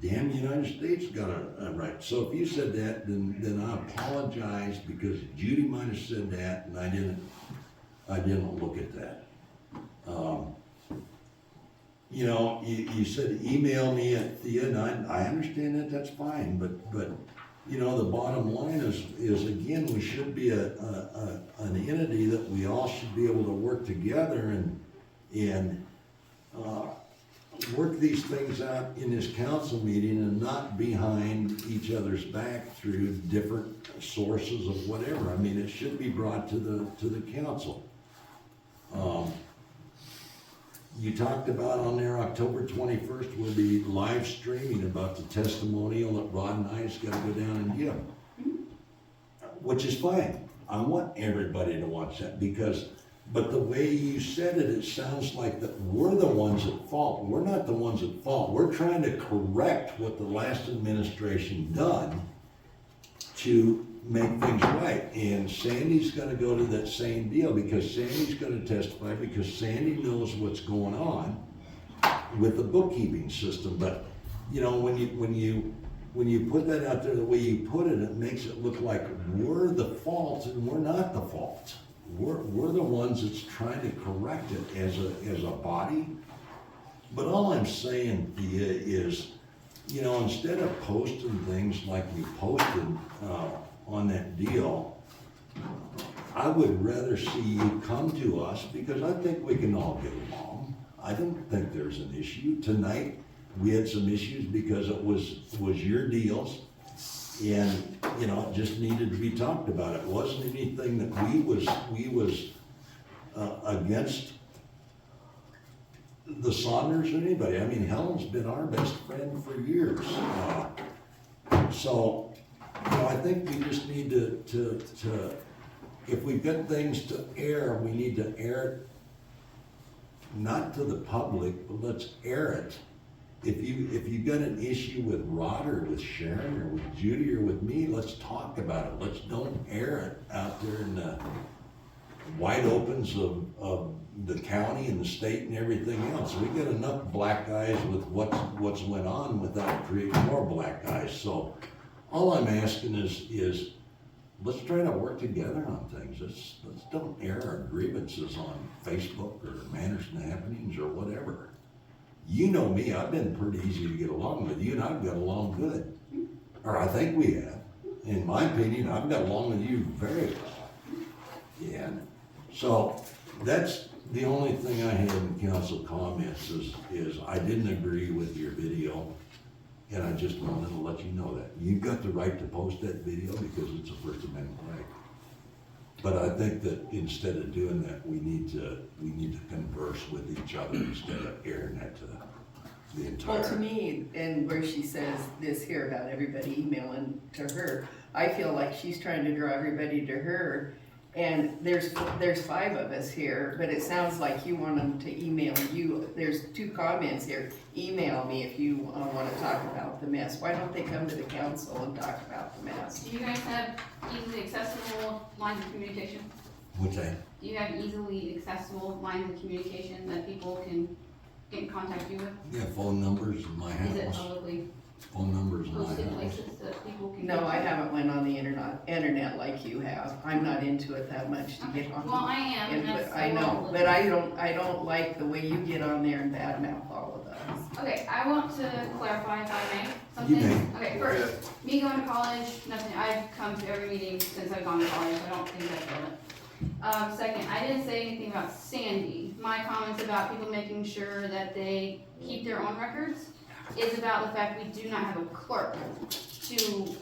damn United States got a right. So if you said that, then I apologize, because Judy might have said that, and I didn't look at that. You said email me at Thea, and I understand that, that's fine, but the bottom line is again, we should be an entity that we all should be able to work together and work these things out in this council meeting, and not behind each other's back through different sources of whatever. I mean, it should be brought to the council. You talked about on there, October 21st, we'll be live streaming about the testimonial that Rod and I's got to go down and give, which is fine. I want everybody to watch that but the way you said it, it sounds like that we're the ones at fault. We're not the ones at fault. We're trying to correct what the last administration done to make things right. And Sandy's gonna go to that same deal because Sandy's gonna testify because Sandy knows what's going on with the bookkeeping system. But, you know, when you put that out there the way you put it, it makes it look like we're the fault, and we're not the fault. We're the ones that's trying to correct it as a body. But all I'm saying to you is, you know, instead of posting things like you posted on that deal, I would rather see you come to us because I think we can all get along. I don't think there's an issue. Tonight, we had some issues because it was your deals. And, you know, it just needed to be talked about. It wasn't anything that we was against the Saunders or anybody. I mean, Helen's been our best friend for years. So, you know, I think we just need to if we've got things to air, we need to air it not to the public, but let's air it. If you've got an issue with Rod or with Sharon or with Judy or with me, let's talk about it. Let's don't air it out there in the wide opens of the county and the state and everything else. We got enough black guys with what's went on without creating more black guys. So all I'm asking is let's try to work together on things. Let's don't air our grievances on Facebook or Manderson happenings or whatever. You know me, I've been pretty easy to get along with you, and I've got along good. Or I think we have. In my opinion, I've got along with you very well. And so that's the only thing I had in council comments is I didn't agree with your video, and I just wanted to let you know that. You've got the right to post that video because it's a First Amendment right. But I think that instead of doing that, we need to converse with each other instead of airing that to the entire. Well, to me, and where she says this here about everybody emailing to her, I feel like she's trying to draw everybody to her. And there's 5 of us here, but it sounds like you want them to email you. There's 2 comments here. Email me if you want to talk about the mess. Why don't they come to the council and talk about the mess? Do you guys have easily accessible lines of communication? What's that? Do you have easily accessible lines of communication that people can get in contact you with? Yeah, phone numbers in my Is it house. publicly Phone numbers in my posted house. places that people can? No, get I to? haven't went on the internet like you have. I'm not into it that much to get on. Well, I am, and that's. I know, but I don't like the way you get on there and badmouth all of us. Okay, I want to clarify if I may, You something. may. Okay, first, me going to college, nothing, I've come to every meeting since I've gone to college, I don't think I failed it. Second, I didn't say anything about Sandy. My comments about people making sure that they keep their own records is about the fact we do not have a clerk to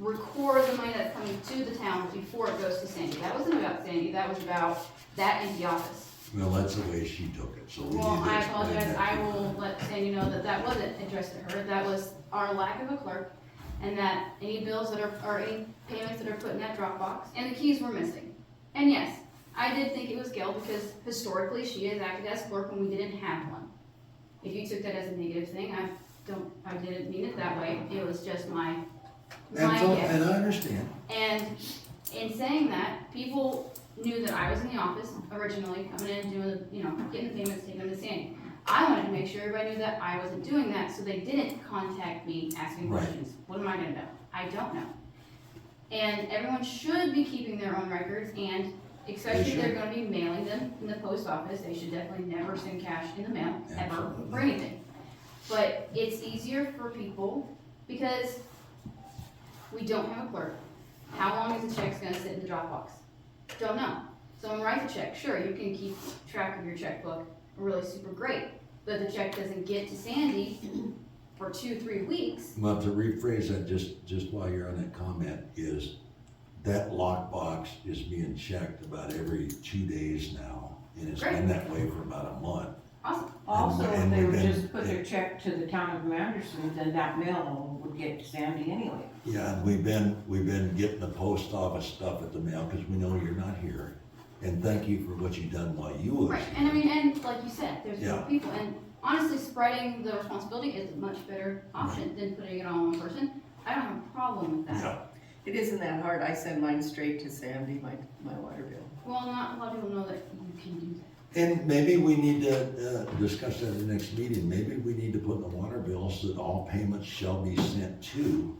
record the money that's coming to the town before it goes to Sandy. That wasn't about Sandy, that was about that empty office. Well, that's the way she took it, so we need to Well, I explain apologize, that. I will let Sandy know that that wasn't addressed to her, that was our lack of a clerk, and that any bills that are, or any payments that are put in that Dropbox, and the keys were missing. And yes, I did think it was Gail, because historically, she has acted as clerk when we didn't have one. If you took that as a negative thing, I didn't mean it that way, it was just my That's all, guess. and I understand. And in saying that, people knew that I was in the office originally, coming in, doing, getting the payments, taking them to Sandy. I wanted to make sure everybody knew that I wasn't doing that, so they didn't contact me asking Right. questions. What am I gonna know? I don't know. And everyone should be keeping their own records, and especially if they're gonna be mailing them in the post office, they should definitely never send cash in the mail, ever, Absolutely. for anything. But it's easier for people, because we don't have a clerk. How long is the check's gonna sit in the Dropbox? Don't know. Someone writes a check, sure, you can keep track of your checkbook, really super great, but the check doesn't get to Sandy for 2-3 weeks. Well, to rephrase that, just while you're on that comment, is that lockbox is being checked about every 2 days now, and it's been that way for about a month. Awesome. Also, if And they we've would been- just put their check to the town of Manderson, then that mail would get Sandy anyway. Yeah, we've been getting the post office stuff at the mail, cause we know you're not here. And thank you for what you've done while you was Right, here. and I mean, and like you said, there's Yeah. more people, and honestly, spreading the responsibility is a much better option than putting it all on one person. I don't have a problem with that. Yeah, It isn't that hard, I send mine straight to Sandy, my water bill. Well, not a lot of people know that you can do that. and maybe we need to, discuss that at the next meeting. Maybe we need to put in the water bills that all payments shall be sent to.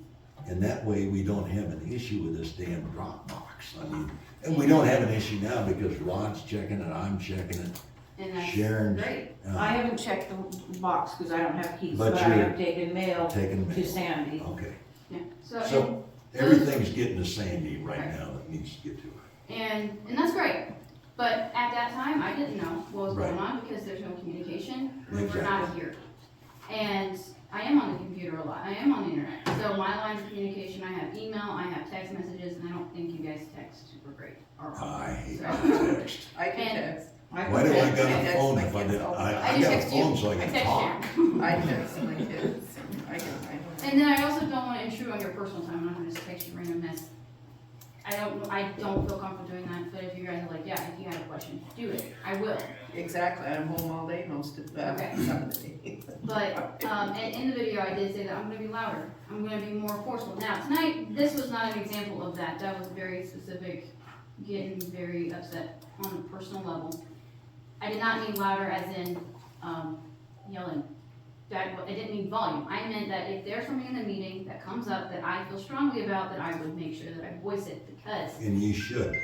And that way we don't have an issue with this damn Dropbox. I mean, and we don't have an issue now because Rod's checking it, I'm checking it, And that's Sharon's. great. I haven't checked the box, cause I don't have keys, But but I you're have taken mail taking to mail. Sandy. Okay, Yeah, so, so everything's getting to Sandy right now that needs to get to it. and that's great. But at that time, I didn't know what was going Right. on because there's no communication. We were Exactly. not here. And I am on the computer a lot. I am on the internet. So my lines of communication, I have email, I have text messages, and I don't think you guys text super great. Or I hate so- text. I can And- text, Why do I got a text phone my if I kids did, all the I time. got a text you. phone so I I can text talk. I text my kids, I can. And then I also don't want to intrude on your personal time. I'm not going to just text you random mess. I don't feel comfortable doing that. But if you guys are like, yeah, if you have a question, do it. I will. Exactly, I'm home all day most of the, Okay. some of the day. But and in the video, I did say that I'm going to be louder. I'm going to be more forceful. Now tonight, this was not an example of that. That was very specific, getting very upset on a personal level. I did not mean louder as in yelling. I didn't mean volume. I meant that if there's something in the meeting that comes up that I feel strongly about, that I would make sure that I voice it because And you should.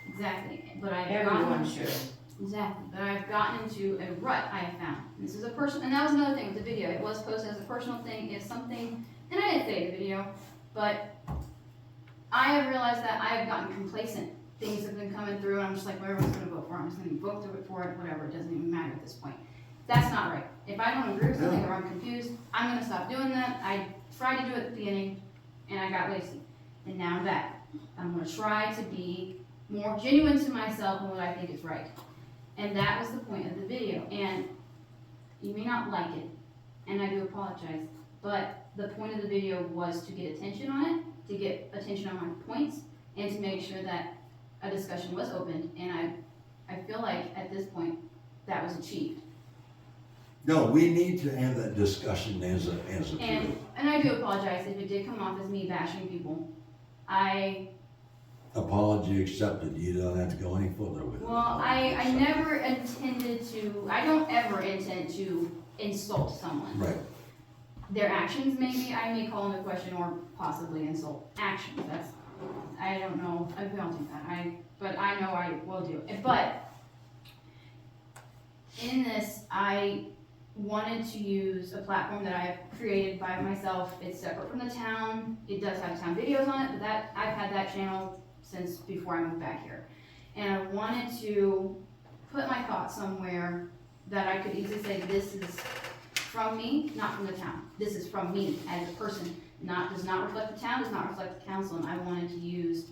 exactly. But I've Everyone gotten should. exactly. But I've gotten into a rut. I have found this is a person, and that was another thing with the video. It was posted as a personal thing. If something, and I didn't say it in the video, but I have realized that I have gotten complacent. Things have been coming through, and I'm just like, whatever I'm going to vote for, I'm just going to vote through it for it. Whatever. It doesn't even matter at this point. That's not right. If I don't agree with something or I'm confused, I'm gonna stop doing that. I tried to do it at the beginning, and I got lazy. And now I'm back. I'm gonna try to be more genuine to myself and what I think is right. And that was the point of the video. And you may not like it, and I do apologize, but the point of the video was to get attention on it, to get attention on my points, and to make sure that a discussion was opened. And I feel like at this point, that was achieved. No, we need to have that discussion as a group. And I do apologize if it did come off as me bashing people. Apology accepted. You don't have to go any further with it. Well, I never intended to, I don't ever intend to insult someone. Right. Their actions, maybe, I may call into question or possibly insult actions, that's, I don't know, I don't do that, but I know I will do it. But in this, I wanted to use a platform that I have created by myself. It's separate from the town. It does have town videos on it, but that I've had that channel since before I moved back here. And I wanted to put my thoughts somewhere that I could easily say, this is from me, not from the town. This is from me as a person, does not reflect the town, does not reflect the council, and I wanted to use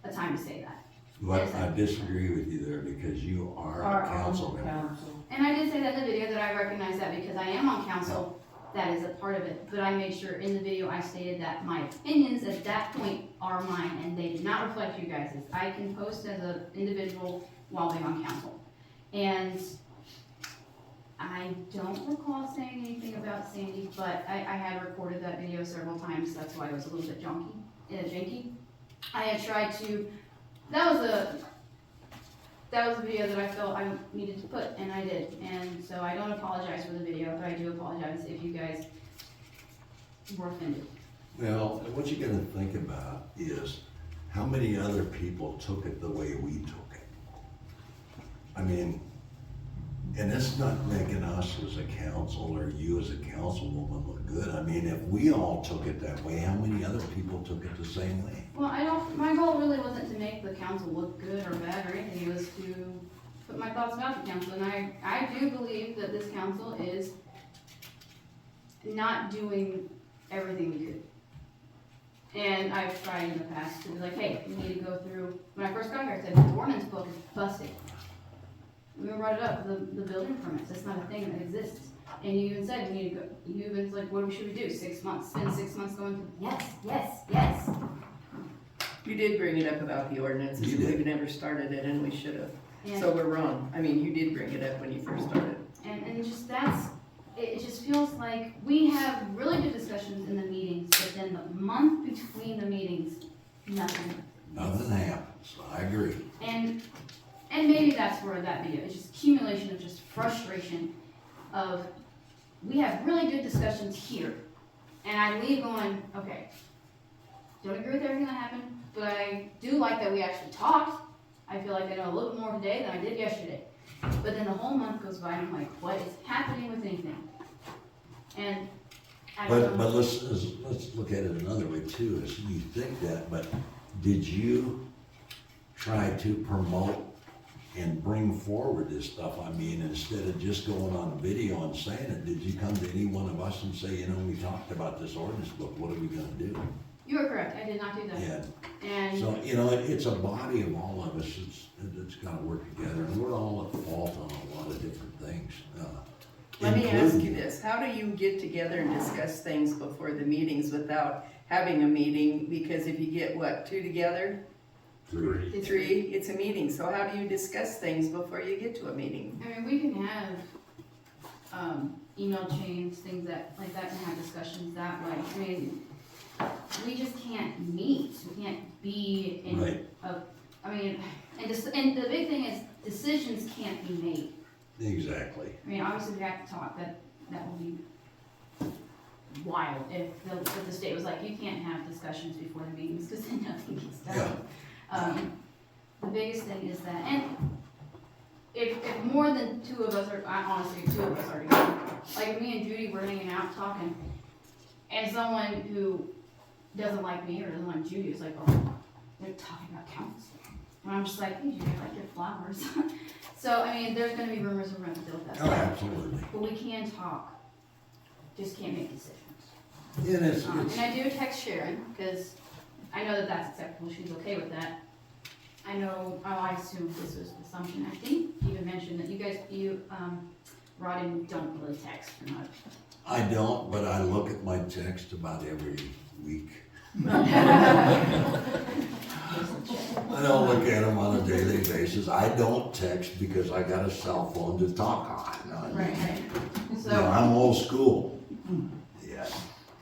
a time to say that. But I disagree with you there because you are a council member. And I did say that in the video that I recognize that because I am on council, that is a part of it. But I made sure in the video I stated that my opinions at that point are mine and they did not reflect you guys'. I can post as an individual while being on council. And I don't recall saying anything about Sandy, but I had recorded that video several times. That's why it was a little bit janky. I had tried to, that was a video that I felt I needed to put, and I did. And so I don't apologize for the video, but I do apologize if you guys were offended. Well, what you gotta think about is how many other people took it the way we took it. I mean, and it's not making us as a council or you as a councilwoman look good. I mean, if we all took it that way, how many other people took it the same way? Well, my goal really wasn't to make the council look good or bad or anything. It was to put my thoughts about the council. And I do believe that this council is not doing everything we could. And I've tried in the past to be like, hey, we need to go through, when I first got here, I said, the ordinance book is busted. We brought it up, the building permits, that's not a thing that exists. And you even said, we need to go, you even like, what should we do, 6 months, spend 6 months going through, yes. You did bring it up about the ordinances, You did. we've never started it and we should have. And- So we're wrong. I mean, you did bring it up when you first started. And just that's, it just feels like we have really good discussions in the meetings, but then the month between the meetings, nothing. Nothing happens, I agree. And maybe that's where that video, it's just accumulation of just frustration of, we have really good discussions here, and I leave going, okay, don't agree with everything that happened, but I do like that we actually talked. I feel like I know a little bit more today than I did yesterday. But then the whole month goes by and I'm like, what is happening with anything? And I don't know. But let's look at it another way too, is you think that, but did you try to promote and bring forward this stuff? I mean, instead of just going on video and saying it, did you come to any one of us and say, you know, we talked about this ordinance book, what are we gonna do? You are correct, I did not do that. Yeah. And So, you know, it's a body of all of us, it's gotta work together, and we're all at fault on a lot of different things. Let me ask you including- this, how do you get together and discuss things before the meetings without having a meeting? Because if you get, what, 2 together? 3. 3, it's a meeting, so how do you discuss things before you get to a meeting? I mean, we can have, email chains, things like that, and have discussions that way. I mean, we just can't meet, we can't be in Right. I mean, and the big thing is, decisions can't be made. Exactly. I mean, obviously we have to talk, that would be wild if the state was like, you can't have discussions before the meetings, because then nothing gets done. The biggest thing is that, and if more than 2 of us are, honestly, 2 of us are together, like me and Judy were hanging out talking, and someone who doesn't like me or doesn't like Judy is like, oh, they're talking about council. And I'm just like, hey, Judy, I like your flowers. So, I mean, there's gonna be rumors around the deal with that. Oh, absolutely. But we can talk, just can't make decisions. Yeah, And I do text Sharon, because I know that that's acceptable, she's okay with that. I know, I assume this was an assumption, I think you even mentioned that you, Rod, and don't really text or not. I don't, but I look at my text about every week. I don't look at them on a daily basis. I don't text because I got a cell phone to talk on. Right. You know, So, I'm old school. Yeah,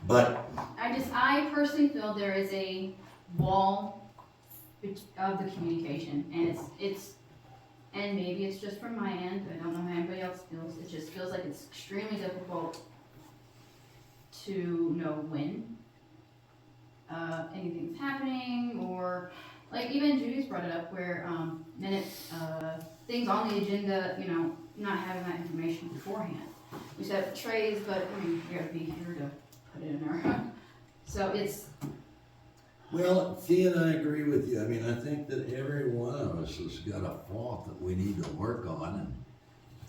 but I personally feel there is a wall of the communication, and and maybe it's just from my end, I don't know how anybody else feels, it just feels like it's extremely difficult to know when anything's happening, or, like, even Judy's brought it up where, minutes, things on the agenda, you know, not having that information beforehand. We set up trays, but, I mean, you gotta be here to put it in there. So it's, well, Thea and I agree with you. I mean, I think that every one of us has got a fault that we need to work on,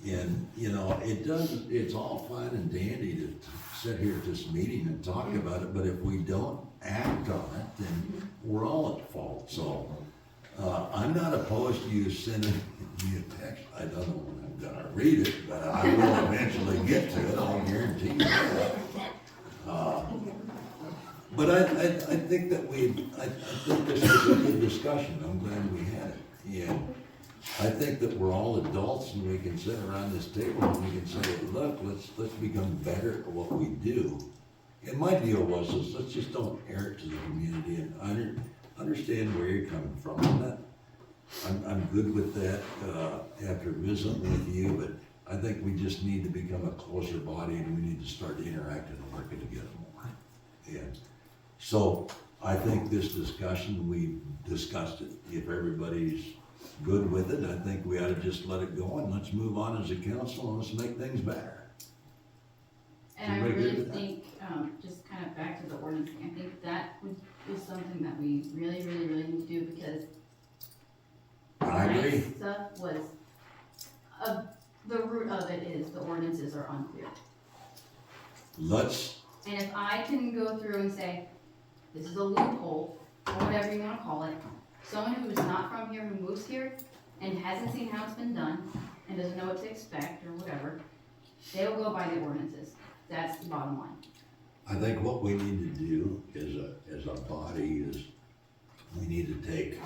and you know, it's all fine and dandy to sit here at this meeting and talk about it, but if we don't act on it, then we're all at fault. So, I'm not opposed to you sending me a text. I don't know when I'm gonna read it, but I will eventually get to it, I'll guarantee you that. But I think that I think this was a good discussion, I'm glad we had it. And I think that we're all adults and we can sit around this table and we can say, look, let's become better at what we do. And my deal was, let's just don't air it to the community, and understand where you're coming from. I'm good with that, after visiting with you, but I think we just need to become a closer body, and we need to start interacting and working together more. And so I think this discussion, we discussed it. If everybody's good with it, I think we ought to just let it go and let's move on as a council and let's make things better. and I Everybody good really with that? think, just kind of back to the ordinance thing, I think that is something that we really need to do, because I agree. tonight's stuff was, the root of it is the ordinances are unclear. And if I can go through and say, this is a loophole, or whatever you wanna call it, someone who is not from here, who moves here, and hasn't seen how it's been done, and doesn't know what to expect, or whatever, They will go by the ordinances. That's the bottom line. I think what we need to do as a body is, we need to take,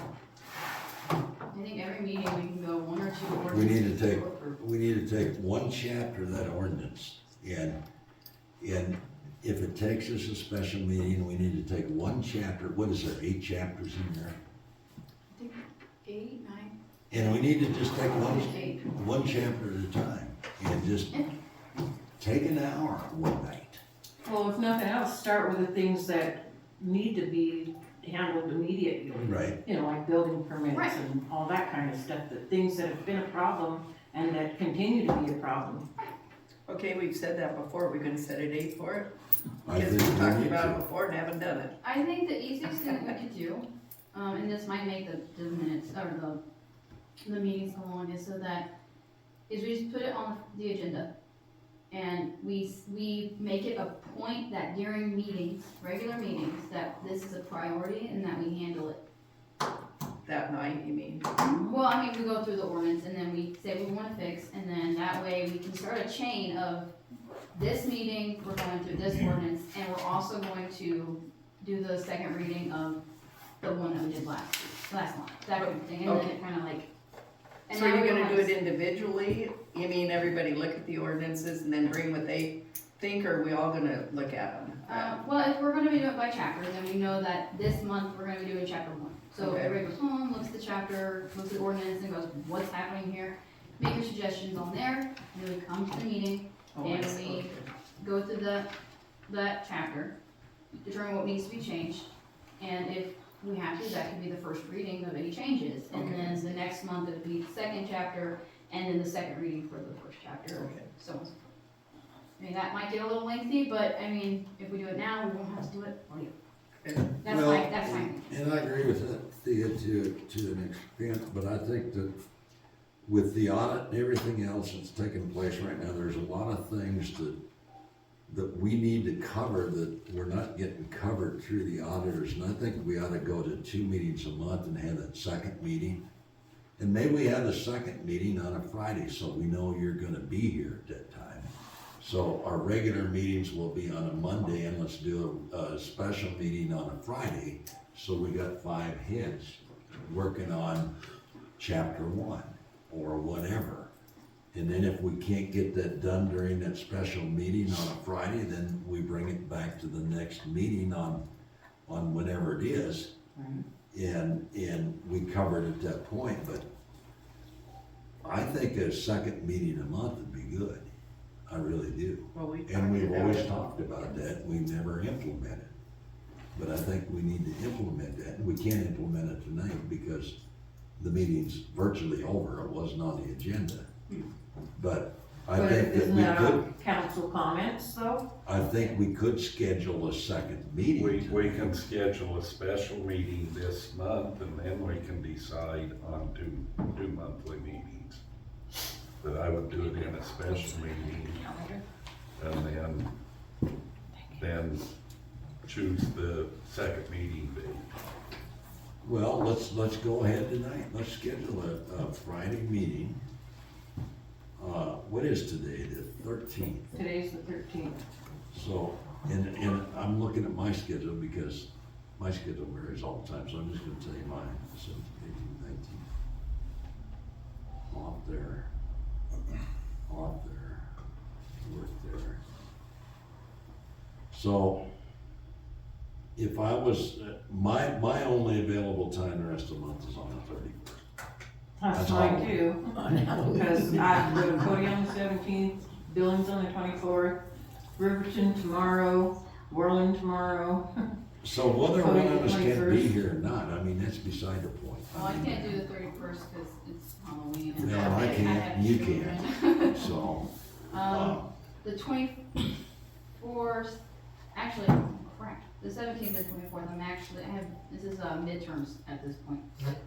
I think every meeting we can go one or two we ordinances. need to take one chapter of that ordinance, and if it takes us a special meeting, we need to take one chapter, what is there, 8 chapters in there? I think 8, 9. And we need to just take Eight. one chapter at a time, and just take an hour one night. Well, if nothing else, start with the things that need to be handled immediately. Right. You know, like building permits Right. and all that kind of stuff, that things that have been a problem and that continue to be a problem. Okay, we've said that before, we're gonna set a date for it, I because think we've we talked need about it to. before and haven't done it. I think the easiest thing we could do, and this might make the minutes, or the meetings go on, is we just put it on the agenda. And we make it a point that during meetings, regular meetings, that this is a priority and that we handle it. That night, you mean? Well, I mean, we go through the ordinance and then we say we wanna fix, and then that way we can start a chain of this meeting, we're going through this ordinance, and we're also going to do the second reading of the one that we did last month, that kind of thing, and then it kinda like. and So are now you we gonna don't do have it to- individually? You mean everybody look at the ordinances and then bring what they think, or are we all gonna look at them? Well, if we're gonna be doing it by chapter, then we know that this month we're gonna be doing chapter 1. So Okay. everybody goes home, looks at the chapter, looks at the ordinance, and goes, what's happening here? Make your suggestions on there, and then we come to the meeting, Oh, I and see. we Okay. go through that chapter, determine what needs to be changed, and if we have to, that could be the first reading of any changes. And Okay. then the next month it'll be the second chapter, and then the second reading for the first chapter, Okay. so on. I mean, that might get a little lengthy, but I mean, if we do it now, we won't have to do it later. Okay. That's fine. And I agree with that, Thea, to an extent, but I think that with the audit and everything else that's taking place right now, there's a lot of things that we need to cover that we're not getting covered through the auditors, and I think we ought to go to 2 meetings a month and have that second meeting. And maybe we have the second meeting on a Friday, so we know you're gonna be here at that time. So our regular meetings will be on a Monday, and let's do a special meeting on a Friday, so we got 5 heads working on chapter 1, or whatever. And then if we can't get that done during that special meeting on a Friday, then we bring it back to the next meeting on whatever it is. And we covered at that point, but I think a second meeting a month would be good. I really do. Well, we And we've talked always about it. talked about that, we never implemented. But I think we need to implement that, and we can't implement it tonight because the meeting's virtually over, it wasn't on the agenda. But I But think that isn't we that could, on council comments though? I think we could schedule a second meeting. We can schedule a special meeting this month, and then we can decide on two monthly meetings. But I would do it in a special meeting, and then choose the second meeting date. Well, let's go ahead tonight, let's schedule a Friday meeting. What is today, the 13th? Today's the 13th. So, and I'm looking at my schedule because my schedule varies all the time, so I'm just gonna tell you mine, 17, 18, 19. Off there, work there. So, if I was, my only available time the rest of the month is on the 31st. That's That's mine all. too, because I go to Cody on the 17th, Billings on the 24th, Riverton tomorrow, Worland tomorrow. So whether Cody one of us can be 21st. here or not, I mean, that's beside the point. Well, I can't do the 31st because it's Halloween. and No, I can't, have you children. So, The 24th, actually, crap, the 17th and 24th, this is midterms at this point.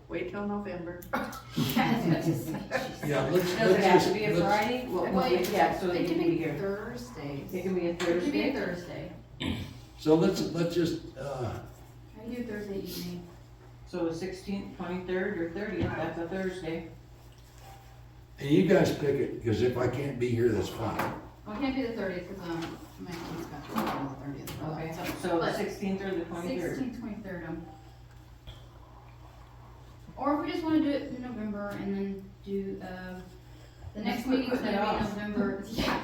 Wait till November. yeah, let's Does it have to just, be a let's, Friday? Well, Well, yeah, so that It you can can be be here. Thursdays. It can be a It can be a Thursday, Thursday. so let's just, I can do Thursday evening. so the 16th, 23rd, or 30th, that's a Thursday. and you guys pick it, because if I can't be here, that's fine. Well, I can't do the 30th because, my son's got to work on the 30th. Okay, so the But 16th or the 23rd? 16th, 23rd, or if we just wanna do it in November and then do, the next Let's meeting's put gonna it be off. November, yeah.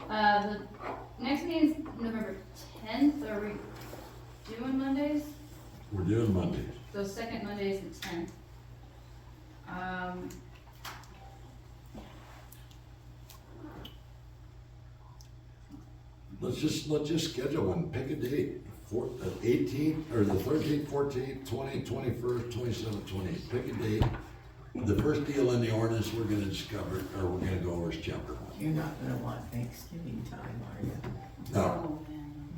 The next meeting's November 10th, are we doing Mondays? We're doing Mondays. So second Monday is the 10th. Let's just schedule one, pick a date, 18th, or the 13th, 14th, 20th, 21st, 27th, 28th, pick a date. The first deal in the ordinance we're gonna discover, or we're gonna go over is chapter 1. You're not gonna want Thanksgiving time, are you? No,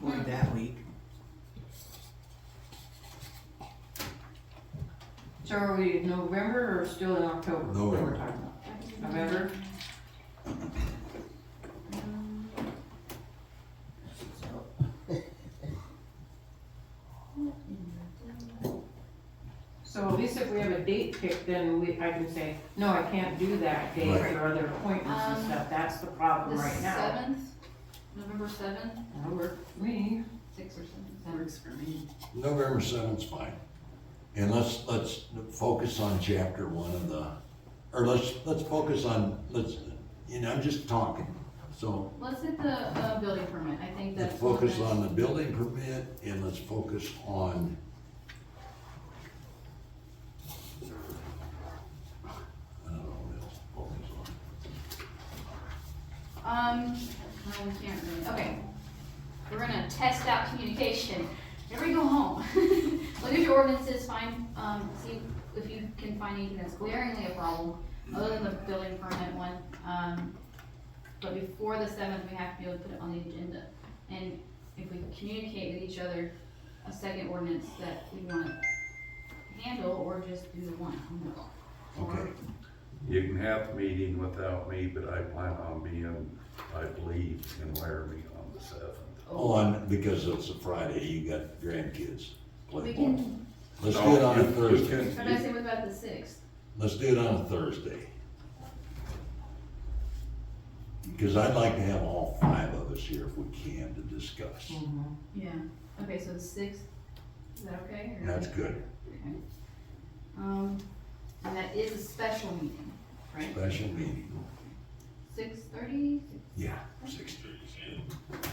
Or that week? So are we in November or still in October? that we're November. talking about? November? So at least if we have a date picked, then I can say, no, I can't do that date Right. for other appointments and stuff, that's the problem The right now. 7th, November 7th, That'll work for me. 6 or 7th. Works for me. November 7th's fine. And let's focus on chapter 1 of the, or let's focus on, I'm just talking. So Let's hit the building permit, I think that's. let's focus on the building permit and let's focus on, I don't know what else to focus on. No, we can't really, okay. We're gonna test out communication. Never go home. Look at your ordinances, find, see if you can find anything that's glaringly a problem, other than the building permit one. But before the 7th, we have to be able to put it on the agenda. And if we communicate with each other a second ordinance that we wanna handle, or just do the one. Okay. You can have the meeting without me, but I plan on being, I believe, in Laramie on the 7th. Because it's a Friday, you got grandkids We playing ball. can, Let's do it on a You Thursday. what did I say, what about the 6th? Let's do it on a Thursday. Because I'd like to have all 5 of us here if we can to discuss. Yeah, okay, so the 6th, is that okay? or- That's good. Okay. And that is a special meeting, right? Special meeting. 6:30? Yeah, 6:30 is good.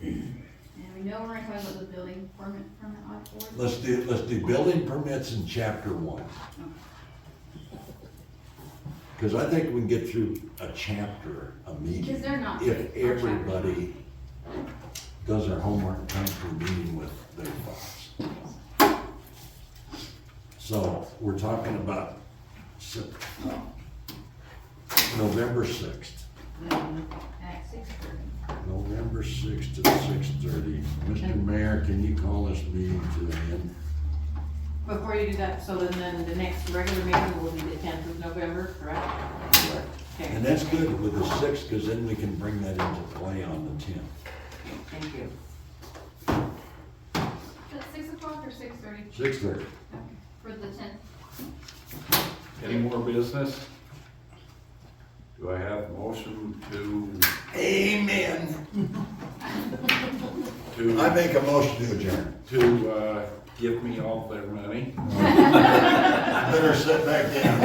And we know we're gonna talk about the building permit board. Let's do building permits in chapter 1. Because I think we can get through a chapter, a meeting. Because they're not. If our chapters. everybody does their homework and comes to a meeting with their thoughts. So, we're talking about November 6th. At 6:30. November 6th to 6:30. Mr. Mayor, can you call this meeting to an end? Before you do that, so then the next regular meeting will be the 10th of November, correct? Okay, And that's good with the 6th, because then we can bring that into play on the 10th. thank you. Is that 6 o'clock or 6:30? 6:30. For the 10th. Any more business? Do I have a motion to, Amen. to, make a motion to adjourn. to, give me all their money? Better sit back down.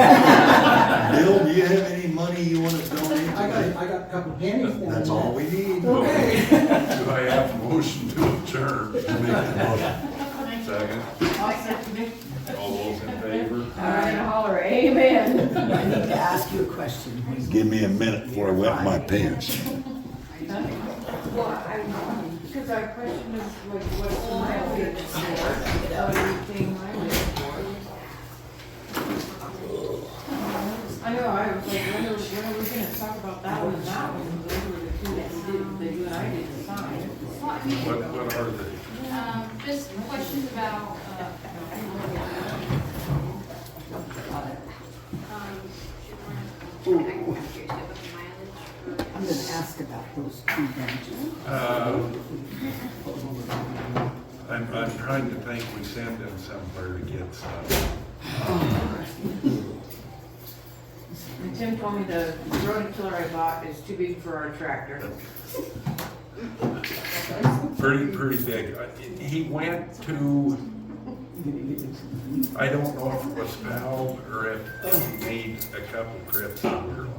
Bill, do you have any money you want to donate today? I got a couple pennies down That's there. all we need. Okay. Do I have a motion to adjourn? To make the motion. Second, I'll second it. all those in favor? All right, holler, amen. I need to ask you a question. Give me a minute before I wet my pants. Well, because our question is like, what's the mileage for, everything mileage for? I know, I was like, when are we gonna talk about that one and that one? Those were the two that you and I didn't sign. Well, I mean, What are they? just questions about, I'm gonna ask about those 2 benches. I'm trying to think, we sent them somewhere to get some. And Tim told me the rodent killer I bought is too big for our tractor. Pretty big. He went to, I don't know if it was fouled or if he made a couple trips to Ireland.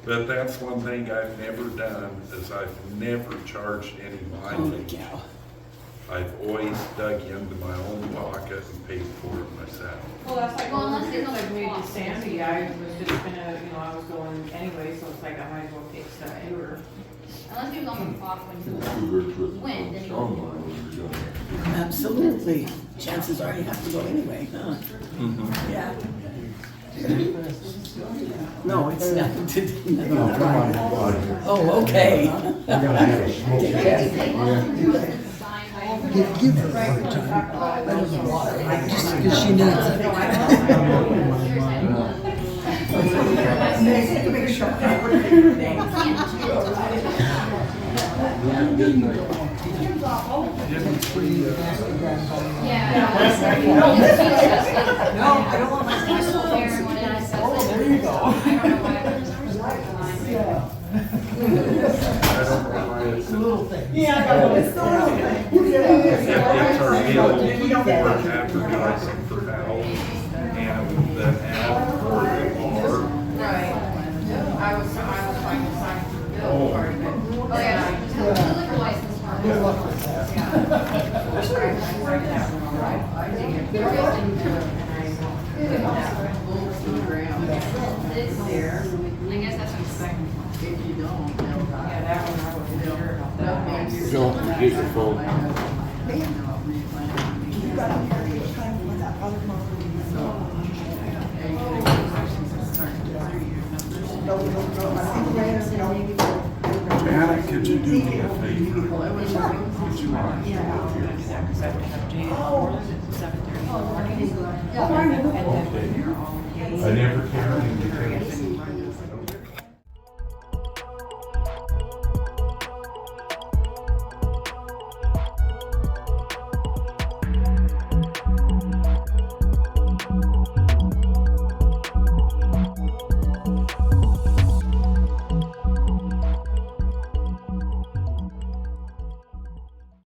But that's one thing I've never done, is I've never charged any mileage. I've always dug into my own pocket and paid for it myself. Well, that's like Well, one of unless the it's trips on I've made to cost. Sandy, I was just gonna, I was going anyway, so it's like I might as well take stuff to her. Unless he was on the clock when he Two birds with went, then he strong would. one. Absolutely. Chances are you have to go anyway, huh? Yeah. No, it's nothing to do. Oh, okay. Give her a hard time. Just because she needs it. Make sure. No, I don't want my personal hair and what I said. Oh, there you go. I don't know why I was It's a little thing. Yeah, I know, it's the little thing. It's our deal for advertising for Helen and the ad for the bar. Right. I was trying to sign the bill part of it. Oh, yeah, the liquor license part. That's right, I write that one, all right? I think it. There is in there. This there, I guess that's what I'm saying. If you don't, they'll die. Yeah, that one I wasn't sure about that. Don't get your phone. You got up here, each time when that other motor Janet, could you do me a favor? Would you mind? I never carried because